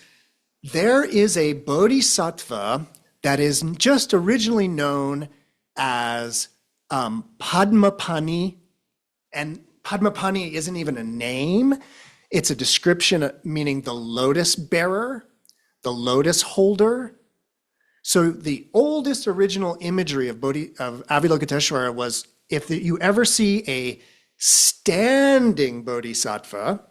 there is a bodhisattva that is just originally known as Padmapani, and Padmapani isn't even a name. It's a description meaning the lotus bearer, the lotus holder. So the oldest original imagery of Avalokiteshvara was if you ever see a standing bodhisattva,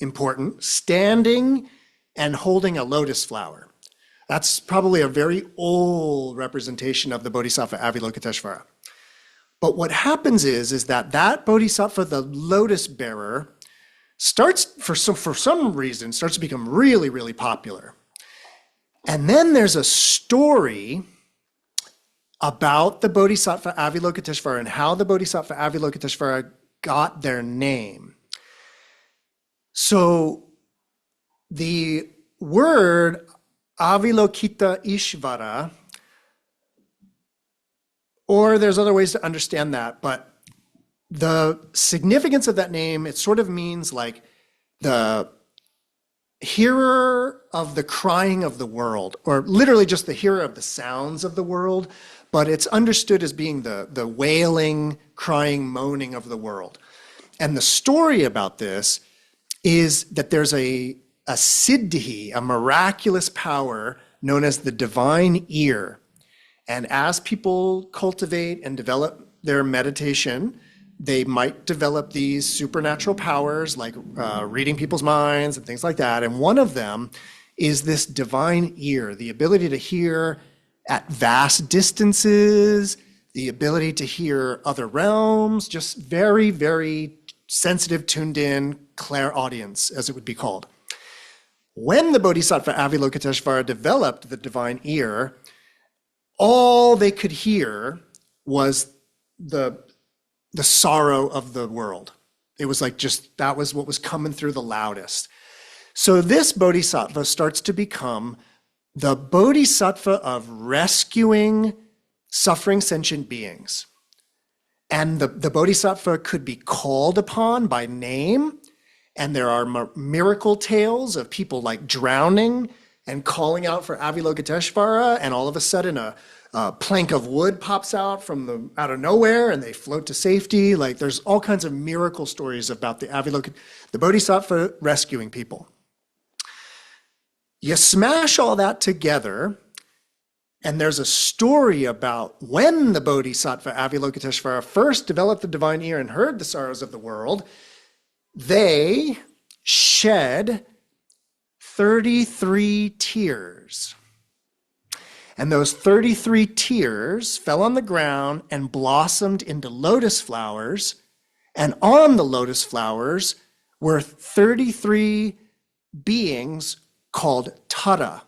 important, standing and holding a lotus flower. That's probably a very old representation of the Bodhisattva Avalokiteshvara. But what happens is that Bodhisattva, the lotus bearer, starts, for some reason, starts to become really, really popular. And then there's a story about the Bodhisattva Avalokiteshvara and how the Bodhisattva Avalokiteshvara got their name. So the word Avalokita Ishvara, or there's other ways to understand that, but the significance of that name, it sort of means like the hearer of the crying of the world, or literally just the hearer of the sounds of the world, but it's understood as being the wailing, crying, moaning of the world. And the story about this is that there's a siddhi, a miraculous power known as the divine ear. And as people cultivate and develop their meditation, they might develop these supernatural powers like reading people's minds and things like that. And one of them is this divine ear, the ability to hear at vast distances, the ability to hear other realms, just very, very sensitive, tuned in, clairaudience, as it would be called. When the Bodhisattva Avalokiteshvara developed the divine ear, all they could hear was the sorrow of the world. It was like just, that was what was coming through the loudest. So this bodhisattva starts to become the bodhisattva of rescuing suffering sentient beings. And the bodhisattva could be called upon by name, and there are miracle tales of people like drowning and calling out for Avalokiteshvara, and all of a sudden a plank of wood pops out out of nowhere, and they float to safety. Like, there's all kinds of miracle stories about the bodhisattva rescuing people. You smash all that together, and there's a story about when the Bodhisattva Avalokiteshvara first developed the divine ear and heard the sorrows of the world. They shed 33 tears. And those 33 tears fell on the ground and blossomed into lotus flowers. And on the lotus flowers were 33 beings called Tara.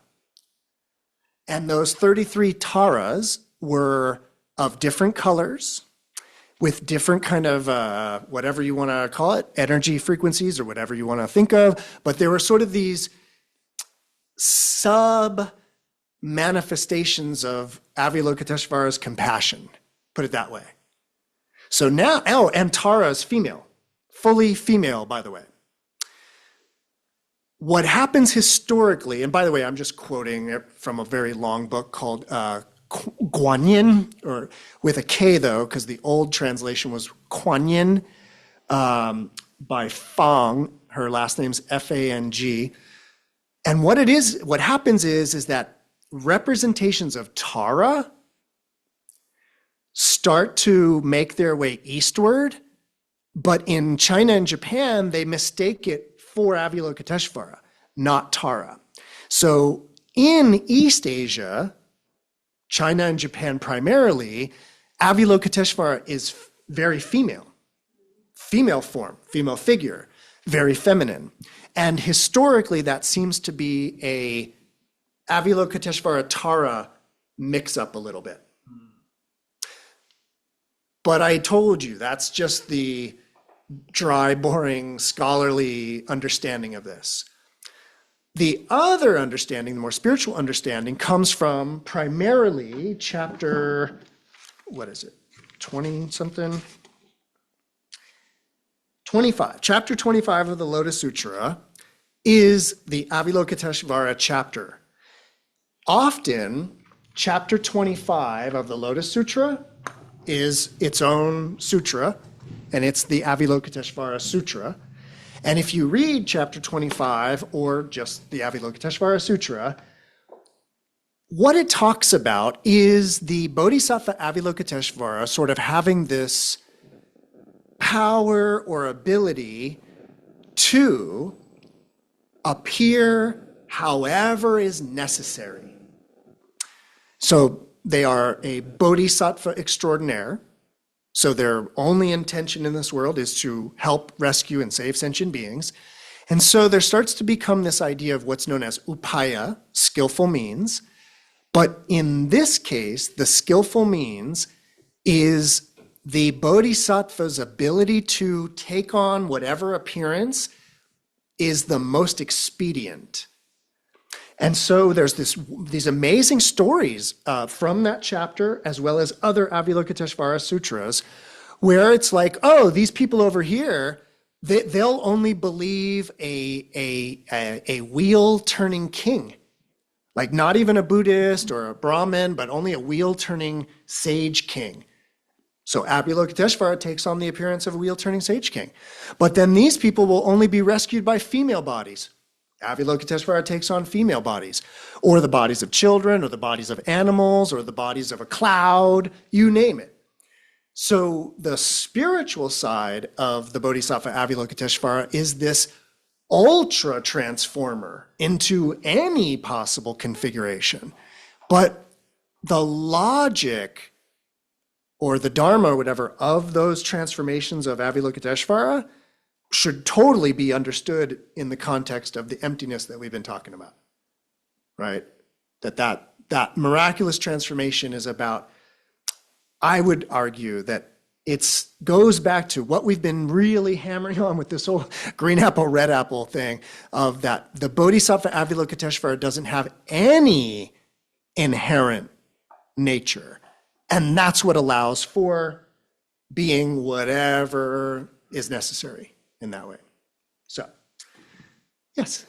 And those 33 Taras were of different colors, with different kind of, whatever you want to call it, energy frequencies or whatever you want to think of. But there were sort of these sub-manifestations of Avalokiteshvara's compassion, put it that way. So now, and Tara is female, fully female, by the way. What happens historically, and by the way, I'm just quoting it from a very long book called Guanyin, or with a K though, because the old translation was Kuan-yin, by Fang. Her last name's F-A-N-G. And what happens is that representations of Tara start to make their way eastward, but in China and Japan, they mistake it for Avalokiteshvara, not Tara. So in East Asia, China and Japan primarily, Avalokiteshvara is very female form, female figure, very feminine. And historically, that seems to be a Avalokiteshvara Tara mix up a little bit. But I told you, that's just the dry, boring, scholarly understanding of this. The other understanding, the more spiritual understanding, comes from primarily chapter, 20-something? 25. Chapter 25 of the Lotus Sutra is the Avalokiteshvara chapter. Often, chapter 25 of the Lotus Sutra is its own sutra, and it's the Avalokiteshvara Sutra. And if you read chapter 25 or just the Avalokiteshvara Sutra, what it talks about is the Bodhisattva Avalokiteshvara sort of having this power or ability to appear however is necessary. So they are a Bodhisattva extraordinaire. So their only intention in this world is to help rescue and save sentient beings. And so there starts to become this idea of what's known as upaya, skillful means. But in this case, the skillful means is the bodhisattva's ability to take on whatever appearance is the most expedient. And so there's these amazing stories from that chapter, as well as other Avalokiteshvara sutras, where it's like, oh, these people over here, they'll only believe a wheel-turning king. Like not even a Buddhist or a Brahmin, but only a wheel-turning sage king. So Avalokiteshvara takes on the appearance of a wheel-turning sage king. But then these people will only be rescued by female bodies. Avalokiteshvara takes on female bodies, or the bodies of children, or the bodies of animals, or the bodies of a cloud, you name it. So the spiritual side of the Bodhisattva Avalokiteshvara is this ultra transformer into any possible configuration. But the logic or the Dharma or whatever of those transformations of Avalokiteshvara should totally be understood in the context of the emptiness that we've been talking about, right? That miraculous transformation is about, I would argue that it goes back to what we've been really hammering on with this whole green apple, red apple thing, of that the Bodhisattva Avalokiteshvara doesn't have any inherent nature. And that's what allows for being whatever is necessary in that way. So, yes.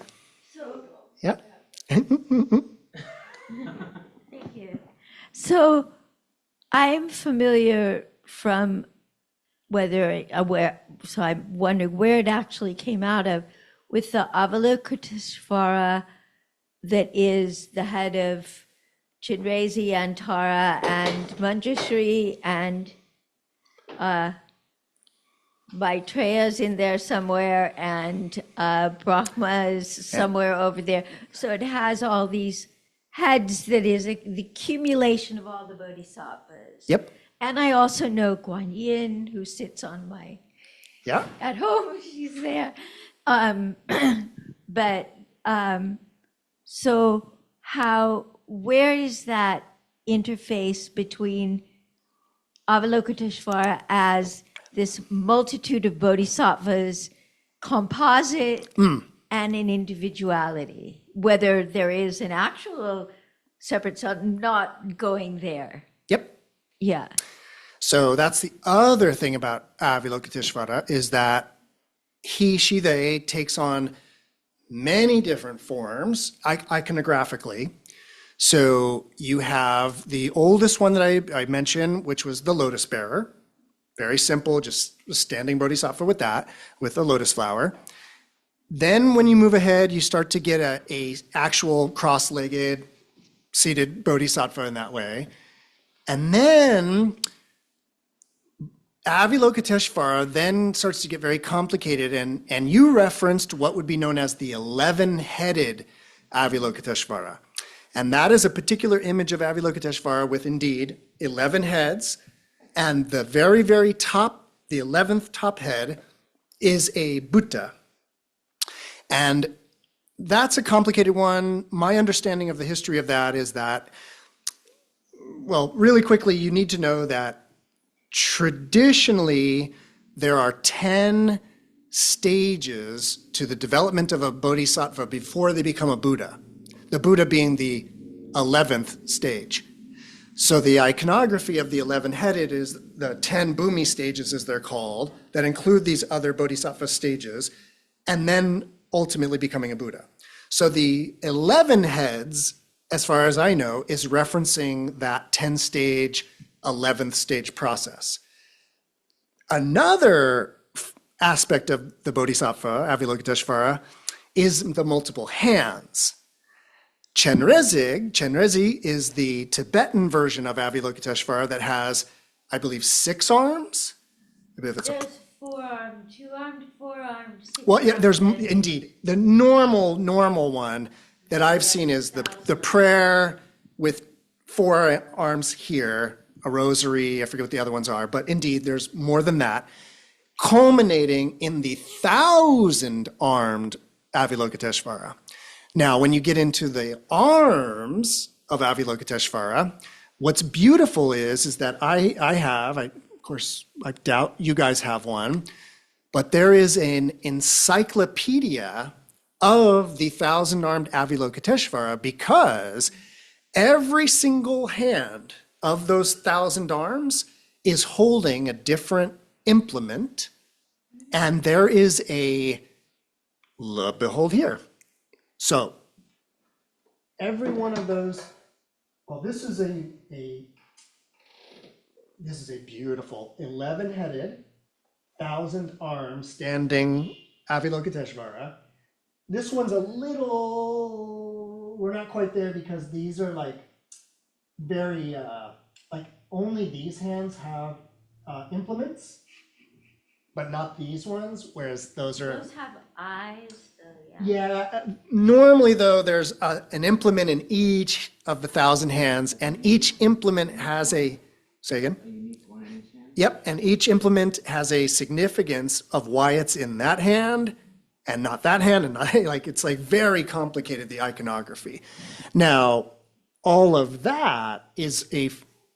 So, Yeah. thank you. So I'm familiar from so I'm wondering where it actually came out of with the Avalokiteshvara that is the head of Chinrezi and Tara and Manjushri and Maitreya's in there somewhere and Brahma's somewhere over there. So it has all these heads that is the accumulation of all the bodhisattvas. Yep. And I also know Guan Yin, who sits on my, Yeah. at home, she's there. So where is that interface between Avalokiteshvara as this multitude of bodhisattvas composite and an individuality, whether there is an actual separate self, not going there? Yep. Yeah. So that's the other thing about Avalokiteshvara is that he, she, they takes on many different forms iconographically. So you have the oldest one that I mentioned, which was the lotus bearer. Very simple, just a standing bodhisattva with that, with a lotus flower. Then when you move ahead, you start to get a actual cross-legged seated bodhisattva in that way. And then Avalokiteshvara then starts to get very complicated, and you referenced what would be known as the 11-headed Avalokiteshvara. And that is a particular image of Avalokiteshvara with indeed 11 heads, and the very, very top, the 11th top head, is a Buddha. And that's a complicated one. My understanding of the history of that is that, well, really quickly, you need to know that traditionally there are 10 stages to the development of a bodhisattva before they become a Buddha, the Buddha being the 11th stage. So the iconography of the 11-headed is the 10 Bhumi stages, as they're called, that include these other bodhisattva stages, and then ultimately becoming a Buddha. So the 11 heads, as far as I know, is referencing that 10-stage, 11th stage process. Another aspect of the bodhisattva, Avalokiteshvara, is the multiple hands. Chenrezi is the Tibetan version of Avalokiteshvara that has, I believe, 6 arms. I believe it's There's 4-armed, 2-armed, 4-armed, 6-armed. well, yeah, there's indeed. The normal one that I've seen is the prayer with 4 arms here, a rosary, I forget what the other ones are, but indeed there's more than that, culminating in the 1,000-armed Avalokiteshvara. Now, when you get into the arms of Avalokiteshvara, what's beautiful is that of course, I doubt you guys have one, but there is an encyclopedia of the 1,000-armed Avalokiteshvara because every single hand of those 1,000 arms is holding a different implement, and there is behold here. So every one of those, well, this is a beautiful 11-headed, 1,000-arm standing Avalokiteshvara. This one's a little, we're not quite there because these are like very, like only these hands have implements, but not these ones, whereas those have eyes, yeah, normally though, there's an implement in each of the 1,000 hands, and each implement has say again? yep, and each implement has a significance of why it's in that hand and not that hand, and not, like, it's like very complicated, the iconography. Now, all of that is a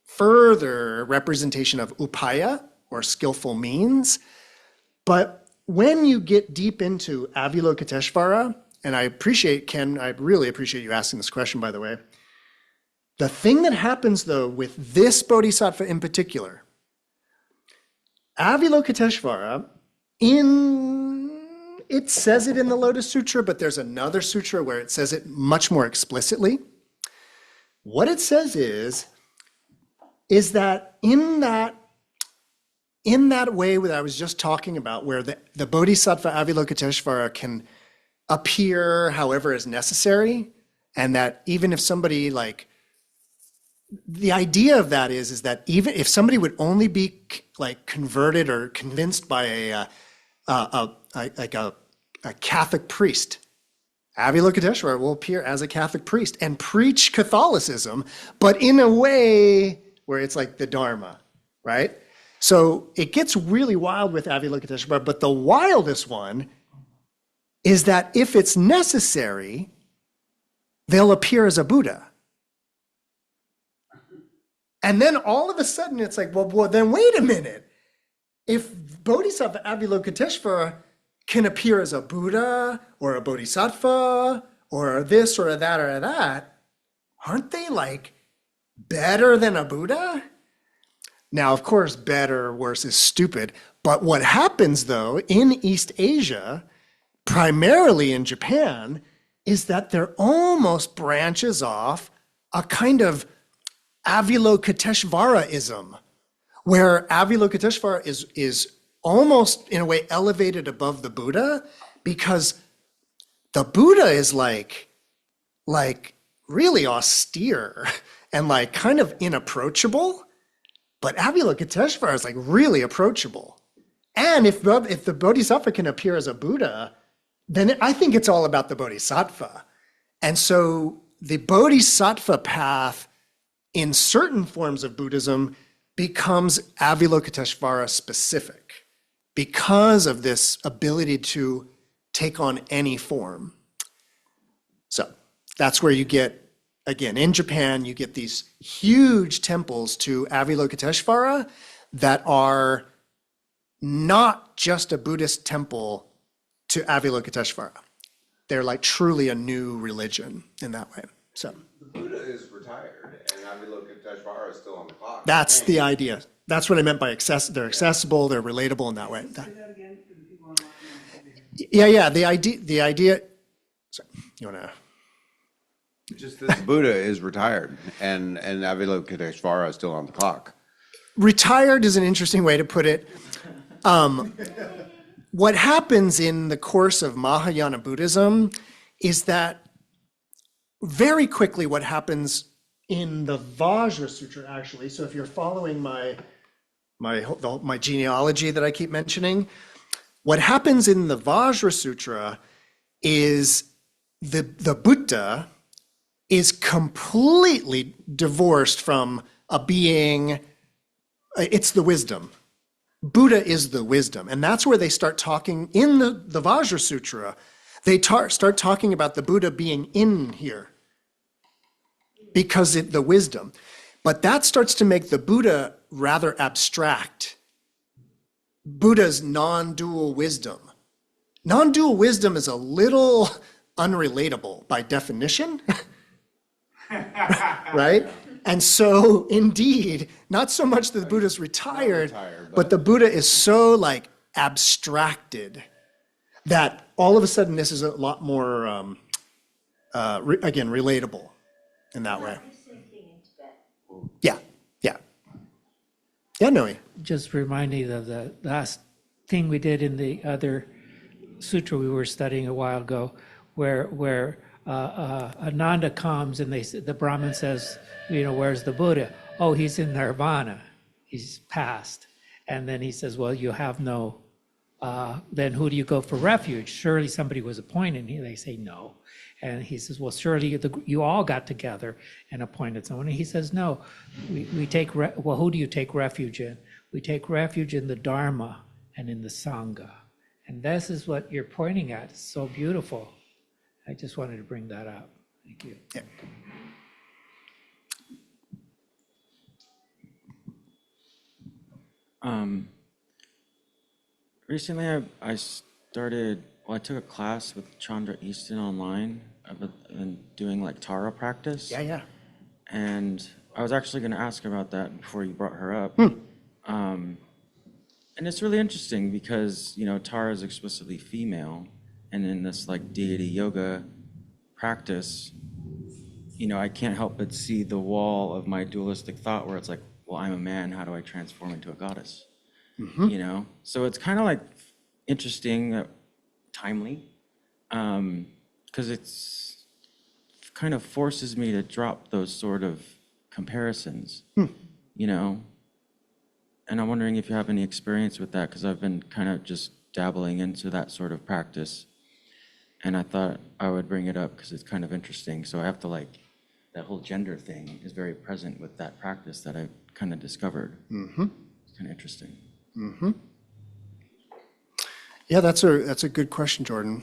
further representation of upaya, or skillful means. But when you get deep into Avalokiteshvara, and I appreciate, Ken, I really appreciate you asking this question, by the way. The thing that happens, though, with this bodhisattva in particular, Avalokiteshvara, it says it in the Lotus Sutra, but there's another sutra where it says it much more explicitly. What it says is that in that way that I was just talking about, where the bodhisattva Avalokiteshvara can appear however is necessary, and that even if somebody, like, the idea of that is that even if somebody would only be like converted or convinced by a Catholic priest, Avalokiteshvara will appear as a Catholic priest and preach Catholicism, but in a way where it's like the Dharma, right? So it gets really wild with Avalokiteshvara, but the wildest one is that if it's necessary, they'll appear as a Buddha. And then all of a sudden it's like, well, then wait a minute. If Bodhisattva Avalokiteshvara can appear as a Buddha or a Bodhisattva or this or that, aren't they like better than a Buddha? Now, of course, better or worse is stupid. But what happens, though, in East Asia, primarily in Japan, is that there almost branches off a kind of Avalokiteshvaraism, where Avalokiteshvara is almost, in a way, elevated above the Buddha, because the Buddha is like really austere and like kind of inapproachable, but Avalokiteshvara is like really approachable. And if the Bodhisattva can appear as a Buddha, then I think it's all about the Bodhisattva. And so the Bodhisattva path in certain forms of Buddhism becomes Avalokiteshvara specific because of this ability to take on any form. So that's where you get, again, in Japan, you get these huge temples to Avalokiteshvara that are not just a Buddhist temple to Avalokiteshvara. They're like truly a new religion in that way. So The Buddha is retired, and Avalokiteshvara is still on the clock. that's the idea. That's what I meant by they're accessible, they're relatable in that way. Say that again for the people online. Yeah. The idea. Sorry, you wanna? Just that the Buddha is retired, and Avalokiteshvara is still on the clock. Retired is an interesting way to put it. What happens in the course of Mahayana Buddhism is that very quickly what happens in the Vajra Sutra, actually, so if you're following my genealogy that I keep mentioning, what happens in the Vajra Sutra is the Buddha is completely divorced from a being. It's the wisdom. Buddha is the wisdom. And that's where they start talking in the Vajra Sutra. They start talking about the Buddha being in here because the wisdom. But that starts to make the Buddha rather abstract. Buddha's non-dual wisdom. Non-dual wisdom is a little unrelatable by definition, right? And so, indeed, not so much that the Buddha's retired, but the Buddha is so like abstracted that all of a sudden this is a lot more, again, relatable in that way. Yeah. Yeah, Noe. Just reminding of the last thing we did in the other sutra we were studying a while ago, where Ananda comes and the Brahmin says, where's the Buddha? Oh, he's in nirvana. He's passed. And then he says, well, you have no, then who do you go for refuge? Surely somebody was appointed. And they say no. And he says, well, surely you all got together and appointed someone. And he says, no, we take, well, who do you take refuge in? We take refuge in the Dharma and in the Sangha. And this is what you're pointing at. It's so beautiful. I just wanted to bring that up. Thank you. Yeah. Recently, I started, well, I took a class with Chandra Easton online and doing like Tara practice. Yeah. And I was actually going to ask about that before you brought her up. And it's really interesting because, you know, Tara is explicitly female. And in this like deity yoga practice, you know, I can't help but see the wall of my dualistic thought where it's like, well, I'm a man, how do I transform into a goddess? You know? So it's kind of like interesting, timely, because it's kind of forces me to drop those sort of comparisons, you know? And I'm wondering if you have any experience with that, because I've been kind of just dabbling into that sort of practice. And I thought I would bring it up because it's kind of interesting. So I have to like, that whole gender thing is very present with that practice that I've kind of discovered. It's kind of interesting. Yeah, that's a good question, Jordan.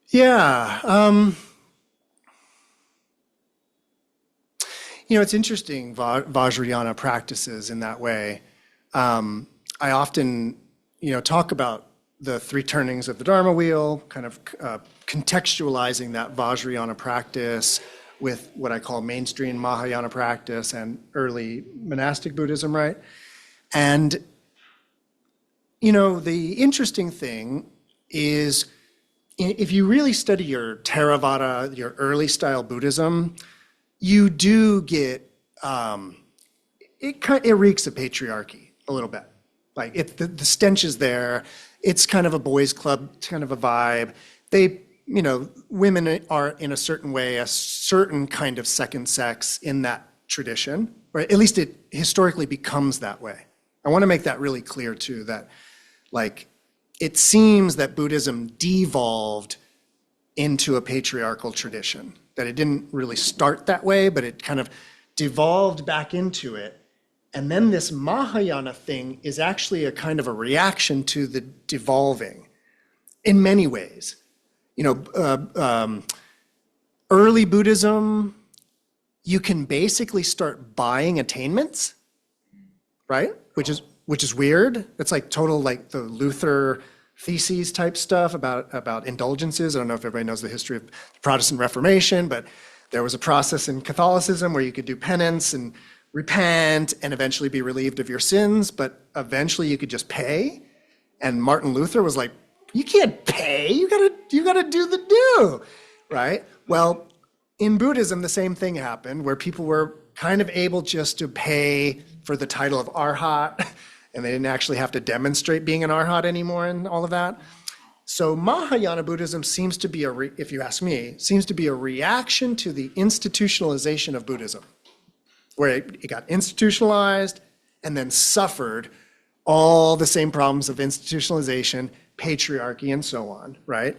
Yeah. You know, it's interesting, Vajrayana practices in that way. I often, you know, talk about the three turnings of the Dharma wheel, kind of contextualizing that Vajrayana practice with what I call mainstream Mahayana practice and early monastic Buddhism, right? And, you know, the interesting thing is if you really study your Theravada, your early style Buddhism, you do get, it reeks of patriarchy a little bit. Like the stench is there. It's kind of a boys' club, kind of a vibe. They, you know, women are in a certain way, a certain kind of second sex in that tradition, or at least it historically becomes that way. I want to make that really clear too, that like, it seems that Buddhism devolved into a patriarchal tradition, that it didn't really start that way, but it kind of devolved back into it. And then this Mahayana thing is actually a kind of a reaction to the devolving in many ways. You know, early Buddhism, you can basically start buying attainments, right? Which is weird. It's like total like the Luther theses type stuff about indulgences. I don't know if everybody knows the history of the Protestant Reformation, but there was a process in Catholicism where you could do penance and repent and eventually be relieved of your sins, but eventually you could just pay. And Martin Luther was like, you can't pay, you gotta do the do, right? Well, in Buddhism, the same thing happened where people were kind of able just to pay for the title of Arhat, and they didn't actually have to demonstrate being an Arhat anymore and all of that. So Mahayana Buddhism seems to be, if you ask me, seems to be a reaction to the institutionalization of Buddhism, where it got institutionalized and then suffered all the same problems of institutionalization, patriarchy, and so on, right?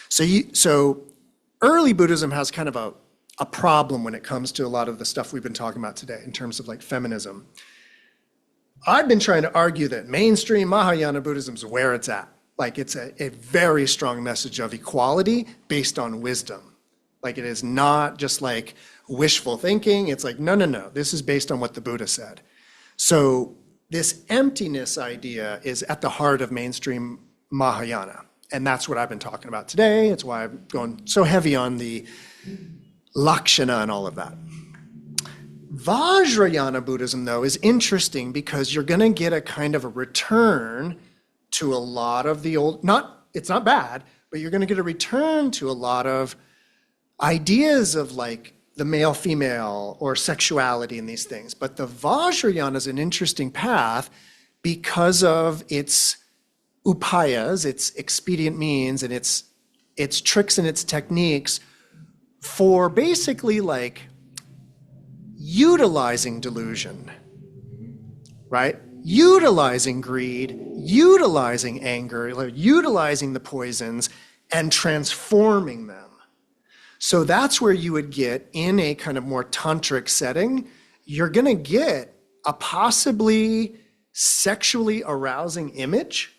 So early Buddhism has kind of a problem when it comes to a lot of the stuff we've been talking about today in terms of like feminism. I've been trying to argue that mainstream Mahayana Buddhism is where it's at. Like it's a very strong message of equality based on wisdom. Like it is not just like wishful thinking. It's like, no, this is based on what the Buddha said. So this emptiness idea is at the heart of mainstream Mahayana. And that's what I've been talking about today. It's why I'm going so heavy on the Lakshana and all of that. Vajrayana Buddhism, though, is interesting because you're going to get a kind of a return to a lot of the old, it's not bad, but you're going to get a return to a lot of ideas of like the male-female or sexuality and these things. But the Vajrayana is an interesting path because of its upayas, its expedient means, and its tricks and its techniques for basically like utilizing delusion, right? Utilizing greed, utilizing anger, like utilizing the poisons and transforming them. So that's where you would get in a kind of more tantric setting, you're going to get a possibly sexually arousing image,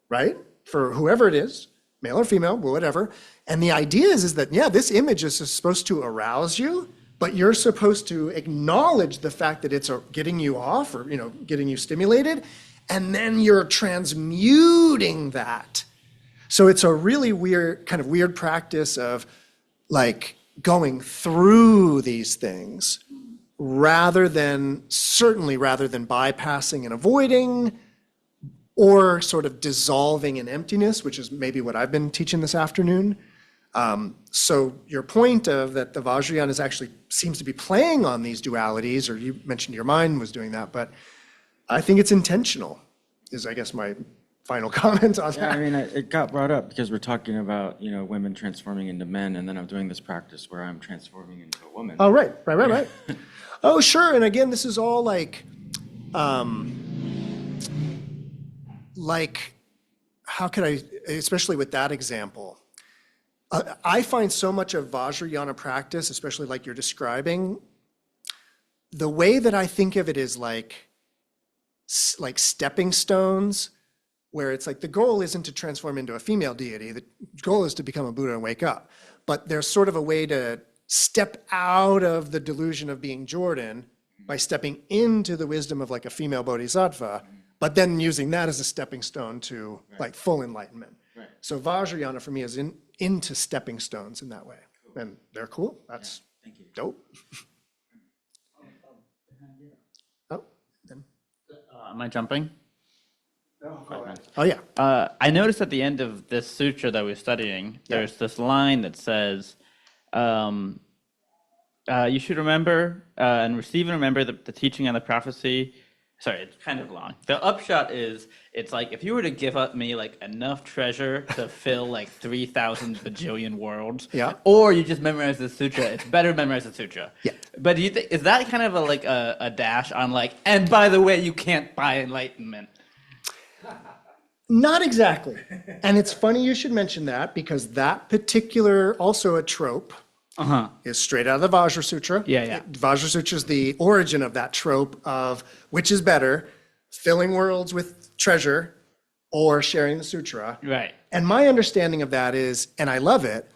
right? For whoever it is, male or female, whatever. And the idea is that, yeah, this image is supposed to arouse you, but you're supposed to acknowledge the fact that it's getting you off or, getting you stimulated, and then you're transmuting that. So it's a really weird practice of like going through these things rather than bypassing and avoiding, or sort of dissolving in emptiness, which is maybe what I've been teaching this afternoon. So your point of that the Vajrayana is actually seems to be playing on these dualities, or you mentioned your mind was doing that, but I think it's intentional, is I guess my final comment on Yeah, that. I mean, it got brought up because we're talking about, women transforming into men, and then I'm doing this practice where I'm transforming into a woman. Oh, right. Oh, sure. And again, this is all like, how could I, especially with that example, I find so much of Vajrayana practice, especially like you're describing, the way that I think of it is like stepping stones, where it's like the goal isn't to transform into a female deity. The goal is to become a Buddha and wake up. But there's sort of a way to step out of the delusion of being Jordan by stepping into the wisdom of like a female bodhisattva, but then using that as a stepping stone to like full enlightenment. Right. So Vajrayana for me is into stepping stones in that way. And they're cool. That's Thank you. dope. Oh, then. Am I jumping? Oh, yeah. I noticed at the end of this sutra that we're studying, there's this line that says, you should remember and receive and remember the teaching and the prophecy. Sorry, it's kind of long. The upshot is, it's like, if you were to give up me like enough treasure to fill like 3,000 bajillion worlds, or you just memorize the sutra, it's better to memorize the sutra. Yeah. But do you think, is that kind of a dash on like, and by the way, you can't buy enlightenment? Not exactly. And it's funny you should mention that, because that particular, also a trope, is straight out of the Vajra Sutra. Yeah. Vajra Sutra is the origin of that trope of which is better, filling worlds with treasure or sharing the sutra. Right. And my understanding of that is, and I love it,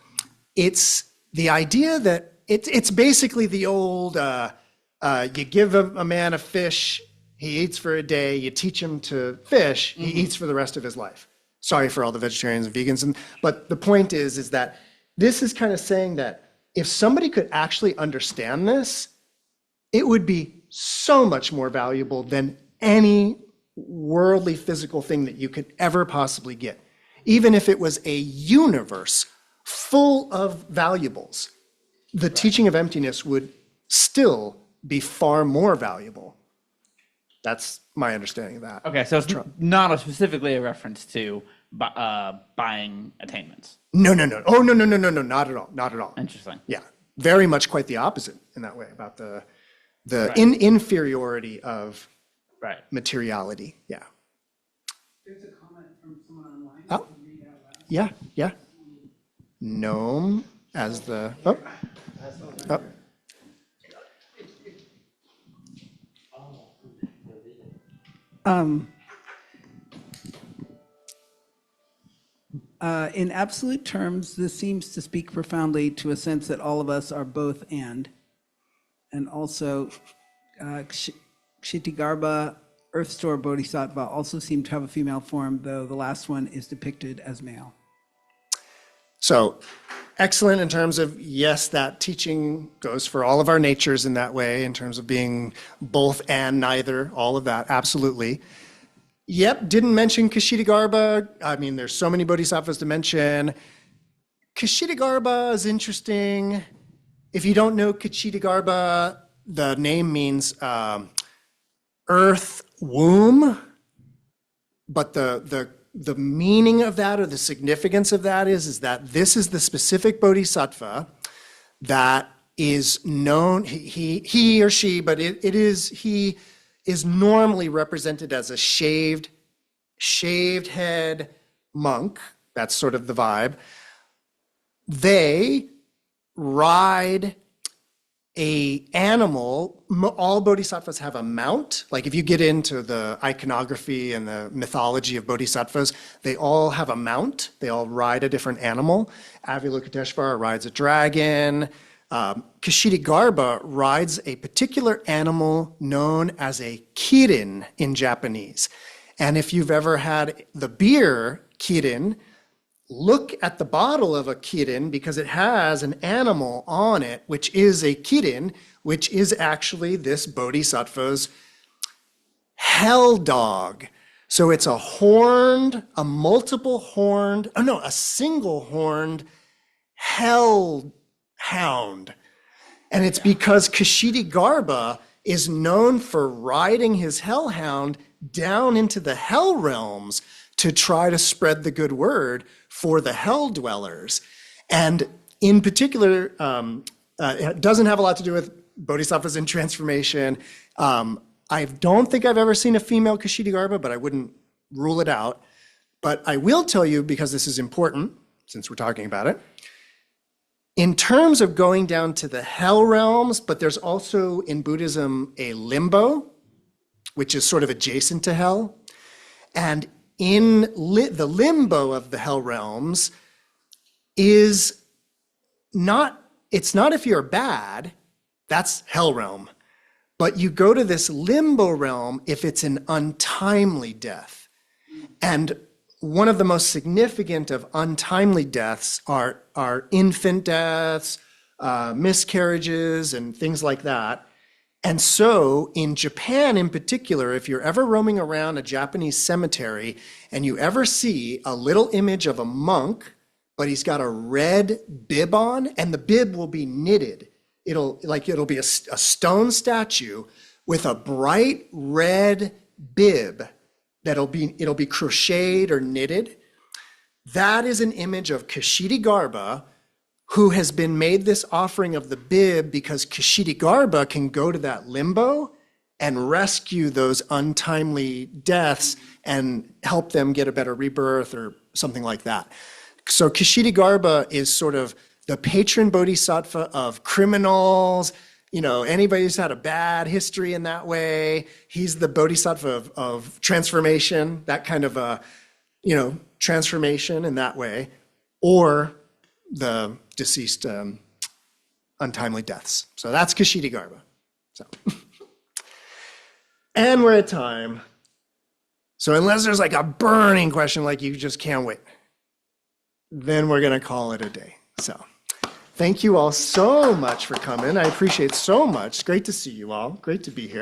it's the idea that it's basically the old, you give a man a fish, he eats for a day, you teach him to fish, he eats for the rest of his life. Sorry for all the vegetarians and vegans, but the point is that this is kind of saying that if somebody could actually understand this, it would be so much more valuable than any worldly physical thing that you could ever possibly get. Even if it was a universe full of valuables, the teaching of emptiness would still be far more valuable. That's my understanding of that. Okay, so it's not specifically a reference to buying attainments. No. Oh, no, not at all. Not at all. Interesting. Yeah, very much quite the opposite in that way, about the Right. inferiority of Right. materiality. Yeah. There's a comment from someone online. Oh. Can you read out loud? Yeah. Gnome as the, oh. In absolute terms, this seems to speak profoundly to a sense that all of us are both and also Kshitigarbha, Earth Store Bodhisattva, also seem to have a female form, though the last one is depicted as male. So excellent in terms of, yes, that teaching goes for all of our natures in that way, in terms of being both and neither, all of that, absolutely. Yep, didn't mention Kshitigarbha. I mean, there's so many bodhisattvas to mention. Kshitigarbha is interesting. If you don't know Kshitigarbha, the name means earth womb, but the meaning of that, or the significance of that, is that this is the specific bodhisattva that is known, he or she, but he is normally represented as a shaved head monk. That's sort of the vibe. They ride a animal, all bodhisattvas have a mount. Like if you get into the iconography and the mythology of bodhisattvas, they all have a mount. They all ride a different animal. Avalokiteshvara rides a dragon. Kshitigarbha rides a particular animal known as a kirin in Japanese. And if you've ever had the beer kirin, look at the bottle of a kirin because it has an animal on it, which is a kirin, which is actually this bodhisattva's hell dog. So it's a single horned hell hound. And it's because Kshitigarbha is known for riding his hellhound down into the hell realms to try to spread the good word for the hell dwellers. And in particular, it doesn't have a lot to do with bodhisattvas in transformation. I don't think I've ever seen a female Kshitigarbha, but I wouldn't rule it out. But I will tell you, because this is important, since we're talking about it, in terms of going down to the hell realms, but there's also in Buddhism a limbo, which is sort of adjacent to hell. And in the limbo of the hell realms is not, it's not if you're bad, that's hell realm. But you go to this limbo realm if it's an untimely death. And one of the most significant of untimely deaths are infant deaths, miscarriages, and things like that. And so in Japan in particular, if you're ever roaming around a Japanese cemetery and you ever see a little image of a monk, but he's got a red bib on, and the bib will be knitted. It'll be a stone statue with a bright red bib it'll be crocheted or knitted. That is an image of Kshitigarbha, who has been made this offering of the bib because Kshitigarbha can go to that limbo and rescue those untimely deaths and help them get a better rebirth or something like that. So Kshitigarbha is sort of the patron bodhisattva of criminals, anybody who's had a bad history in that way. He's the bodhisattva of transformation, that kind of a, transformation in that way, or the deceased untimely deaths. So that's Kshitigarbha. So, and we're at time. So unless there's like a burning question, like you just can't wait, then we're going to call it a day. So thank you all so much for coming. I appreciate it so much. It's great to see you all. Great to be here.